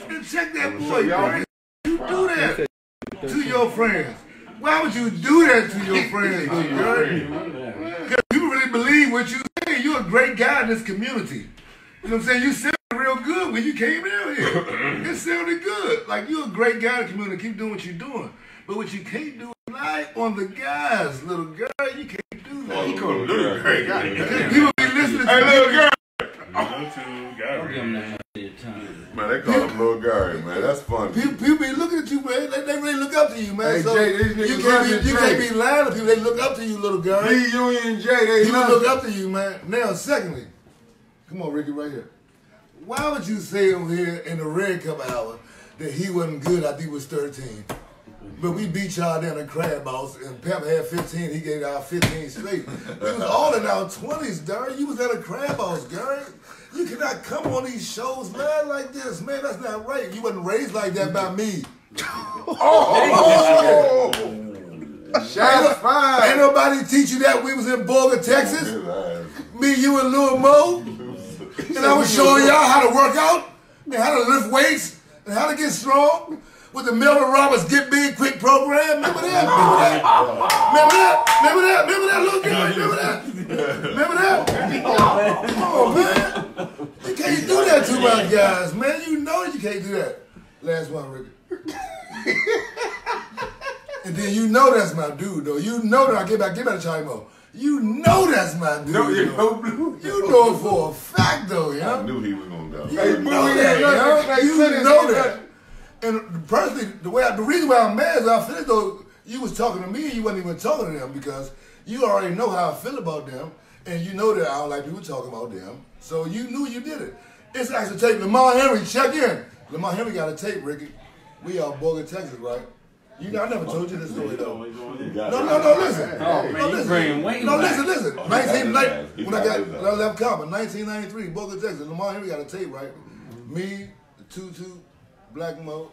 Speaker 4: and check that boy. Right? You do that to your friends. Why would you do that to your friends, because you really believe what you say. You're a great guy in this community. You know what I'm saying? You sounded real good when you came down here. It sounded good. Like, you're a great guy in the community. Keep doing what you're doing. But what you can't do is lie on the guys, little girl. You can't do that.
Speaker 1: He called him little Gary.
Speaker 4: People be listening to
Speaker 3: Hey, little girl. Man, they call him Little Gary, man. That's funny.
Speaker 4: People be looking at you, man. They really look up to you, man.
Speaker 1: Hey,
Speaker 4: So
Speaker 1: Jay, these niggas
Speaker 4: you can't be lying to people. They look up to you, little girl.
Speaker 1: Lee, Union, and Jay, they
Speaker 4: People
Speaker 1: love
Speaker 4: look
Speaker 1: you.
Speaker 4: up to you, man. Now, secondly, come on, Ricky, right here. Why would you say over here in the Red Cup hour that he wasn't good after he was 13? But we beat y'all down in Crabhouse, and Pep had 15. He gave out 15 straight. We was all in our 20s, Gary. You was at a Crabhouse, Gary. You cannot come on these shows, man, like this. Man, that's not right. You wasn't raised like that by me.
Speaker 1: Shots fired.
Speaker 4: Ain't nobody teach you that. We was in Boulder, Texas. Me, you, and Lil Mo. And I was showing y'all how to work out, and how to lift weights, and how to get strong. With the Melvin Roberts Get Big Quick program. Remember that? Remember that, little guy? Remember that? Come on, man. You can't do that to my guys, man. You know you can't do that. Last one, Ricky. And then you know that's my dude, though. You know that I get back to Charlie Mo. You know that's my dude.
Speaker 1: No, you know,
Speaker 4: You know it for a fact, though, yeah.
Speaker 3: I knew he was going to go.
Speaker 4: You know that, yeah. You know that. And personally, the reason why I'm mad is I feel as though you was talking to me and you wasn't even talking to them, because you already know how I feel about them, and you know that I don't like people talking about them. So you knew you did it. It's actually tape. Lamar Henry, check in. Lamar Henry got a tape, Ricky. We are Boulder, Texas, right? You know, I never told you this story though. No, listen.
Speaker 2: Oh man, you bring Wayne back.
Speaker 4: Listen. When I left Compton, 1993, Boca, Texas. Lamar Henry got a tape, right? Me, Tutu, Black Mo,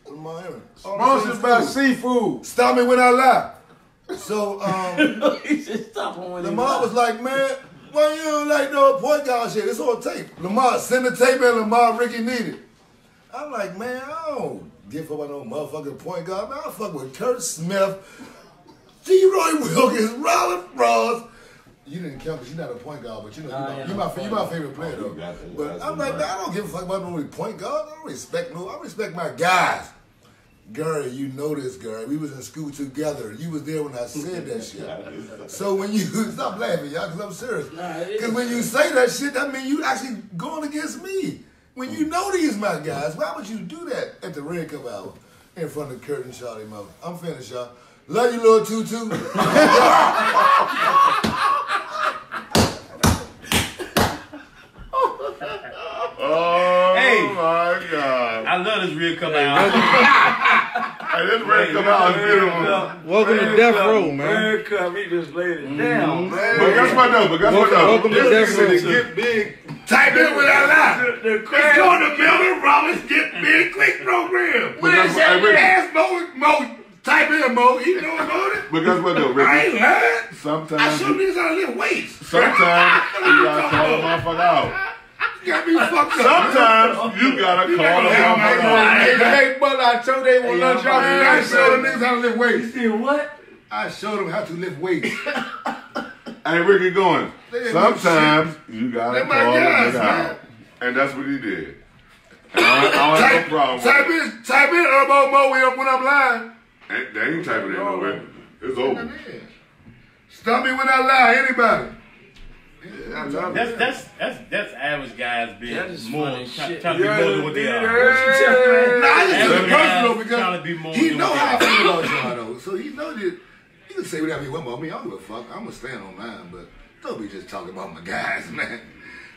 Speaker 4: Lamar Henry.
Speaker 1: Sponsored by seafood.
Speaker 4: Stop me when I lie. So,
Speaker 6: He said, stop him when he
Speaker 4: Lamar
Speaker 6: lie.
Speaker 4: was like, man, why you don't like no point guard shit? It's on tape. Lamar, send the tape in, Lamar, Ricky needed. I'm like, man, I don't give a fuck about no motherfucking point guard. Man, I fuck with Kurt Smith, G. Roy Wilkins, Robert Frost. You didn't count because you're not a point guard, but you know, you my favorite player though. But I'm like, man, I don't give a fuck about no point guard. I respect my guys. Gary, you know this, Gary. We was in school together. You was there when I said that shit. So when you, stop laughing, y'all, because I'm serious. Because when you say that shit, that means you actually going against me. When you know these my guys, why would you do that at the Red Cup hour in front of Kurt and Charlie Mother? I'm finished, y'all. Love you, little Tutu.
Speaker 3: Oh
Speaker 5: Hey.
Speaker 3: my God!
Speaker 5: I love this Red Cup out.
Speaker 3: Hey, this Red Cup out is beautiful.
Speaker 7: Welcome to Death Row, man.
Speaker 6: Red Cup, he just laid it down, man.
Speaker 3: But guess what though?
Speaker 7: Welcome to Death Row.
Speaker 1: Get big.
Speaker 4: Type in with that lie.
Speaker 6: The
Speaker 4: Let's go to Melvin Roberts Get Big Quick program.
Speaker 3: Where's that?
Speaker 4: Ask Mo. Type in Mo. He know about it.
Speaker 3: But guess what though,
Speaker 4: I
Speaker 3: Ricky?
Speaker 4: ain't lying. I
Speaker 3: Sometimes
Speaker 4: show niggas how to lift weights.
Speaker 3: Sometimes you gotta call a motherfucker out.
Speaker 4: You got me fucked up.
Speaker 3: Sometimes you gotta call a motherfucker out.
Speaker 1: Hey, brother, I told they want lunch off
Speaker 4: Man, I showed them niggas how to lift weights.
Speaker 6: You what?
Speaker 4: I showed them how to lift weights.
Speaker 3: Hey, Ricky going.
Speaker 4: They ain't
Speaker 3: Sometimes you gotta
Speaker 4: They my
Speaker 3: call a
Speaker 4: guys,
Speaker 3: nigga
Speaker 4: man.
Speaker 3: out. And that's what he did. And I don't have no problem with it.
Speaker 4: Type in Herbo Mo when I'm lying.
Speaker 3: They ain't typing it nowhere. It's over.
Speaker 4: Stop me when I lie, anybody.
Speaker 5: That's average guys being
Speaker 6: That is
Speaker 5: more
Speaker 6: funny shit.
Speaker 5: trying to be more than what they are.
Speaker 4: Nah, I just took it personal
Speaker 5: Trying to
Speaker 4: because
Speaker 5: be more
Speaker 4: he
Speaker 5: than
Speaker 4: know
Speaker 5: what
Speaker 4: how I
Speaker 5: they are.
Speaker 4: feel about y'all though. So he know that he can say whatever he want about me. I don't give a fuck. I'm gonna stand on mine, but don't be just talking about my guys, man.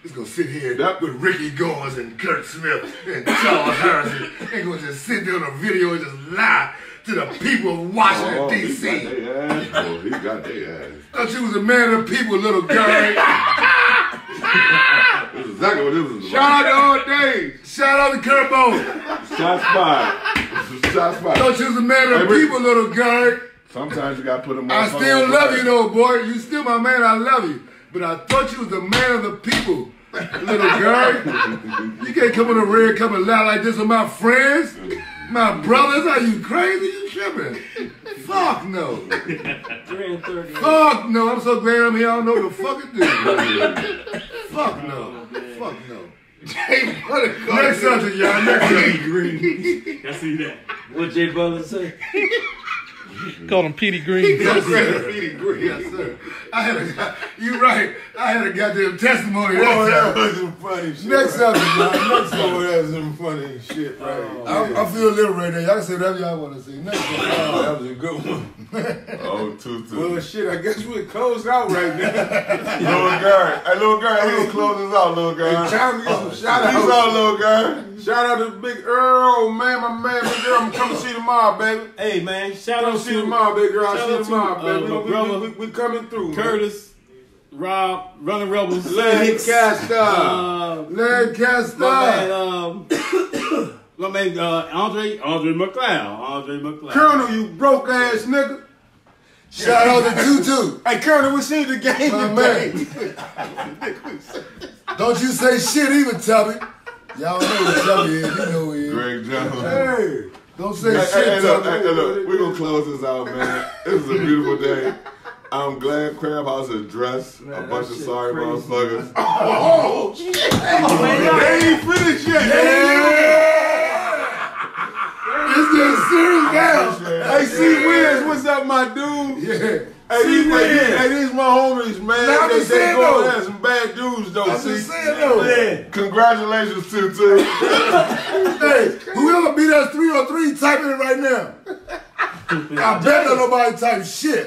Speaker 4: Just gonna sit here with Ricky Goins and Kurt Smith and Charles Harrison. Ain't gonna just sit there on a video and just lie to the people of Washington, D.C.
Speaker 3: He got their ass.
Speaker 4: Thought you was a man of the people, little girl.
Speaker 3: This is exactly what this is
Speaker 4: Shout
Speaker 3: about.
Speaker 4: out to all day. Shout out to Kurt Bone.
Speaker 3: Shots fired. Shots fired.
Speaker 4: Thought you was a man of the
Speaker 3: Hey,
Speaker 4: people, little girl.
Speaker 3: Sometimes you gotta put them
Speaker 4: I still love you though, boy. You still my man, I love you. But I thought you was the man of the people, little girl. You can't come on the Red Cup and lie like this with my friends, my brothers. Are you crazy? You tripping? Fuck no.
Speaker 6: 3:30.
Speaker 4: Fuck no. I'm so glad I'm here. I don't know what the fuck to do. Fuck no. Fuck no. Next subject, y'all. Next subject.
Speaker 5: I see that.
Speaker 6: What Jay Butler say?
Speaker 7: Called him Petey Green.
Speaker 4: Yes, sir. Yes, sir. You right. I had a goddamn testimony.
Speaker 1: That was some funny shit.
Speaker 4: Next subject, y'all. Next subject.
Speaker 1: Oh, that was some funny shit, right?
Speaker 4: I feel liberated. Y'all can say whatever y'all want to say. Next one.
Speaker 1: Oh, that was a good one.
Speaker 3: Oh, two.
Speaker 1: Well, shit, I guess we'll close out right now.
Speaker 3: Little guy. Hey, little guy, we gonna close this out, little guy.
Speaker 1: Hey, trying to get some shout
Speaker 3: Peace
Speaker 1: out.
Speaker 3: out, little guy.
Speaker 1: Shout out to Big Earl, man, my man, Big Earl. I'm coming to see tomorrow, baby.
Speaker 5: Hey man, shout
Speaker 1: Come
Speaker 5: out
Speaker 1: see
Speaker 5: to
Speaker 1: tomorrow, big girl.
Speaker 5: shout
Speaker 1: See
Speaker 5: out to,
Speaker 1: tomorrow,
Speaker 5: my
Speaker 1: baby.
Speaker 5: brother
Speaker 1: We coming through, man.
Speaker 5: Curtis, Rob, Running Rebels,
Speaker 1: Lancaster.
Speaker 4: Lancaster.
Speaker 5: my man Andre McLeod.
Speaker 1: Colonel, you broke ass nigga.
Speaker 4: Shout out to Tutu.
Speaker 1: Hey, Colonel, we seen the game
Speaker 4: My
Speaker 1: today.
Speaker 4: man. Don't you say shit either, Tubby. Y'all know who Tubby is. You know who he is.
Speaker 3: Greg Jones.
Speaker 1: Hey.
Speaker 4: Don't say
Speaker 3: Hey,
Speaker 4: shit,
Speaker 3: look,
Speaker 4: Tubby.
Speaker 3: look, we're gonna close this out, man. This is a beautiful day. I'm glad Crabhouse is dressed. A bunch of sorry motherfuckers.
Speaker 1: Oh, shit. They ain't finished yet.
Speaker 4: It's just serious now.
Speaker 1: Hey, C Wiz, what's up, my dude?
Speaker 4: Yeah.
Speaker 1: Hey, these my homies, man.
Speaker 4: Now, I'm
Speaker 1: They
Speaker 4: just saying,
Speaker 1: go
Speaker 4: though.
Speaker 1: there, some bad dudes, though,
Speaker 4: I'm
Speaker 1: see?
Speaker 4: just saying, though.
Speaker 1: Yeah.
Speaker 3: Congratulations, Tutu.
Speaker 4: Hey, whoever beat us 3-on-3, type it right now. I bet that nobody type shit.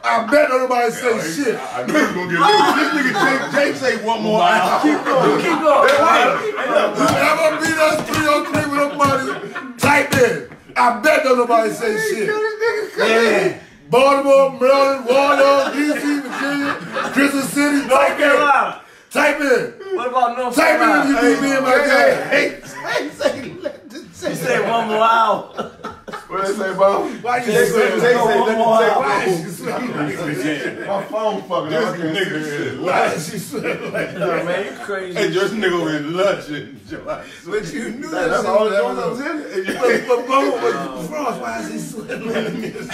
Speaker 4: I bet that nobody say shit.
Speaker 3: I knew you was gonna get
Speaker 1: This nigga Jake say one more hour.
Speaker 6: Keep going.
Speaker 4: Whoever beat us 3-on-3 with nobody, type Type in. I bet don't nobody say shit. Yeah. Baltimore, Maryland, Waldorf, DC, Virginia, Crystal City.
Speaker 6: North Carolina.
Speaker 4: Type in.
Speaker 6: What about North
Speaker 4: Type
Speaker 6: Carolina?
Speaker 4: in if you beat me in my game.
Speaker 6: He said one more hour.
Speaker 3: What they say, Bob?
Speaker 4: Why you say
Speaker 3: Say,
Speaker 4: why is she sweating like that?
Speaker 3: my phone fucking up. I can't see this.
Speaker 4: Why is she sweating like that?
Speaker 6: Nah, man, you crazy.
Speaker 8: Hey, just nigga over in lunch and
Speaker 4: But you knew that
Speaker 3: That's
Speaker 4: shit
Speaker 3: all
Speaker 4: was
Speaker 3: that's
Speaker 4: happening.
Speaker 3: going on.
Speaker 4: But Frost, why is he sweating like this?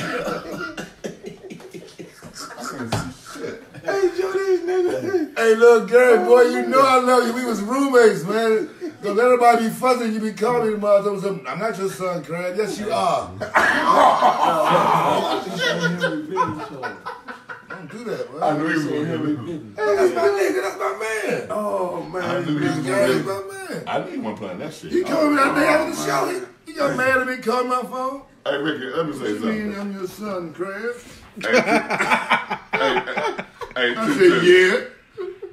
Speaker 3: Hey, Joe, these niggas.
Speaker 4: Hey, little Gary, boy, you know I love you. We was roommates, man. Don't let everybody be fussing. You be calling me tomorrow. I'm not your son, Crab. Yes, you are. Don't do that, man.
Speaker 3: I knew he was going to hit me.
Speaker 4: Hey, that's my nigga. That's my man.
Speaker 3: Oh, man. I knew he was going to
Speaker 4: Gary,
Speaker 3: hit
Speaker 4: that's
Speaker 3: me.
Speaker 4: my man.
Speaker 3: I knew he wasn't playing that shit.
Speaker 4: You called me that day after the show. You got mad at me calling my phone?
Speaker 3: Hey, Ricky, let me say
Speaker 4: What you mean
Speaker 3: something.
Speaker 4: I'm your son, Crab?
Speaker 3: Hey,
Speaker 4: I said, yeah.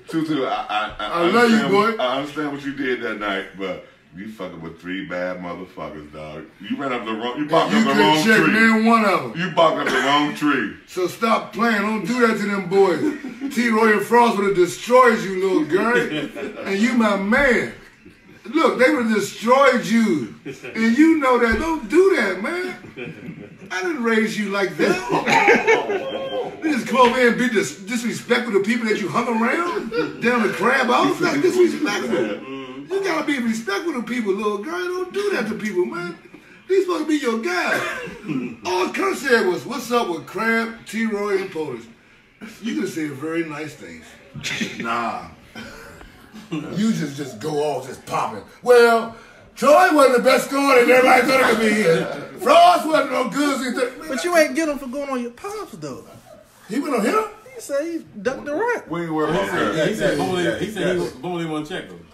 Speaker 3: Tutu, I
Speaker 4: love you,
Speaker 3: understand
Speaker 4: boy.
Speaker 3: I understand what you did that night, but you fucking with 3 bad motherfuckers, dog. You ran up the wrong. You barked
Speaker 4: You
Speaker 3: up the
Speaker 4: couldn't
Speaker 3: wrong
Speaker 4: check
Speaker 3: tree.
Speaker 4: me in one of them.
Speaker 3: You barked up the wrong tree.
Speaker 4: So stop playing. Don't do that to them boys. T-Roy and Frost would have destroyed you, little girl. And you my man. Look, they would have destroyed you. And you know that. Don't do that, man. I didn't raise you like that. You just come over here and be disrespectful to people that you hung around down the Crabhouse. That's disrespectful. You gotta be respectful to people, little girl. Don't do that to people, man. These supposed to be your guys. All Kurt said was, "What's up with Crab, T-Roy, and Polish?" You could have said very nice things. Nah. You just go off just popping. Well, Troy wasn't the best scorer that everybody thought it could be here. Frost wasn't no good.
Speaker 7: But you ain't get him for going on your pops though.
Speaker 4: He went on him?
Speaker 7: He said he ducked the rap.
Speaker 3: We ain't worried about that.
Speaker 5: He said Boom didn't want to check him.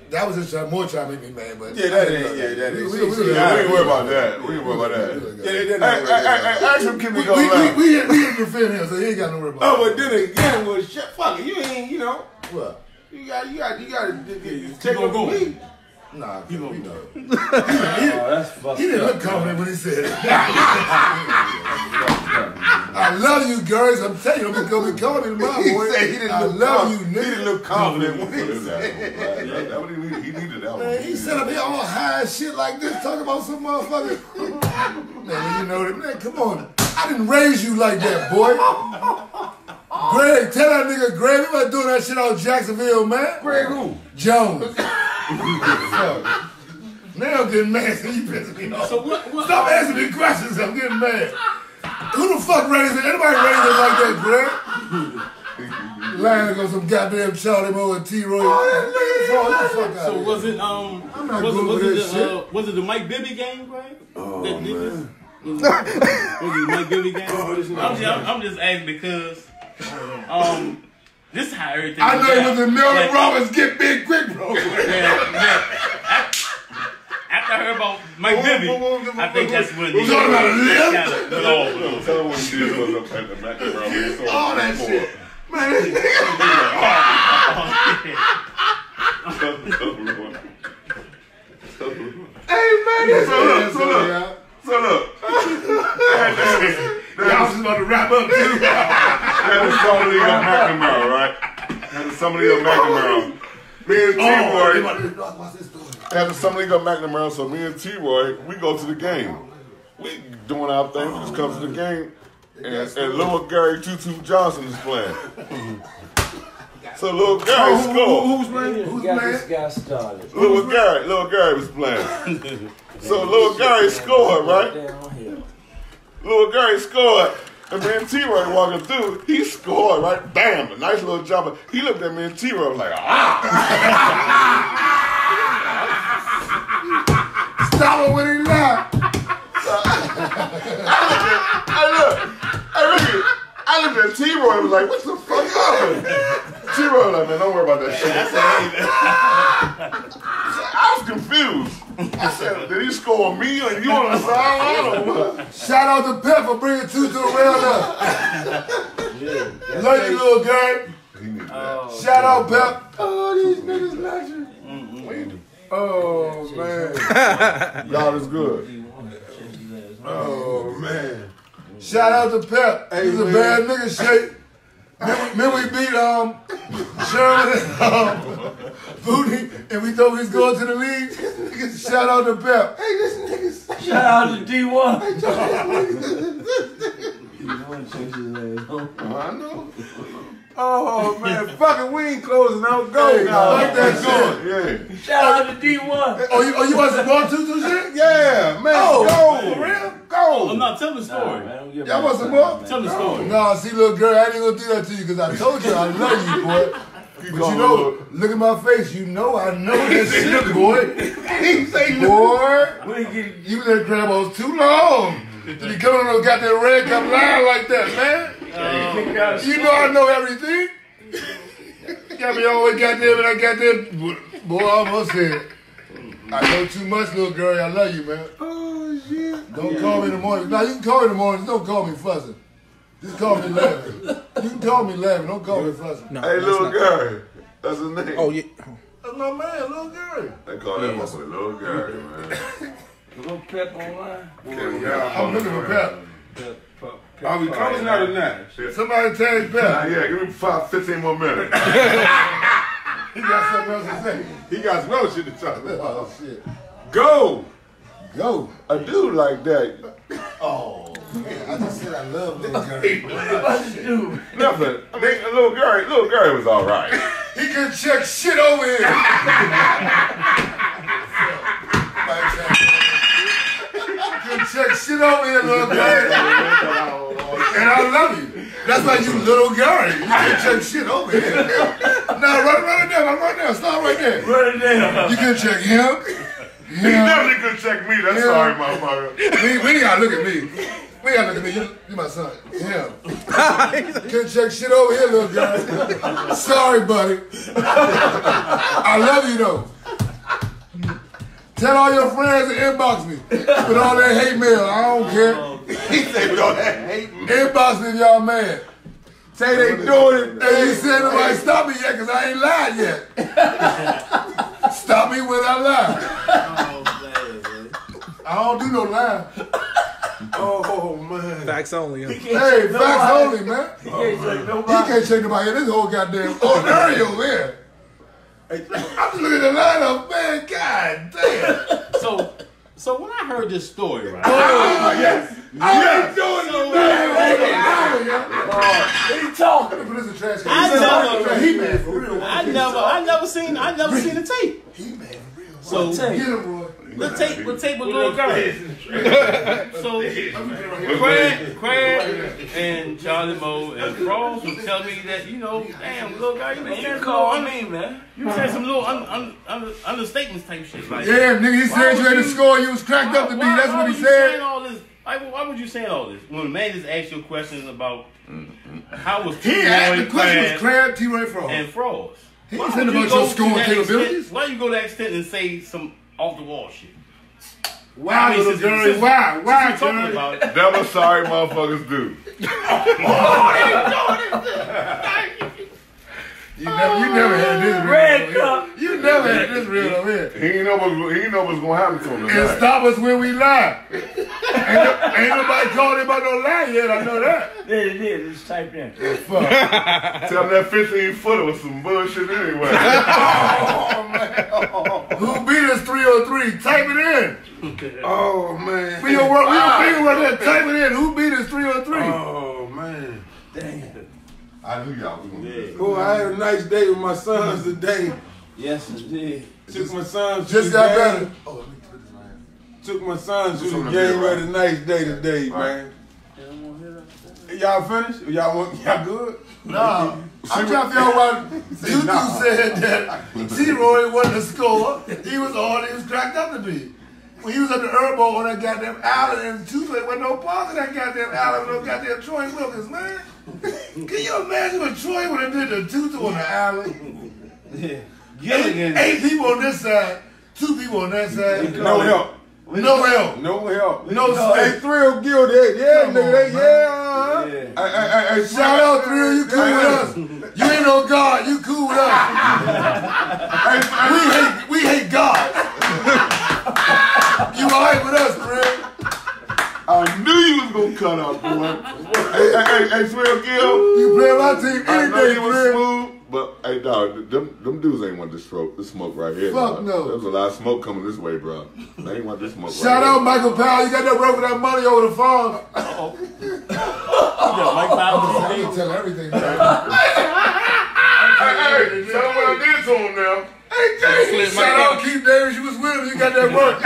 Speaker 4: That was just more trying to make me mad, but
Speaker 8: Yeah, that ain't. Yeah, that
Speaker 4: we
Speaker 8: ain't.
Speaker 3: We ain't worried about that. We ain't worried about that.
Speaker 8: Yeah, that ain't.
Speaker 3: Ask him, can we go left?
Speaker 4: we didn't defend him, so he ain't got no worry about
Speaker 8: Oh,
Speaker 4: it.
Speaker 8: but then again, well, shit, fuck it. You ain't, you know.
Speaker 4: What?
Speaker 8: You got to
Speaker 5: Keep
Speaker 8: take
Speaker 5: on
Speaker 8: over
Speaker 5: going.
Speaker 8: me.
Speaker 4: Nah, we know.
Speaker 6: Oh, that's fucked
Speaker 4: He didn't
Speaker 6: up.
Speaker 4: look confident when he said it. I love you, girls. I'm telling you, don't be calling me tomorrow,
Speaker 8: He
Speaker 4: boy.
Speaker 8: said he didn't
Speaker 4: I
Speaker 8: look
Speaker 4: love you,
Speaker 8: confident. He didn't
Speaker 4: nigga.
Speaker 8: look confident when he
Speaker 3: That's
Speaker 8: said
Speaker 3: what he needed. He needed that one.
Speaker 4: Man, he set up here all high and shit like this, talking about some motherfucker. Man, you know that. Man, come on. I didn't raise you like that, boy. Greg, tell that nigga Greg, we wasn't doing that shit out Jacksonville, man.
Speaker 8: Greg who?
Speaker 4: Jones. Now I'm getting mad, so you pissing me off.
Speaker 5: So what?
Speaker 4: Stop asking me questions, I'm getting mad. Who the fuck raised it? Anybody raised it like that, Greg? Lying on some goddamn Charlie Moe and T-Roy.
Speaker 5: So was it
Speaker 4: I'm not good with this shit.
Speaker 5: Was it the Mike Bibby game, Greg?
Speaker 3: Oh,
Speaker 5: That
Speaker 3: man.
Speaker 5: Was it the Mike Bibby game? I'm just asking because this is how everything.
Speaker 4: I know it was the Melvin
Speaker 5: Like,
Speaker 4: Roberts get big quick, bro.
Speaker 5: After I heard about Mike Bibby, I think that's when
Speaker 4: We're talking about a limb?
Speaker 5: kind of went off.
Speaker 3: Tell him what he did was up at the background.
Speaker 4: All that shit. Man,
Speaker 3: Hey, man. So look.
Speaker 4: y'all just about to wrap up, too.
Speaker 3: Had a Summer League of McNamara, right? Had a Summer League of McNamara. Me and T-Roy. Had the Summer League of McNamara, so me and T-Roy, we go to the game. We doing our thing, we just come to the game, and little Gary Tutu Johnson is playing. So little Gary scored.
Speaker 4: Who's playing?
Speaker 6: You
Speaker 4: Who's
Speaker 6: got
Speaker 4: playing?
Speaker 6: this guy started.
Speaker 3: Little Gary was playing. So little Gary scored, right?
Speaker 6: Downhill.
Speaker 3: Little Gary scored. And me and T-Roy walking through, he scored, right? Bam, a nice little jumper. He looked at me and T-Roy was like, ah!
Speaker 4: Stop it when he laughed.
Speaker 3: I looked at T-Roy and was like, what the fuck happened? T-Roy was like, man, don't worry about that shit. I was confused. I said, did he score me or you on the sideline or what?
Speaker 4: Shout out to Pep for bringing Tutu around us. Love you, little guy. Shout out, Pep. Oh, these niggas not you. Oh, man.
Speaker 3: God is good.
Speaker 8: Oh, man.
Speaker 4: Shout out to Pep.
Speaker 8: Hey,
Speaker 4: He's a
Speaker 8: man.
Speaker 4: bad nigga shape. Remember we beat Sherman and Booty, and we thought we was going to the league? Shout out to Pep.
Speaker 8: Hey, this nigga's.
Speaker 6: Shout out to D1.
Speaker 3: I know.
Speaker 8: Oh, man. Fucking we ain't closing out. Go.
Speaker 4: Hey, like that shit.
Speaker 3: Yeah.
Speaker 6: Shout out to D1.
Speaker 4: Oh, you want some more tutu shit?
Speaker 8: Yeah, man.
Speaker 4: Oh,
Speaker 8: Go.
Speaker 4: for real?
Speaker 8: Go.
Speaker 5: I'm not telling the story.
Speaker 4: Y'all want some more?
Speaker 5: Tell the story.
Speaker 4: Nah, see, little girl, I ain't gonna do that to you because I told you I love you, boy. But you know, look at my face. You know I know that shit, boy. He say, boy, you been at Crabhouse too long. Did he come on those goddamn red cup line like that, man? You know I know everything. Got me all the way goddamn and I got that. Boy, I almost said, I know too much, little girl. I love you, man.
Speaker 8: Oh, shit.
Speaker 4: Don't call me in the morning. Now, you can call me in the morning. Don't call me fussing. Just call me laughing. You can call me laughing. Don't call me fussing.
Speaker 7: No,
Speaker 3: Hey,
Speaker 7: that's
Speaker 3: little
Speaker 7: not-
Speaker 3: Gary. That's his name.
Speaker 7: Oh yeah.
Speaker 4: That's my man, little Gary.
Speaker 3: They call that motherfucker Little Gary, man.
Speaker 6: Little Pep online.
Speaker 4: I'm looking for Pep.
Speaker 8: Are we closing out or not?
Speaker 4: Somebody tag Pep.
Speaker 3: Yeah, give me 15 more minutes.
Speaker 4: He got something else to say.
Speaker 8: He got some other shit to talk about.
Speaker 4: Oh, shit.
Speaker 8: Go.
Speaker 4: Go.
Speaker 8: A dude like that.
Speaker 4: Oh, man. I just said I love little Gary.
Speaker 3: Nothing. I mean, Little Gary was all right.
Speaker 4: He can check shit over here. He can check shit over here, little Gary. And I love you. That's why you little Gary. You can check shit over here. Now run it down. Run it down. Stop right there.
Speaker 6: Run it down.
Speaker 4: You can check him.
Speaker 3: He definitely could check me. That's sorry, motherfucker.
Speaker 4: We ain't gotta look at me. We ain't gotta look at me. You my son. Him. Can check shit over here, little guy. Sorry, buddy. I love you though. Tell all your friends to inbox me with all that hate mail. I don't care.
Speaker 8: He said with all that hate.
Speaker 4: Inbox me if y'all mad.
Speaker 8: Say they doing it.
Speaker 4: Hey, you said nobody stop me yet because I ain't lied yet. Stop me when I lie. I don't do no lying.
Speaker 8: Oh, man.
Speaker 7: Facts only. Huh?
Speaker 4: Hey, facts only, man.
Speaker 6: He can't check
Speaker 4: He
Speaker 6: nobody.
Speaker 4: can't check nobody. This whole goddamn area over here. I'm just looking at the lineup, man. God damn.
Speaker 5: So when I heard this story, right?
Speaker 4: Oh, yes. I ain't doing no
Speaker 6: He talking.
Speaker 4: Put this in trash can.
Speaker 5: I
Speaker 4: He mad for real.
Speaker 5: I never seen the tape.
Speaker 4: He mad for real.
Speaker 5: So
Speaker 4: Get him, boy.
Speaker 5: the tape with little Gary. So Crab and Charlie Moe and Frost was telling me that, damn, little guy, you
Speaker 6: Call me, man.
Speaker 5: You said some little understatements type shit. Like,
Speaker 4: Yeah, nigga, he said you had to score. You was cracked up to be. That's what he said.
Speaker 5: All this? Why would you saying all this when a man just asked you questions about how was
Speaker 4: He asked the question was Crab, T-Ray, Frost.
Speaker 5: and Frost?
Speaker 4: He
Speaker 5: Why
Speaker 4: ain't saying
Speaker 5: would you
Speaker 4: about
Speaker 5: go
Speaker 4: your
Speaker 5: to
Speaker 4: scoring
Speaker 5: that
Speaker 4: capabilities.
Speaker 5: extent- Why you go to that extent and say some off the wall shit?
Speaker 4: Why, little
Speaker 5: since-
Speaker 4: Gary?
Speaker 5: since-
Speaker 4: Why?
Speaker 5: since
Speaker 4: Why,
Speaker 5: we talking
Speaker 4: Gary?
Speaker 5: about it.
Speaker 3: Never sorry motherfuckers do.
Speaker 4: You never had this real
Speaker 6: Red
Speaker 4: over
Speaker 6: cup.
Speaker 4: here. You never had this real over here.
Speaker 3: He ain't know what's gonna happen to him
Speaker 4: And
Speaker 3: tonight.
Speaker 4: stop us when we lie. ain't nobody called him about no lie yet. I know that.
Speaker 6: There it is. It's typed in.
Speaker 4: Fuck.
Speaker 3: Tell him that 15-footer was some bullshit anyway.
Speaker 4: Who beat us 303? Type it in.
Speaker 8: Oh, man.
Speaker 4: We don't work. We don't think about that. Type it in. Who beat us 303?
Speaker 8: Oh, man.
Speaker 3: I knew y'all was gonna do this.
Speaker 8: Boy, I had a nice day with my sons today.
Speaker 6: Yes, it did.
Speaker 8: Took my sons to
Speaker 4: Just
Speaker 8: the
Speaker 4: got
Speaker 8: game.
Speaker 4: better. Oh, let me put this man.
Speaker 8: Took my sons to
Speaker 3: Just
Speaker 8: the
Speaker 3: on the
Speaker 8: game.
Speaker 3: bill, right?
Speaker 8: Had a nice day today, man. Y'all finished? Y'all good?
Speaker 4: Nah. I'm trying to figure out why Tutu said that T-Roy wasn't a scorer. He was all he was cracked up to be. When he was at the Herbo on that goddamn island and Tutu wasn't no part of that goddamn island with no goddamn Troy Wilkins, man. Can you imagine what Troy would have did to Tutu on the island?
Speaker 6: Gilligan.
Speaker 4: 8 people on this side, 2 people on that side.
Speaker 8: No help.
Speaker 4: No help.
Speaker 8: No help.
Speaker 4: No
Speaker 8: Hey,
Speaker 4: space.
Speaker 8: Thrill Guilty. Yeah,
Speaker 4: Come
Speaker 8: nigga.
Speaker 4: on,
Speaker 8: They,
Speaker 4: man.
Speaker 8: yeah. Hey,
Speaker 4: Shout out, Thrill, you cool with us. You ain't no God, you cool with us. We hate God. You alright with us, Thrill.
Speaker 3: I knew you was gonna cut up, boy. Hey, Swell Gill.
Speaker 4: You play my team
Speaker 3: I
Speaker 4: any
Speaker 3: know
Speaker 4: day,
Speaker 3: he was
Speaker 4: Fred.
Speaker 3: smooth, but hey, dog, them dudes ain't want the smoke right here.
Speaker 4: Fuck
Speaker 3: dog.
Speaker 4: no.
Speaker 3: There's a lot of smoke coming this way, bro. They ain't want this smoke.
Speaker 4: Shout
Speaker 3: right
Speaker 4: out Michael Powell. You got that work for that money over the phone.
Speaker 5: Mike Powell.
Speaker 4: I ain't tell everything.
Speaker 3: Hey, tell him what I did to him now.
Speaker 4: Hey, Jay, shout out Keith Davis. You was with him. You got that work.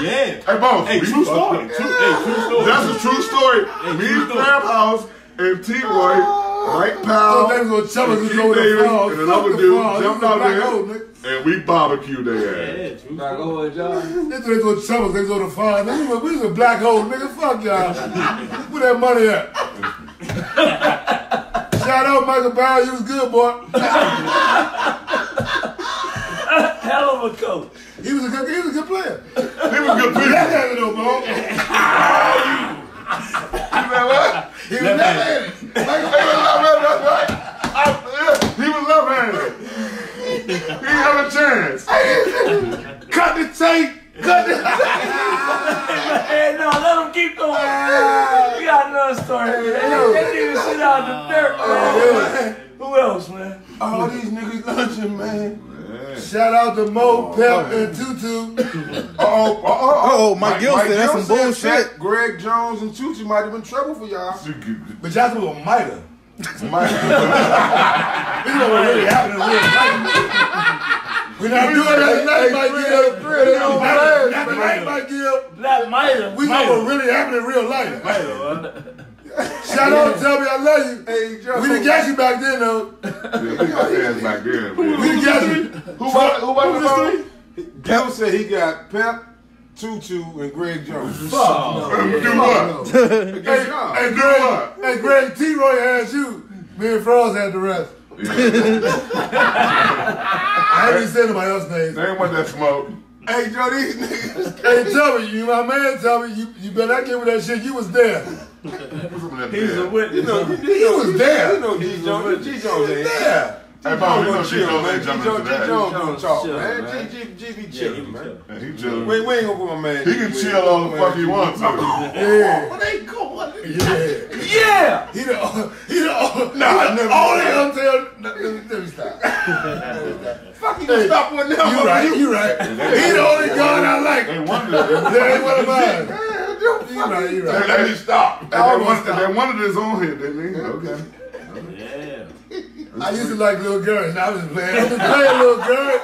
Speaker 5: Yeah.
Speaker 3: Hey, boss.
Speaker 5: Hey, true story. True story.
Speaker 3: That's a true story. Me, Crabhouse, and T-Roy, Mike Powell,
Speaker 4: Those niggas gonna tell us
Speaker 3: and
Speaker 4: it's
Speaker 3: Keith
Speaker 4: over the
Speaker 3: Davis,
Speaker 4: phone.
Speaker 3: and
Speaker 4: Fuck
Speaker 3: another
Speaker 4: the
Speaker 3: dude
Speaker 4: phone.
Speaker 3: jumped
Speaker 4: This is a
Speaker 3: out
Speaker 4: black
Speaker 3: there,
Speaker 4: hole, nigga.
Speaker 3: and we barbecued their ass.
Speaker 5: Yeah, true
Speaker 6: Black hole, John.
Speaker 4: This nigga gonna tell us they go to find. We was a black hole, nigga. Fuck y'all. Where that money at? Shout out Michael Powell. You was good, boy.
Speaker 6: Hell of a coach.
Speaker 4: He was a good player.
Speaker 3: He was good people.
Speaker 4: That had it though, bro.
Speaker 3: You know what?
Speaker 4: He was left-handed.
Speaker 3: He was left-handed. He had a chance. Cut the tape.
Speaker 6: Hey, no, let him keep going. We got another story. That nigga sit out in the dirt, man. Who else, man?
Speaker 8: All these niggas lunching, man.
Speaker 4: Shout out to Mo, Pep, and Tutu.
Speaker 7: Oh, Mike Gill said that's some bullshit.
Speaker 8: Shaq, Greg Jones and Tucci might have been trouble for y'all.
Speaker 4: But y'all talking about Miter. This is what really happened in real life. We're not doing that tonight, Mike Gill. Not tonight, Mike Gill.
Speaker 6: Not Miter.
Speaker 4: We know what really happened in real life. Shout out, tell me I love you.
Speaker 8: Hey, Joe.
Speaker 4: We didn't get you back then, though.
Speaker 3: We didn't
Speaker 4: We didn't get you.
Speaker 8: Who was the three? Gill said he got Pep, Tutu, and Greg Jones.
Speaker 3: Do what?
Speaker 4: Hey, Greg T-Roy had you. Me and Frost had the rest. I ain't even saying nobody else's name.
Speaker 3: They ain't want that smoke.
Speaker 8: Hey, Joe, these niggas.
Speaker 4: Hey, tell me, you my man, tell me, you better not give me that shit. You was there.
Speaker 6: He's a witness.
Speaker 8: You know,
Speaker 4: He was there.
Speaker 8: You know G Jones. G Jones ain't.
Speaker 4: Yeah.
Speaker 3: Hey, Bob, you know
Speaker 8: G Jones
Speaker 3: ain't jumping into
Speaker 8: G
Speaker 3: that.
Speaker 8: Jones gonna talk,
Speaker 6: chill,
Speaker 8: man.
Speaker 6: man.
Speaker 8: G be chilling, man.
Speaker 3: Yeah, he chilling.
Speaker 8: We ain't gonna put my man.
Speaker 3: He can chill all the fuck he wants to.
Speaker 4: Yeah.
Speaker 6: Yeah!
Speaker 4: He the only let me stop.
Speaker 8: Fuck you, stop with them.
Speaker 4: You right. He the only God I like.
Speaker 3: They wonder.
Speaker 4: That ain't one of mine. You right.
Speaker 3: Let me stop. They wanted this on here, didn't they? Okay.
Speaker 6: Yeah.
Speaker 4: I used to like Lil Gurry. Now I was playing. I was playing Lil Gurry.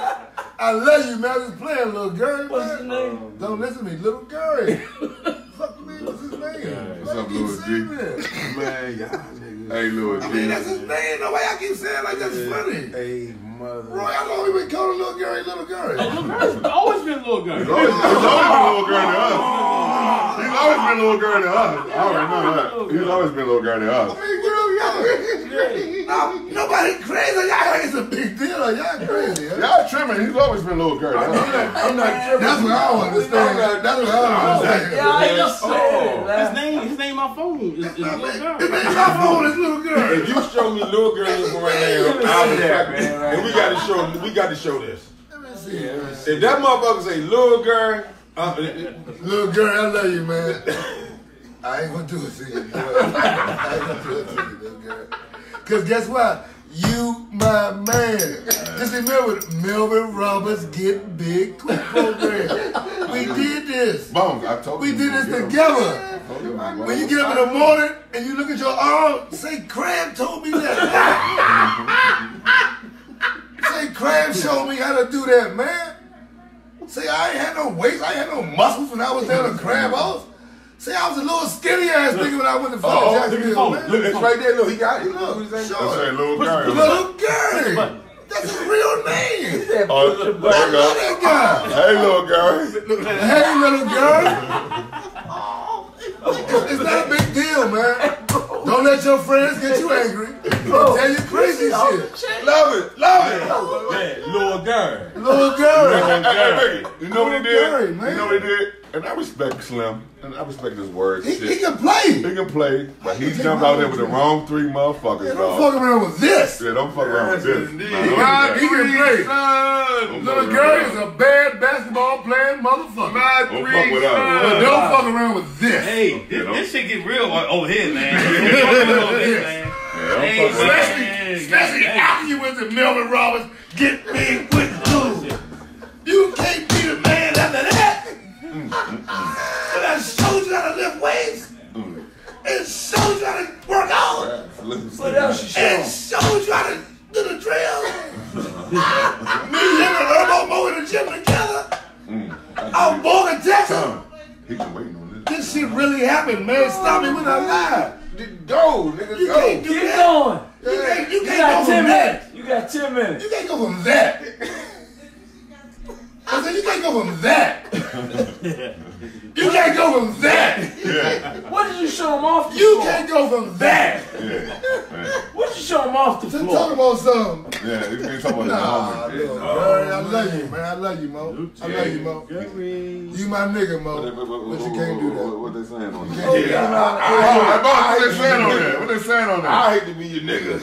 Speaker 4: I love you, man. I was playing Lil Gurry.
Speaker 6: What's his name?
Speaker 4: Don't listen to me, Lil Gurry. Fuck me, what's his name?
Speaker 3: What's up, Lil G?
Speaker 8: Man, y'all niggas.
Speaker 3: Hey, Lil G.
Speaker 4: I mean, that's his name. No way I keep saying like that's funny.
Speaker 8: Hey, mother.
Speaker 4: Roy, how long we been calling Lil Gurry Little Gurry?
Speaker 5: It's always been a little guy.
Speaker 3: He's always been a little girl to us. He's always been a little girl to us. I already know that. He's always been a little girl to us.
Speaker 4: I mean, you know, nobody crazy. Y'all think it's a big deal. Y'all crazy. Huh?
Speaker 3: Y'all trimming. He's always been a little girl to us.
Speaker 8: I'm not tripping.
Speaker 4: That's what I don't understand. That's what I don't understand.
Speaker 6: Yeah, I just said, man.
Speaker 5: His name, my phone is Little Girl.
Speaker 4: It ain't my phone, it's Little Gurry.
Speaker 8: If you show me little girl right now, I'll be happy. And we got to show this.
Speaker 4: Let me see.
Speaker 8: If that motherfucker say little girl,
Speaker 4: Little Gurry, I love you, man. I ain't gonna do it to you, boy. I ain't gonna do it to you, Little Gurry. Cause guess what? You, my man. Just remember, Melvin Roberts Get Big Quick program. We did this.
Speaker 3: Bones, I told
Speaker 4: We
Speaker 3: you.
Speaker 4: did this together. When you get up in the morning and you look at your arm, say, Crab told me that. Say, Crab showed me how to do that, man. Say, I ain't had no weights, I ain't had no muscles when I was down at Crabhouse. Say, I was a little skinny ass nigga when I went to fucking Jacksonville, man.
Speaker 8: look, it's right there. Look, he got it.
Speaker 4: Look,
Speaker 3: I
Speaker 4: sure.
Speaker 3: say little girl.
Speaker 4: Little Gurry. That's his real name.
Speaker 3: Oh, there you
Speaker 4: I
Speaker 3: go.
Speaker 4: know that guy.
Speaker 3: Hey, little girl.
Speaker 4: Hey, little girl. It's not a big deal, man. Don't let your friends get you angry. Tell you crazy shit.
Speaker 8: Love it.
Speaker 5: Little girl.
Speaker 4: Little girl.
Speaker 3: Hey, Ricky, you know what he
Speaker 4: Little Gurry,
Speaker 3: did?
Speaker 4: man.
Speaker 3: You know what he did? And I respect Slim. And I respect his words.
Speaker 4: He
Speaker 3: Shit.
Speaker 4: can play.
Speaker 3: He can play, but he jumped out there with the wrong three motherfuckers,
Speaker 4: Yeah, don't
Speaker 3: dog.
Speaker 4: fuck around with this.
Speaker 3: Yeah, don't fuck around with this. Nah,
Speaker 4: He can play.
Speaker 3: don't fuck
Speaker 4: Little
Speaker 3: around.
Speaker 4: Gurry is a bad basketball motherfucker.
Speaker 8: My
Speaker 3: Don't
Speaker 8: three
Speaker 3: fuck with us.
Speaker 8: sons.
Speaker 4: Don't fuck around with this.
Speaker 5: Hey, this shit get real over here, man. Over here, man. Hey,
Speaker 4: Especially after you went to Melvin Roberts, get me with dude. You can't be the man after that. But I showed you how to lift weights. And showed you how to work out.
Speaker 6: What else you
Speaker 4: And
Speaker 6: show?
Speaker 4: showed you how to do the drill. Me and Herbo Mo in the gym together. I'm born in Texas.
Speaker 3: He been waiting on this.
Speaker 4: This shit really happened, man. Stop me when I lie.
Speaker 8: Go, nigga,
Speaker 4: You can't do
Speaker 6: Keep
Speaker 4: that.
Speaker 6: going.
Speaker 4: You
Speaker 6: You
Speaker 4: can't
Speaker 6: got
Speaker 4: go
Speaker 6: 10
Speaker 4: from that.
Speaker 6: minutes. You got 10 minutes.
Speaker 4: You can't go from that. I said you can't go from that. You can't go from that.
Speaker 6: What did you show him off the
Speaker 4: You
Speaker 6: floor?
Speaker 4: can't go from that.
Speaker 6: What did you show him off the
Speaker 4: Let's
Speaker 6: floor?
Speaker 4: talk about something.
Speaker 3: Yeah, you can't talk about
Speaker 4: Nah,
Speaker 3: that.
Speaker 4: look, Barry, I love you, man. I love you, Mo. I love you, Mo. You my nigga, Mo. But you can't do that.
Speaker 3: What they saying on that?
Speaker 8: What
Speaker 3: What they saying on that? What they saying on that?
Speaker 8: I hate to be your nigga.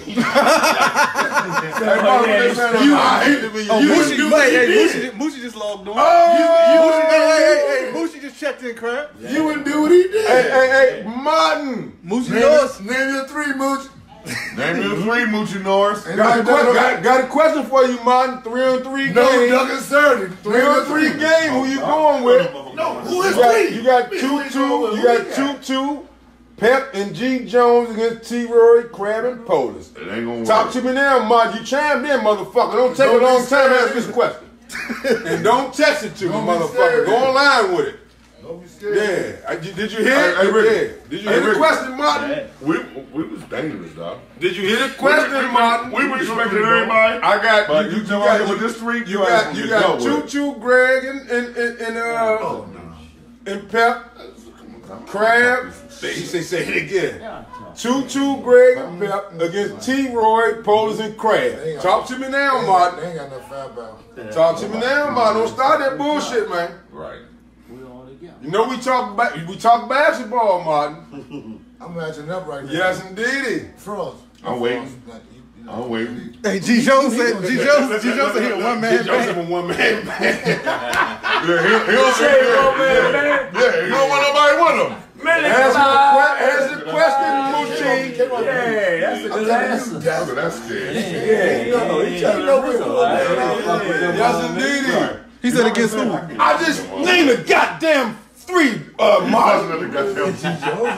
Speaker 8: Hey, Bob, what they saying on that? I hate to be your
Speaker 7: Oh,
Speaker 8: nigga.
Speaker 7: Moochie just logged on.
Speaker 8: Oh,
Speaker 7: Hey, Moochie just checked in, crap.
Speaker 4: You wouldn't do what he did.
Speaker 8: hey, Martin.
Speaker 7: Moochie knows.
Speaker 4: Name your three, Mooch.
Speaker 3: Name me the three, Moochie Norris.
Speaker 8: Got a question for you, Martin. 3-on-3
Speaker 4: No,
Speaker 8: game.
Speaker 4: Doug and Surdy.
Speaker 8: 3-on-3 game. Who you going with?
Speaker 4: No, who is
Speaker 8: You got 2-2. You got 2-2. Pep and G. Jones against T-Roy, Crab, and Polis.
Speaker 3: It ain't gonna
Speaker 8: Talk
Speaker 3: work.
Speaker 8: to me now, Martin. You chimed in, motherfucker. Don't take a long time to answer this question. And don't text it to me,
Speaker 4: Don't be
Speaker 8: motherfucker.
Speaker 4: scared.
Speaker 8: Go online with it.
Speaker 4: Don't be scared.
Speaker 8: Yeah. Did you hear it?
Speaker 3: Hey, Rick.
Speaker 8: Yeah. Did you hear the
Speaker 3: Rick.
Speaker 8: question, Martin?
Speaker 3: We was dangerous, dog.
Speaker 8: Did you hear the question, Martin?
Speaker 3: We respected everybody.
Speaker 8: I got
Speaker 3: But you come out here with this three,
Speaker 8: You got Choo-Choo, Greg, and Pep, Crab. He say it again. Choo-Choo, Greg, and Pep against T-Roy, Polis, and Crab. Talk to me now,
Speaker 4: They
Speaker 8: Martin.
Speaker 4: ain't got no firepower.
Speaker 8: Talk to me now, Martin. Don't start that bullshit, man.
Speaker 3: Right.
Speaker 6: We all together.
Speaker 8: You know we talk basketball, Martin.
Speaker 4: I'm matching up right now.
Speaker 8: Yes, indeedy.
Speaker 4: Frost.
Speaker 3: I'm waiting. I'm waiting.
Speaker 7: Hey, G. Jones said he a one man
Speaker 8: Joseph
Speaker 7: band.
Speaker 8: a one man.
Speaker 3: Yeah, he don't say that. Yeah, he don't want nobody with him.
Speaker 8: Answer the question, Moochie.
Speaker 6: Yeah, that's a good answer.
Speaker 3: Look at that scared.
Speaker 8: Yes, indeedy.
Speaker 7: He said against who?
Speaker 8: I just named a goddamn three, Martin.
Speaker 3: Another goddamn
Speaker 4: Jones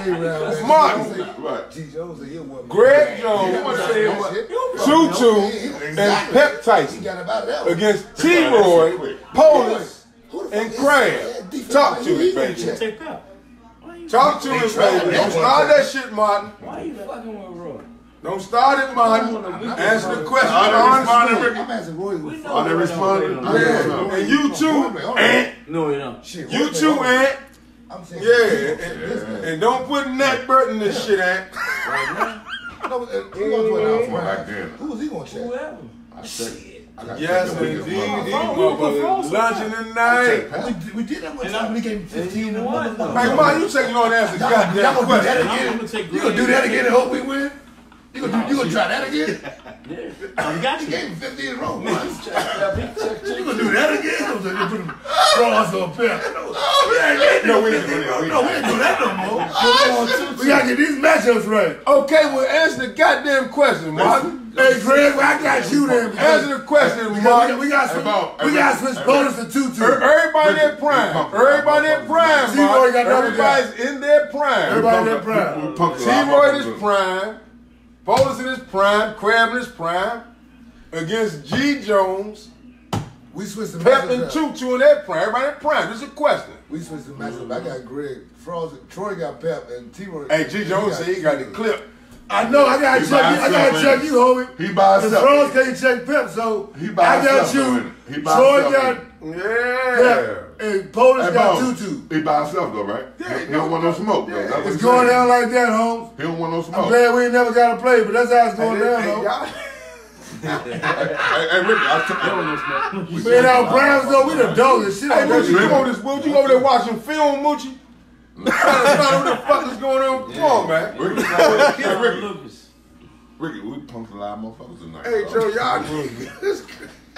Speaker 4: ain't around.
Speaker 8: Martin.
Speaker 3: Right.
Speaker 4: G. Jones ain't here one.
Speaker 8: Greg Jones, Choo-Choo, and Pep
Speaker 4: He
Speaker 8: Tyson
Speaker 4: got about that one.
Speaker 8: against T-Roy, Polis, and Crab. Talk to me, baby.
Speaker 5: Take up.
Speaker 8: Talk to me, baby. Don't start that shit, Martin.
Speaker 6: Why you fucking with Roy?
Speaker 8: Don't start it, Martin. Answer the question honestly.
Speaker 4: I'm asking Roy.
Speaker 3: Are they responding?
Speaker 8: Yeah, and you too, Ant.
Speaker 6: No, you don't.
Speaker 8: You too, Ant.
Speaker 4: I'm saying.
Speaker 8: Yeah, and don't put Nat Burton in this shit, Ant.
Speaker 4: No, who gonna do it now?
Speaker 3: Back then.
Speaker 4: Who's he gonna check?
Speaker 6: Whoever.
Speaker 8: Yes, indeed. These motherfuckers lunching tonight.
Speaker 4: We did that one time when he gave me 15 to one.
Speaker 8: Hey, man, you taking on answer
Speaker 4: Y'all
Speaker 8: goddamn
Speaker 4: gonna do that
Speaker 8: question.
Speaker 4: again? You gonna do that again and hope we win? You gonna try that again?
Speaker 5: I got
Speaker 4: He
Speaker 5: you.
Speaker 4: gave me 15 in a row once. You gonna do that again? You put them straws on Pep. No, we ain't do that no more. We gotta get these matchups right.
Speaker 8: Okay, well, answer the goddamn question, Martin.
Speaker 4: Hey, Greg, well, I got you then.
Speaker 8: Answer the question,
Speaker 4: We
Speaker 8: Martin.
Speaker 4: got switch bonus to 2-2.
Speaker 8: Everybody in prime. Everybody in prime,
Speaker 4: T-Roy
Speaker 8: Martin.
Speaker 4: got another
Speaker 8: Everybody's in their prime.
Speaker 4: Everybody in their prime.
Speaker 8: T-Roy in his prime. Polis in his prime. Crab in his prime. Against G. Jones.
Speaker 4: We switched the
Speaker 8: Pep and
Speaker 4: matchup.
Speaker 8: Choo-Choo in their prime. Everybody in prime. This is a question.
Speaker 4: We switched the matchup. I got Greg. Troy got Pep and T-Roy.
Speaker 8: Hey, G. Jones said he got the clip.
Speaker 4: I know. I gotta check you, homie.
Speaker 3: He by
Speaker 4: Because
Speaker 3: himself.
Speaker 4: Frost can't check Pep, so
Speaker 3: He by
Speaker 4: I got
Speaker 3: himself,
Speaker 4: you.
Speaker 3: man. He by
Speaker 4: Troy
Speaker 3: himself,
Speaker 4: got
Speaker 8: Yeah.
Speaker 4: Pep, and Polish
Speaker 3: Hey,
Speaker 4: got
Speaker 3: Bo,
Speaker 4: 2-2.
Speaker 3: He by himself though, right?
Speaker 8: Yeah,
Speaker 3: He don't want no smoke though. That's what
Speaker 4: It's
Speaker 3: he's
Speaker 4: going
Speaker 3: saying.
Speaker 4: down like that, Holmes.
Speaker 3: He don't want no
Speaker 4: I'm
Speaker 3: smoke.
Speaker 4: glad we ain't never got to play, but that's how it's going down,
Speaker 8: Hey,
Speaker 4: though.
Speaker 8: y'all-
Speaker 3: Hey, Rick, I took you.
Speaker 4: Man, our Browns, though, we the dogs and shit.
Speaker 8: Hey,
Speaker 4: Like
Speaker 8: Moochie,
Speaker 4: that.
Speaker 8: come on this. Moochie, you over there watching film, Moochie? Trying to find out what the fuck is going on. Come on, man.
Speaker 3: Ricky,
Speaker 6: Ricky.
Speaker 3: Ricky, we punked a lot of motherfuckers tonight.
Speaker 8: Hey,
Speaker 3: dog.
Speaker 8: Joe, y'all.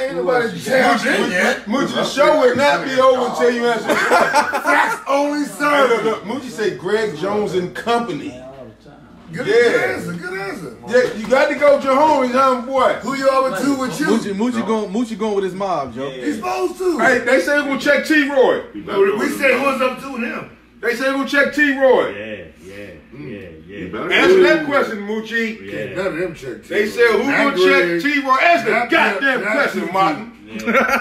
Speaker 4: Ain't nobody jammed in yet.
Speaker 8: Moochie, the show will not be over until you answer the question.
Speaker 4: Facts only, sir.
Speaker 8: Look, Moochie said Greg Jones and Company.
Speaker 4: Good answer. Good answer.
Speaker 8: Yeah, you got to go with your homies, young boy.
Speaker 4: Who you over to with you?
Speaker 7: Moochie going with his mob, Joe.
Speaker 4: He's supposed to.
Speaker 8: Hey, they say we're going to check T-Roy.
Speaker 4: We said what's up to him.
Speaker 8: They say we're going to check T-Roy.
Speaker 3: Yeah.
Speaker 8: Answer that question, Moochie.
Speaker 4: Can't none of them check T-Roy.
Speaker 8: They said who going to check T-Roy? Answer the goddamn question, Martin.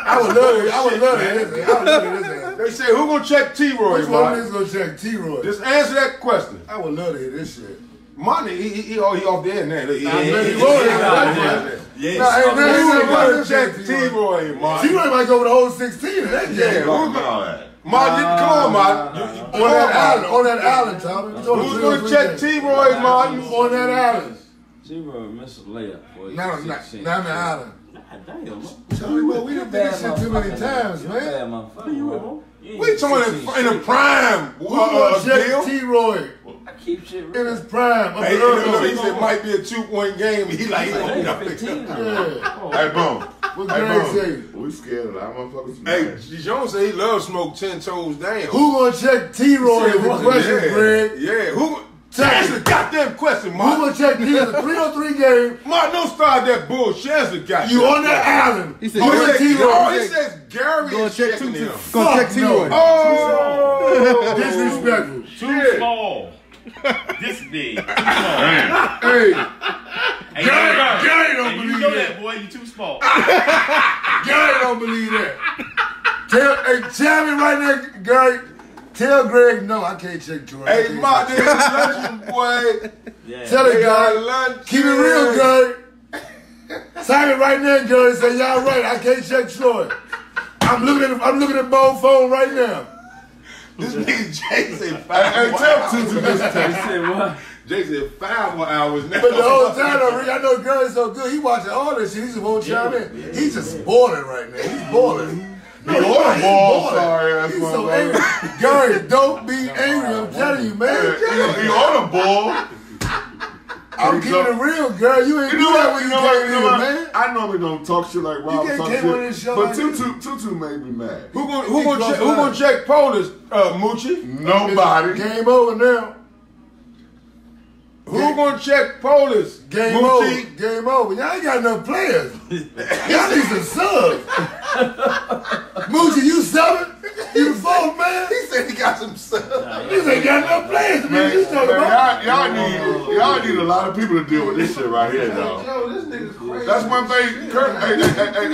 Speaker 4: I would love it. I would love it.
Speaker 8: They said who going to check T-Roy,
Speaker 4: Which one
Speaker 8: Martin?
Speaker 4: is going to check T-Roy?
Speaker 8: Just answer that question.
Speaker 4: I would love to hear this shit.
Speaker 8: Martin, he off the air now.
Speaker 4: Who
Speaker 8: going to check T-Roy, Martin?
Speaker 4: T-Roy might go with the whole 16 in that game.
Speaker 8: Yeah, who's going Martin, come on, Martin.
Speaker 4: On that island, Tommy.
Speaker 8: Who's going to check T-Roy, Martin?
Speaker 4: On that island.
Speaker 6: T-Roy missed a layup for you.
Speaker 4: Not on the island.
Speaker 6: Damn.
Speaker 4: Tell me what, we done did this shit too many times, man.
Speaker 6: Bad motherfucker.
Speaker 8: We talking in the prime.
Speaker 4: Who gonna check T-Roy
Speaker 6: I keep shit
Speaker 4: in
Speaker 6: real.
Speaker 4: his prime?
Speaker 8: Hey, he said it might be a 2-point game. He like,
Speaker 4: Yeah.
Speaker 3: Hey, boom.
Speaker 4: What Greg say?
Speaker 3: We scared of that motherfuckers.
Speaker 8: Hey, Jones say he loves smoke 10 toes down.
Speaker 4: Who gonna check T-Roy is the question, Greg?
Speaker 8: Yeah, who? Answer the goddamn question,
Speaker 4: Who
Speaker 8: Martin.
Speaker 4: gonna check T-Roy? It's a 3-on-3 game.
Speaker 8: Martin, don't start that bullshit. Answer the goddamn
Speaker 4: You on that island.
Speaker 7: He said,
Speaker 4: Who
Speaker 8: He
Speaker 4: gonna
Speaker 8: said,
Speaker 4: T-Roy?
Speaker 8: he says Gary
Speaker 7: Gonna
Speaker 8: is
Speaker 7: check
Speaker 8: checking him.
Speaker 7: Gonna check T-Roy.
Speaker 8: Oh!
Speaker 4: Disrespectful.
Speaker 5: Too small. This big. Too small.
Speaker 4: Hey,
Speaker 5: Hey,
Speaker 4: Gary don't
Speaker 5: hey, you
Speaker 4: believe
Speaker 5: know
Speaker 4: that.
Speaker 5: that, boy. You too small.
Speaker 4: Gary don't believe that. Tell me right now, Gary. Tell Greg, no, I can't check Troy.
Speaker 8: Hey, Martin, luncheon, boy.
Speaker 6: Yeah.
Speaker 4: Tell it,
Speaker 8: They got
Speaker 4: Gary.
Speaker 8: lunch.
Speaker 4: Keep it real, Gary. Sign it right now, Gary. Say, y'all right, I can't check Troy. I'm looking at both phone right now.
Speaker 8: This nigga Jay said 5
Speaker 3: Hey,
Speaker 8: more
Speaker 3: tell
Speaker 8: hours.
Speaker 3: Tutu this
Speaker 6: He
Speaker 3: time.
Speaker 6: said what?
Speaker 8: Jay said 5 more hours now.
Speaker 4: But the whole time, I know Gary's so good. He watching all this shit. He just won't chime in. He's just boiling right now. He's boiling.
Speaker 3: You on the ball,
Speaker 4: boiling.
Speaker 3: sorry ass
Speaker 4: He's so angry.
Speaker 3: motherfucker.
Speaker 4: Gary, don't be angry. I'm telling you, man.
Speaker 3: You on the ball.
Speaker 4: I'm keeping it real, Gary. You ain't do that when you came in, man.
Speaker 3: I normally don't talk shit like Rob
Speaker 4: can't
Speaker 3: talk
Speaker 4: came on this
Speaker 3: shit,
Speaker 4: show
Speaker 3: but
Speaker 4: like
Speaker 3: Tutu made me mad.
Speaker 8: Who gonna check Polish, Moochie?
Speaker 3: Nobody.
Speaker 4: Game over now.
Speaker 8: Who gonna check Polish?
Speaker 4: Game
Speaker 8: Moochie?
Speaker 4: over. Game over. Y'all ain't got enough players. Y'all need some subs. Moochie, you subbing? You the fourth man?
Speaker 8: He said he got some stuff.
Speaker 4: You ain't got enough players, man. You talking about?
Speaker 3: Y'all need a lot of people to deal with this shit right here, dog.
Speaker 8: Yo, this nigga's crazy.
Speaker 3: That's one thing. Kurt, hey,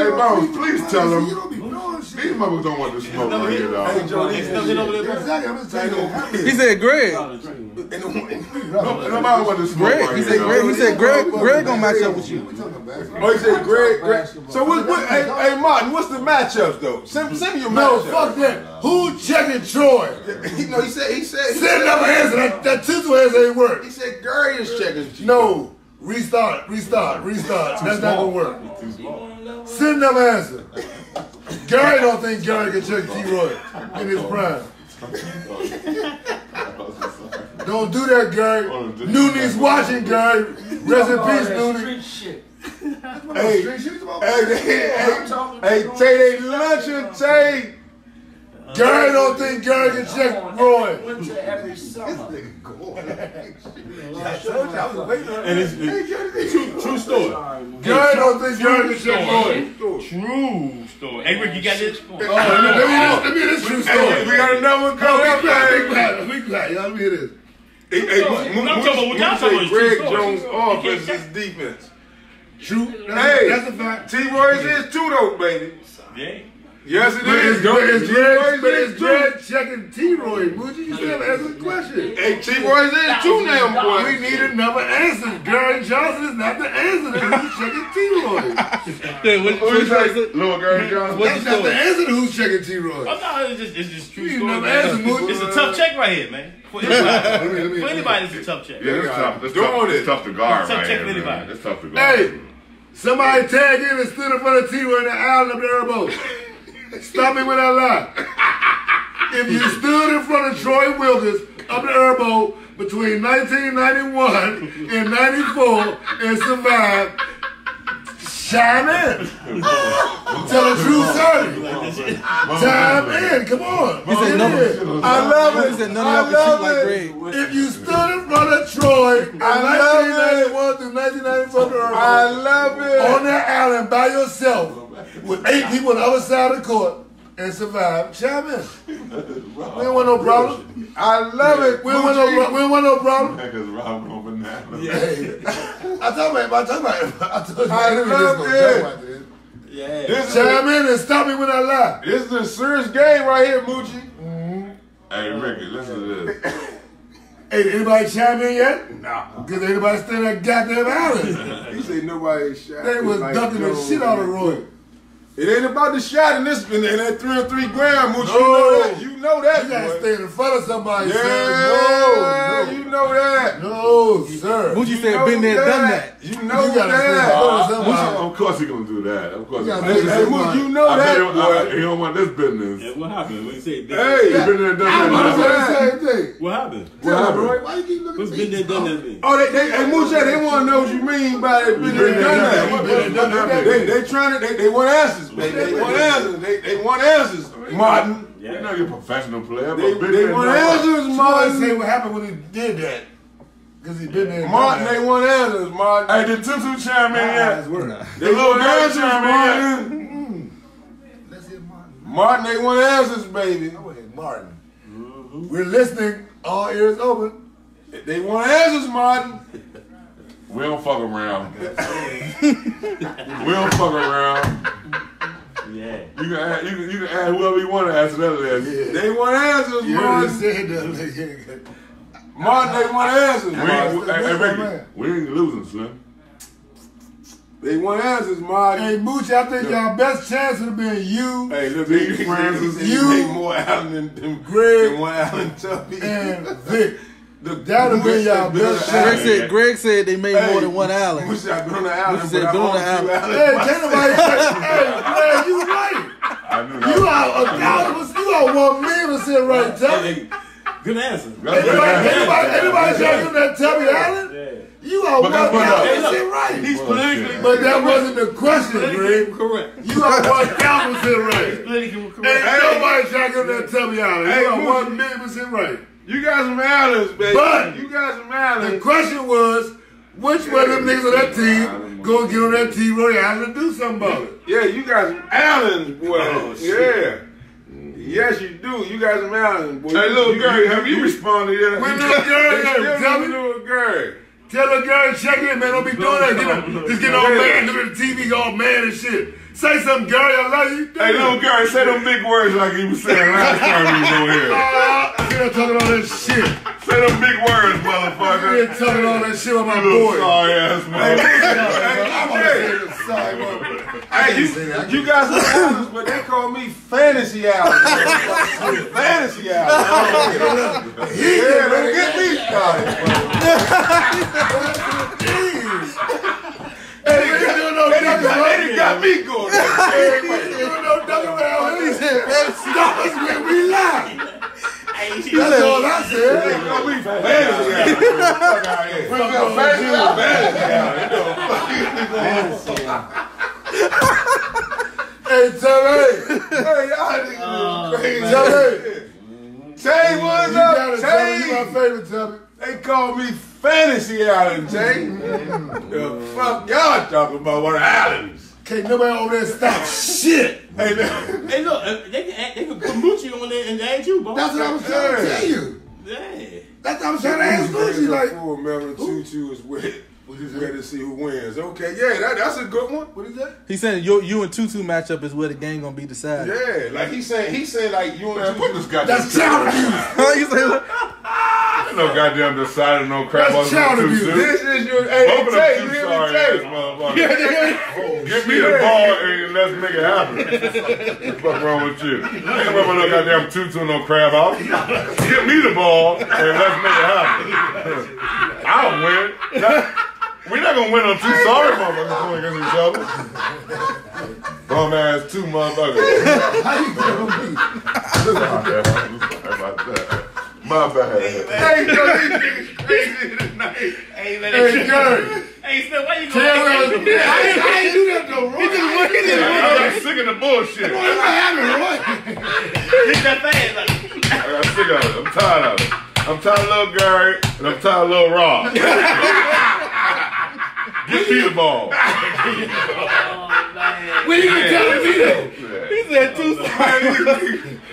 Speaker 3: Bones, please tell them.
Speaker 4: You don't be blowing shit.
Speaker 3: These motherfuckers don't want this smoke right here,
Speaker 8: Hey,
Speaker 3: dog.
Speaker 8: Joe,
Speaker 5: Hey, stuff it over there.
Speaker 4: Exactly. I'm just telling you.
Speaker 7: He said Greg.
Speaker 3: Nobody want this smoke
Speaker 7: Greg.
Speaker 3: right
Speaker 7: He
Speaker 3: here,
Speaker 7: said
Speaker 3: dog.
Speaker 7: Greg. He said Greg gonna match up with you.
Speaker 4: We talking basketball.
Speaker 8: Oh, he said Greg. So hey Martin, what's the matchups though? Send me your
Speaker 4: No,
Speaker 8: matchups.
Speaker 4: fuck that. Who checking Troy?
Speaker 8: He said
Speaker 4: Send another answer. That Tutu answer ain't work.
Speaker 8: He said Gary is checking.
Speaker 4: No. Restart. That's not gonna work. Send another answer. Gary don't think Gary can check T-Roy in his prime. Don't do that, Gary. Nooney's watching, Gary. Rest in peace, Nooney.
Speaker 6: Shit.
Speaker 8: Hey, Tay, they luncheon, Tay.
Speaker 4: Gary don't think Gary can check Roy.
Speaker 6: Winter every summer.
Speaker 5: And it's true story.
Speaker 4: Gary don't think Gary can check Roy.
Speaker 5: True story. Hey, Rick, you got this?
Speaker 4: Oh, let me hear this true
Speaker 8: Hey,
Speaker 4: story.
Speaker 8: we got another one coming up, man.
Speaker 4: Be quiet. Y'all let me hear this.
Speaker 8: Hey,
Speaker 5: I'm talking about what y'all talking about.
Speaker 8: Greg
Speaker 5: True story.
Speaker 8: Jones offense is defense.
Speaker 4: True.
Speaker 8: Hey,
Speaker 4: That's a fact.
Speaker 8: T-Roy's is too though, baby.
Speaker 5: Yeah.
Speaker 8: Yes, it
Speaker 4: But
Speaker 8: is.
Speaker 4: it's Greg checking T-Roy, Boogie. You still haven't answered the question.
Speaker 8: Hey, T-Roy's is too now, boy.
Speaker 4: We need another answer. Gary Johnson is not the answer. Who's checking T-Roy?
Speaker 3: Little Gary Johnson.
Speaker 4: That's not the answer to who's checking T-Roy.
Speaker 5: Oh, no, it's just true
Speaker 4: You
Speaker 5: story,
Speaker 4: never
Speaker 5: man.
Speaker 4: answered, Moochie.
Speaker 5: It's a tough check right here, man. For anybody,
Speaker 4: me-
Speaker 5: for anybody it's a tough check.
Speaker 3: Yeah, it's tough. It's
Speaker 8: Doing
Speaker 3: tough.
Speaker 8: it.
Speaker 3: It's tough to guard
Speaker 5: It's tough
Speaker 3: right
Speaker 5: check
Speaker 3: here,
Speaker 5: for
Speaker 3: man.
Speaker 5: anybody.
Speaker 3: It's tough to guard.
Speaker 4: Hey, somebody tag in and stood in front of T-Roy in the island up there, boat. Stop me when I lie. If you stood in front of Troy Wilkins up the Herbo between 1991 and 94 and survived, Chime in. Tell the truth, sir. Chime in. Come on.
Speaker 7: He said none
Speaker 4: I love it.
Speaker 7: He said none of y'all can shoot like Greg.
Speaker 4: If you stood in front of Troy in 1991 through 1994,
Speaker 8: I love it.
Speaker 4: on that island by yourself with 8 people on the other side of the court and survived, chime in. We don't want no problem.
Speaker 8: I love it.
Speaker 4: We don't want no problem.
Speaker 3: Because Robin on banana.
Speaker 4: Hey, I told you,
Speaker 8: I love it.
Speaker 6: Yeah.
Speaker 4: Chime in and stop me when I lie.
Speaker 8: This is a serious game right here, Moochie.
Speaker 3: Hey, Ricky, listen to this.
Speaker 4: Hey, did anybody chime in yet? No. Because anybody stay in that goddamn island.
Speaker 8: He said nobody shot.
Speaker 4: They was
Speaker 8: like
Speaker 4: ducking the shit out of Roy.
Speaker 8: It ain't about the shot in this in that 3 on 3 gram, Moochie.
Speaker 4: No.
Speaker 8: You know that.
Speaker 4: You gotta
Speaker 8: boy.
Speaker 4: stay in front of somebody,
Speaker 8: Yeah,
Speaker 4: sir.
Speaker 8: you know that.
Speaker 4: No, sir.
Speaker 7: Moochie said been there, done that.
Speaker 8: You know
Speaker 4: You gotta stay in
Speaker 8: that.
Speaker 4: front of somebody.
Speaker 3: Of course he gonna do that. Of course.
Speaker 4: You gotta
Speaker 8: Hey,
Speaker 4: stay
Speaker 8: hey,
Speaker 4: in
Speaker 8: Moochie,
Speaker 4: front
Speaker 8: you
Speaker 4: of
Speaker 8: know
Speaker 3: I
Speaker 8: that,
Speaker 3: bet
Speaker 8: boy.
Speaker 3: he don't want this business.
Speaker 5: Yeah, what happened? When you say big,
Speaker 8: Hey,
Speaker 3: He been there and done
Speaker 4: I was
Speaker 3: that.
Speaker 4: saying the same thing.
Speaker 5: what happened?
Speaker 4: Tell him, Roy, why you keep looking
Speaker 5: What's
Speaker 4: at
Speaker 5: been
Speaker 4: me?
Speaker 5: there, done that mean?
Speaker 8: Oh, hey, Moochie, they want to know what you mean by it. Been there, done that.
Speaker 4: Been there, done that.
Speaker 8: They trying to. They want answers, baby. They want answers. They want answers, Martin.
Speaker 3: You know you're a professional player.
Speaker 8: They
Speaker 3: but been there and
Speaker 8: want
Speaker 3: done that.
Speaker 8: answers,
Speaker 4: Somebody
Speaker 8: Martin.
Speaker 4: say what happened when he did that. Because he been there.
Speaker 8: Martin, they want answers, Martin.
Speaker 3: Hey, did Tutu chime in yet?
Speaker 8: They want answers, Martin.
Speaker 4: Let's hear Martin.
Speaker 8: Martin, they want answers, baby.
Speaker 4: Go ahead, Martin. We're listening. All ears open.
Speaker 8: They want answers, Martin.
Speaker 3: We don't fuck around. We don't fuck around.
Speaker 5: Yeah.
Speaker 3: You can ask whoever you want to answer that.
Speaker 8: They want answers,
Speaker 4: You already
Speaker 8: Martin.
Speaker 4: said that.
Speaker 8: Martin, they want answers,
Speaker 3: We
Speaker 8: Martin.
Speaker 3: ain't, hey, Ricky, we ain't losing, Slim.
Speaker 8: They want answers, Martin.
Speaker 4: Hey, Mooch, I think y'all best chance would have been you
Speaker 8: Hey, look,
Speaker 3: Big
Speaker 8: they
Speaker 3: Francis,
Speaker 8: you
Speaker 4: you,
Speaker 8: make more Allen than
Speaker 4: Greg,
Speaker 8: than one Allen Tuffy.
Speaker 4: and Vic.
Speaker 8: The
Speaker 4: That would have been y'all best chance.
Speaker 7: Greg said they made more than one island.
Speaker 8: Moochie, I've been on the island,
Speaker 7: Moochie said
Speaker 8: but
Speaker 7: been on the
Speaker 8: I
Speaker 7: island.
Speaker 4: Hey, can't nobody say, hey, Greg, you right.
Speaker 3: I knew
Speaker 4: You
Speaker 3: that.
Speaker 4: are 1,000%, you are 1,000,000% right, Tubby.
Speaker 5: Good answer.
Speaker 4: Anybody trying to do that Tubby Allen?
Speaker 5: Yeah.
Speaker 4: You are
Speaker 3: But that's what
Speaker 4: 1,000% right.
Speaker 5: He's politically
Speaker 4: But that wasn't the question, Greg.
Speaker 5: correct.
Speaker 4: You are 1,000% right.
Speaker 5: Politically
Speaker 4: Ain't
Speaker 5: correct.
Speaker 4: nobody trying to do that Tubby Allen.
Speaker 8: Hey,
Speaker 4: You are
Speaker 8: Moochie.
Speaker 4: 1,000,000% right.
Speaker 8: You got some Allens, baby.
Speaker 4: But
Speaker 8: you got some
Speaker 4: the
Speaker 8: Allens.
Speaker 4: question was, which one of them niggas on that team gonna get on that team Roy Allen to do something about it?
Speaker 8: Yeah, you got some Allens, boy.
Speaker 3: Oh,
Speaker 8: Yeah. Yes, you do. You got some Allens, boy.
Speaker 3: Hey, little Gary, have you responded yet?
Speaker 4: When little Gary,
Speaker 8: Still
Speaker 4: tell me.
Speaker 8: little Gary.
Speaker 4: Tell the girl, check in, man. Don't be doing that. Just get all mad, look at the TV, all mad and shit. Say something, Gary. I love you.
Speaker 3: Hey, little Gary, say them big words like he was saying last time he was on here.
Speaker 4: You're talking all that shit.
Speaker 3: Say them big words, motherfucker.
Speaker 4: You're talking all that shit about my
Speaker 3: You little
Speaker 4: boy.
Speaker 3: sorry ass motherfucker.
Speaker 4: Sorry, bro.
Speaker 8: Hey, you got some Allens, but they call me Fantasy Allen. Fantasy Allen. Yeah, don't get me started.
Speaker 4: Hey, you doing no
Speaker 8: They got me going.
Speaker 4: He said, stop us when we lie. That's all I
Speaker 8: They
Speaker 4: said.
Speaker 8: call me Fantasy Allen. Fuck out here. Fantasy Allen.
Speaker 4: Hey, Terry.
Speaker 8: Hey, y'all niggas crazy.
Speaker 4: Terry.
Speaker 8: Tay, what's
Speaker 4: You got
Speaker 8: up,
Speaker 4: it, Terry. You my
Speaker 8: Tay?
Speaker 4: favorite, Terry.
Speaker 8: They call me Fantasy Allen, Tay. The fuck y'all talking about? What Allens?
Speaker 4: Can't nobody over there stop shit.
Speaker 8: Hey,
Speaker 5: Hey, look, they could put Moochie on there and add you, boy.
Speaker 4: That's what I was trying to tell you.
Speaker 5: Yeah.
Speaker 4: That's what I was trying to ask Gucci. Like,
Speaker 8: Full Melvin Tutu is ready to see who wins. Okay, yeah, that's a good one.
Speaker 4: what is that?
Speaker 7: He said you and Tutu matchup is where the game gonna be decided.
Speaker 8: Yeah, like he said like you
Speaker 3: Man,
Speaker 8: and
Speaker 3: put this goddamn
Speaker 4: That's child abuse.
Speaker 7: He said,
Speaker 3: Ain't no goddamn decided no crap
Speaker 4: That's
Speaker 3: on
Speaker 4: child
Speaker 3: too
Speaker 4: abuse.
Speaker 3: soon.
Speaker 8: this is your hey,
Speaker 3: Open
Speaker 8: Tay,
Speaker 3: up
Speaker 8: you
Speaker 3: two
Speaker 8: hear
Speaker 3: sorry
Speaker 8: me,
Speaker 3: ass
Speaker 8: Tay?
Speaker 3: motherfucker. Give me the ball and let's make it happen. What's wrong with you? Ain't nobody no goddamn tutu no Crabhouse. Give me the ball and let's make it happen. I'll win. We're not gonna win on two sorry motherfuckers going against each other. Bum ass two motherfuckers.
Speaker 4: How you gonna be?
Speaker 3: My bad.
Speaker 8: Hey, yo, these niggas crazy tonight.
Speaker 5: Hey, man,
Speaker 4: Hey, Gary.
Speaker 5: hey, Hey, Slim, why you
Speaker 4: Tell
Speaker 5: going?
Speaker 4: I ain't do that though, Roy.
Speaker 3: I'm sick of the bullshit.
Speaker 4: What happened, Roy?
Speaker 5: Hit that fast. Like,
Speaker 3: I'm sick of it. I'm tired of it. I'm tired of Lil Gary and I'm tired of Lil Rob. Get me the ball.
Speaker 5: oh, man.
Speaker 4: What are you telling me though?
Speaker 8: He said two sides.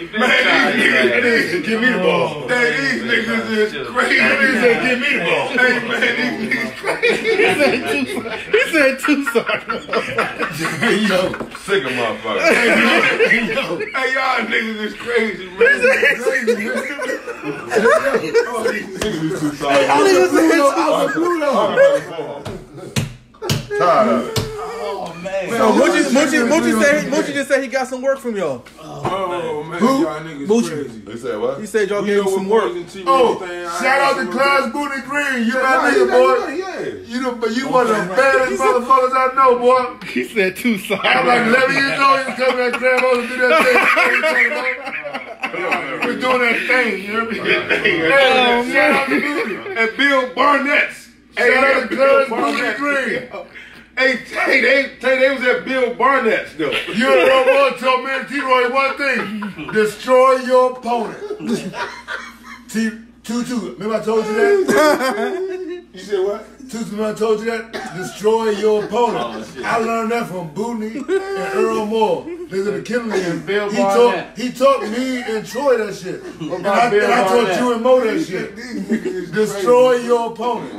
Speaker 3: Give me the ball.
Speaker 4: Hey, these niggas is crazy. He said, give me the ball. Hey, man, these niggas crazy.
Speaker 7: He said two sides.
Speaker 4: Yo.
Speaker 3: Sick of motherfuckers.
Speaker 4: Hey, y'all niggas is crazy, man. Crazy, man.
Speaker 3: Oh, these niggas is too sorry.
Speaker 4: I was a Pluto.
Speaker 3: Tired of it.
Speaker 6: Oh man.
Speaker 7: So Moochie just said he got some work from y'all.
Speaker 1: Oh man,
Speaker 4: Who?
Speaker 1: y'all niggas
Speaker 7: Moochie.
Speaker 1: crazy.
Speaker 3: They said what?
Speaker 7: He said y'all
Speaker 1: You
Speaker 7: gave him
Speaker 1: know
Speaker 7: some
Speaker 1: what
Speaker 7: work.
Speaker 1: Boys and T
Speaker 4: Oh,
Speaker 1: thing, I
Speaker 4: shout out
Speaker 1: ain't
Speaker 4: to
Speaker 1: got
Speaker 4: Class
Speaker 1: some
Speaker 4: Booty Green. You
Speaker 1: work.
Speaker 4: my nigga, boy.
Speaker 1: Yeah.
Speaker 4: You one of the baddest motherfuckers I know, boy.
Speaker 7: He said two sides.
Speaker 4: I'm like 11 years old. He was coming to that Crabhouse and do that thing. We're doing that thing, you know what I mean? Hey, shout out to Booty.
Speaker 8: And Bill Barnett's.
Speaker 4: Shout out to Class Booty Green.
Speaker 8: Hey, they was at Bill Barnett's though.
Speaker 4: You and Robo told me and T-Roy one thing. Destroy your opponent. Tutu, remember I told you that?
Speaker 8: You said what?
Speaker 4: Tutu, remember I told you that? Destroy your opponent. I learned that from Booney and Earl Moore. They was in the Kinley and
Speaker 6: Bill
Speaker 4: he
Speaker 6: Barnett.
Speaker 4: taught me and Troy that shit. And I
Speaker 6: Bill
Speaker 4: taught
Speaker 6: Barnett?
Speaker 4: you and Mo that shit. Destroy your opponent.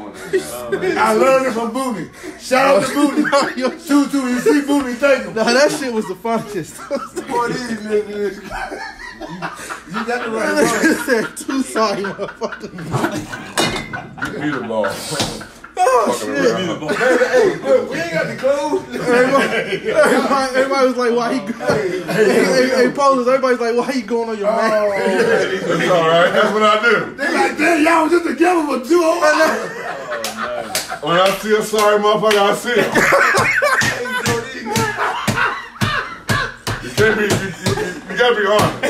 Speaker 4: I learned it from Booney. Shout out to Booney. Tutu, you see Booney, thank him.
Speaker 7: No, that shit was the funniest.
Speaker 4: Boy, these niggas. You got the right
Speaker 7: He
Speaker 4: one.
Speaker 7: said two sides, motherfucker.
Speaker 3: Give me the ball.
Speaker 7: Oh shit.
Speaker 4: Hey, look, we ain't got the clothes.
Speaker 7: Everybody was like, why he hey, Paulus, everybody's like, why you going on your man?
Speaker 3: That's all right. That's what I do.
Speaker 4: They like, damn, y'all was just together for 2 hours.
Speaker 3: When I see a sorry motherfucker, I see him. You gotta be honest.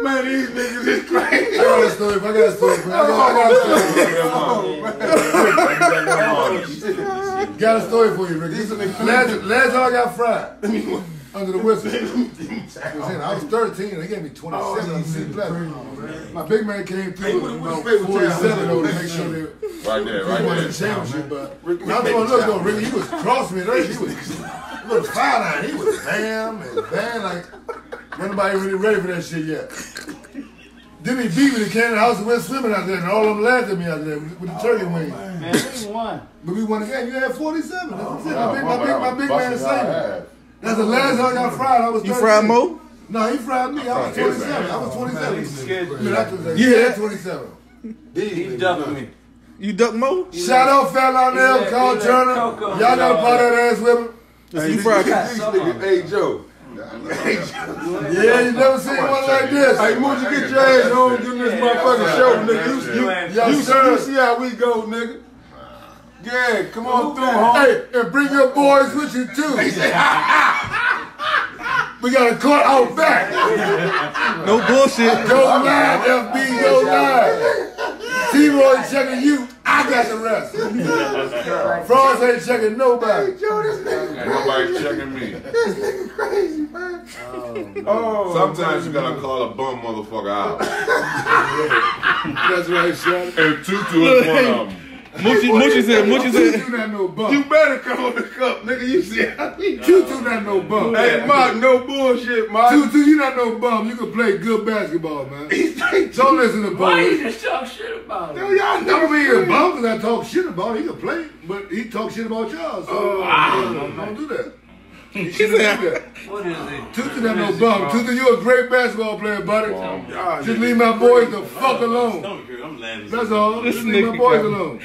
Speaker 4: Man, these niggas is crazy. I got a story. I got a story. Got a story for you, Ricky. Last time I got fried under the whistle. I was 13. They gave me 27 on the My big man came through with about 47 though to make sure they
Speaker 3: Right there.
Speaker 4: won the championship. But when I was going to look though, Ricky, he was crossing me. He was foul line. He was bam and bam like nobody really ready for that shit yet. Then he beat me to Canada House and went swimming out there, and all of them laughed at me out there with the turkey wing.
Speaker 6: Man, we won.
Speaker 4: But we won again. You had 47. That's what I'm saying. My big man saved me. That's the last time I got fried. I was 13.
Speaker 7: You fried Mo?
Speaker 4: No, he fried me. I was 27. I was 27.
Speaker 7: Yeah.
Speaker 4: 27.
Speaker 6: He ducked me.
Speaker 7: You duck Mo?
Speaker 4: Shout out Fat Lionel, Carl Turner. Y'all got to part that ass with him.
Speaker 7: You fried
Speaker 8: Hey Joe.
Speaker 4: Yeah, you never seen one like this.
Speaker 8: Hey Moochie, get your ass on, give me this motherfucking show, nigga. You see how we go, nigga. Yeah, come on through, homie.
Speaker 4: Hey, and bring your boys with you too. We got a court out back.
Speaker 7: No bullshit.
Speaker 4: Go live, FB, go live. T-Roy checking you. I got the rest. Frost ain't checking nobody.
Speaker 3: Ain't nobody checking me. Sometimes you gotta call a bum motherfucker out.
Speaker 4: That's right, Shaq.
Speaker 3: And Tutu is one of them.
Speaker 7: Moochie said,
Speaker 4: Tutu not no bum.
Speaker 8: You better come on the cup, nigga. You see how we go.
Speaker 4: Tutu not no bum.
Speaker 8: Hey, Mark, no bullshit, Mark.
Speaker 4: Tutu, you not no bum. You can play good basketball, man. Don't listen to
Speaker 5: Why you
Speaker 4: Bo.
Speaker 5: just talk shit about
Speaker 4: Yo,
Speaker 5: it?
Speaker 4: y'all never be a bum because I talk shit about it. He can play, but he talk shit about y'all. So don't do that. You shouldn't do that.
Speaker 5: What is it?
Speaker 4: Tutu not no bum. Tutu, you a great basketball player, buddy. Just leave my boys the fuck alone.
Speaker 5: I'm laughing.
Speaker 4: That's all.
Speaker 7: This
Speaker 4: Just leave my
Speaker 7: nigga
Speaker 4: boys
Speaker 7: got-
Speaker 4: alone.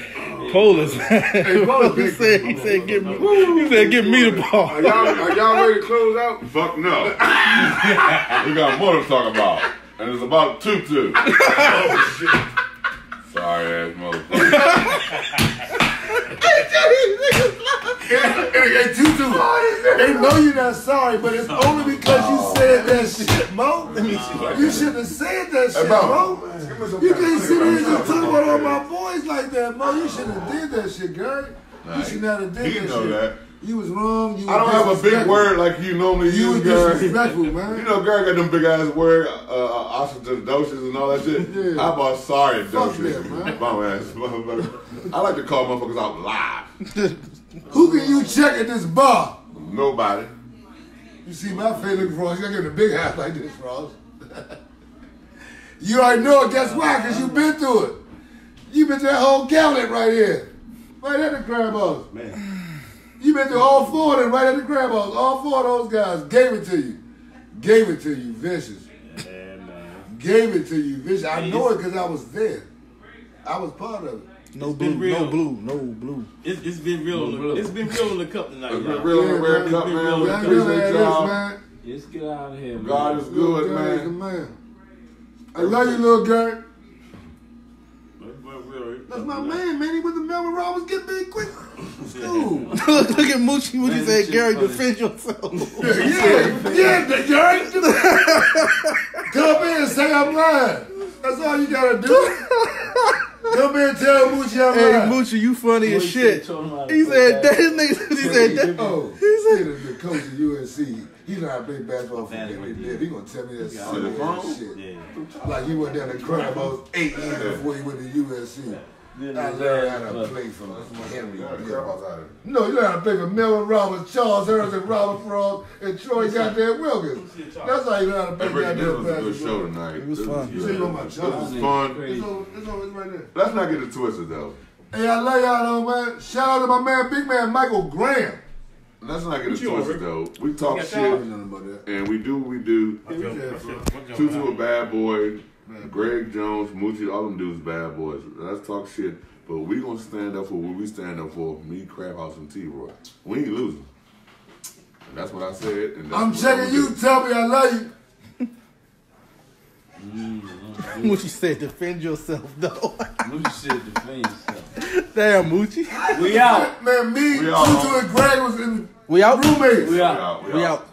Speaker 7: Paulus,
Speaker 4: Hey, Paulus,
Speaker 7: he said, give me the ball.
Speaker 8: Are y'all ready to close out?
Speaker 3: Fuck no. We got more to talk about. And it's about Tutu. Sorry ass motherfucker.
Speaker 4: Hey, Tutu, they know you're not sorry, but it's only because you said that shit, Mo. You shouldn't have said that shit, Mo. You can't sit here and just talk about all my boys like that, Mo. You shouldn't have did that shit, Gary. You should not have did that shit.
Speaker 3: He know that.
Speaker 4: You was wrong. You
Speaker 3: I don't have a big word like you normally
Speaker 4: You
Speaker 3: use,
Speaker 4: was
Speaker 3: Gary.
Speaker 4: disrespectful, man.
Speaker 3: You know, Gary got them big ass words, ostentatious and all that shit.
Speaker 4: Yeah.
Speaker 3: How about sorry,
Speaker 4: Fuck
Speaker 3: doses?
Speaker 4: that, man.
Speaker 3: Bum ass motherfucker. I like to call motherfuckers out live.
Speaker 4: Who can you check at this bar?
Speaker 3: Nobody.
Speaker 4: You see my face looking for us. You gotta get a big house like this, Ross. You already know it. Guess why? Because you've been through it. You've been through that whole gauntlet right here. Right at the Crabhouse.
Speaker 5: Man.
Speaker 4: You've been through all four of them right at the Crabhouse. All four of those guys gave it to you. Gave it to you, vicious.
Speaker 5: Yeah, man.
Speaker 4: Gave it to you, vicious. I know it because I was there. I was part of it.
Speaker 7: No blue, no blue, no blue.
Speaker 5: It's been real. It's been real in the cup tonight.
Speaker 3: It's been
Speaker 5: y'all.
Speaker 3: real in the
Speaker 4: Yeah,
Speaker 3: Red
Speaker 4: man.
Speaker 3: Cup,
Speaker 5: It's been
Speaker 3: man.
Speaker 5: real.
Speaker 3: We
Speaker 4: Man, really
Speaker 3: appreciate
Speaker 4: had
Speaker 3: y'all.
Speaker 4: this, man.
Speaker 6: Let's get out of here, man.
Speaker 3: God is good,
Speaker 4: Gary,
Speaker 3: man.
Speaker 4: I love you, little Gary.
Speaker 5: Real.
Speaker 4: That's my man, man. He went to Melvin Roberts, get big quick. School.
Speaker 7: Look at Moochie when he
Speaker 6: Man,
Speaker 7: said,
Speaker 6: shit
Speaker 7: Gary,
Speaker 6: funny.
Speaker 7: defend yourself.
Speaker 4: Yeah, Gary. Come in and say I'm lying. That's all you gotta do. Come in and tell Moochie I'm
Speaker 7: Hey,
Speaker 4: lying.
Speaker 7: Moochie, you funny as
Speaker 6: Moochie
Speaker 7: shit.
Speaker 6: told him how to
Speaker 7: He
Speaker 6: put
Speaker 7: said,
Speaker 6: that-
Speaker 7: that nigga, he said, that.
Speaker 4: Oh, he said the coach of USC. He know how to play basketball for
Speaker 5: That's
Speaker 4: me.
Speaker 5: what he
Speaker 4: He gonna tell me that
Speaker 3: On the
Speaker 4: silly
Speaker 3: phone?
Speaker 4: ass shit.
Speaker 5: Yeah.
Speaker 4: Like he went down to Crabhouse 8 years before he went to USC. I learned how to play from Henry. No, you learn how to play for Melvin Roberts, Charles Harris, and Robert Frost, and Troy goddamn Wilkins. That's how you learn how to
Speaker 3: Hey,
Speaker 4: play
Speaker 3: Ricky, this
Speaker 4: goddamn
Speaker 3: was a good show
Speaker 4: basketball.
Speaker 3: tonight.
Speaker 7: It was
Speaker 3: This
Speaker 7: fun.
Speaker 3: good.
Speaker 4: You say you want my
Speaker 3: This
Speaker 4: Charles?
Speaker 3: was fun.
Speaker 4: It's right there.
Speaker 3: Let's not get it twisted, though.
Speaker 4: Hey, I love y'all though, man. Shout out to my man, big man, Michael Graham.
Speaker 3: Let's not get it
Speaker 5: What you
Speaker 3: twisted,
Speaker 5: over?
Speaker 3: though. We talk
Speaker 5: got
Speaker 3: shit,
Speaker 5: y'all?
Speaker 4: Nothing about that.
Speaker 3: and we do what we do. Tutu a bad boy. Greg Jones, Moochie, all them dudes bad boys. Let's talk shit. But we gonna stand up for what we stand up for. Me, Crabhouse, and T-Roy. We ain't losing. And that's what I said. And that's
Speaker 4: I'm
Speaker 3: what
Speaker 4: checking
Speaker 3: gonna
Speaker 4: you.
Speaker 3: do.
Speaker 4: Tell me I love you.
Speaker 7: Moochie said, defend yourself, though.
Speaker 6: Moochie said defend yourself.
Speaker 7: Damn, Moochie.
Speaker 6: We out.
Speaker 4: Man, me,
Speaker 3: We out.
Speaker 4: Tutu, and Greg was in
Speaker 7: We out?
Speaker 4: roommates.
Speaker 6: We out.
Speaker 7: We out.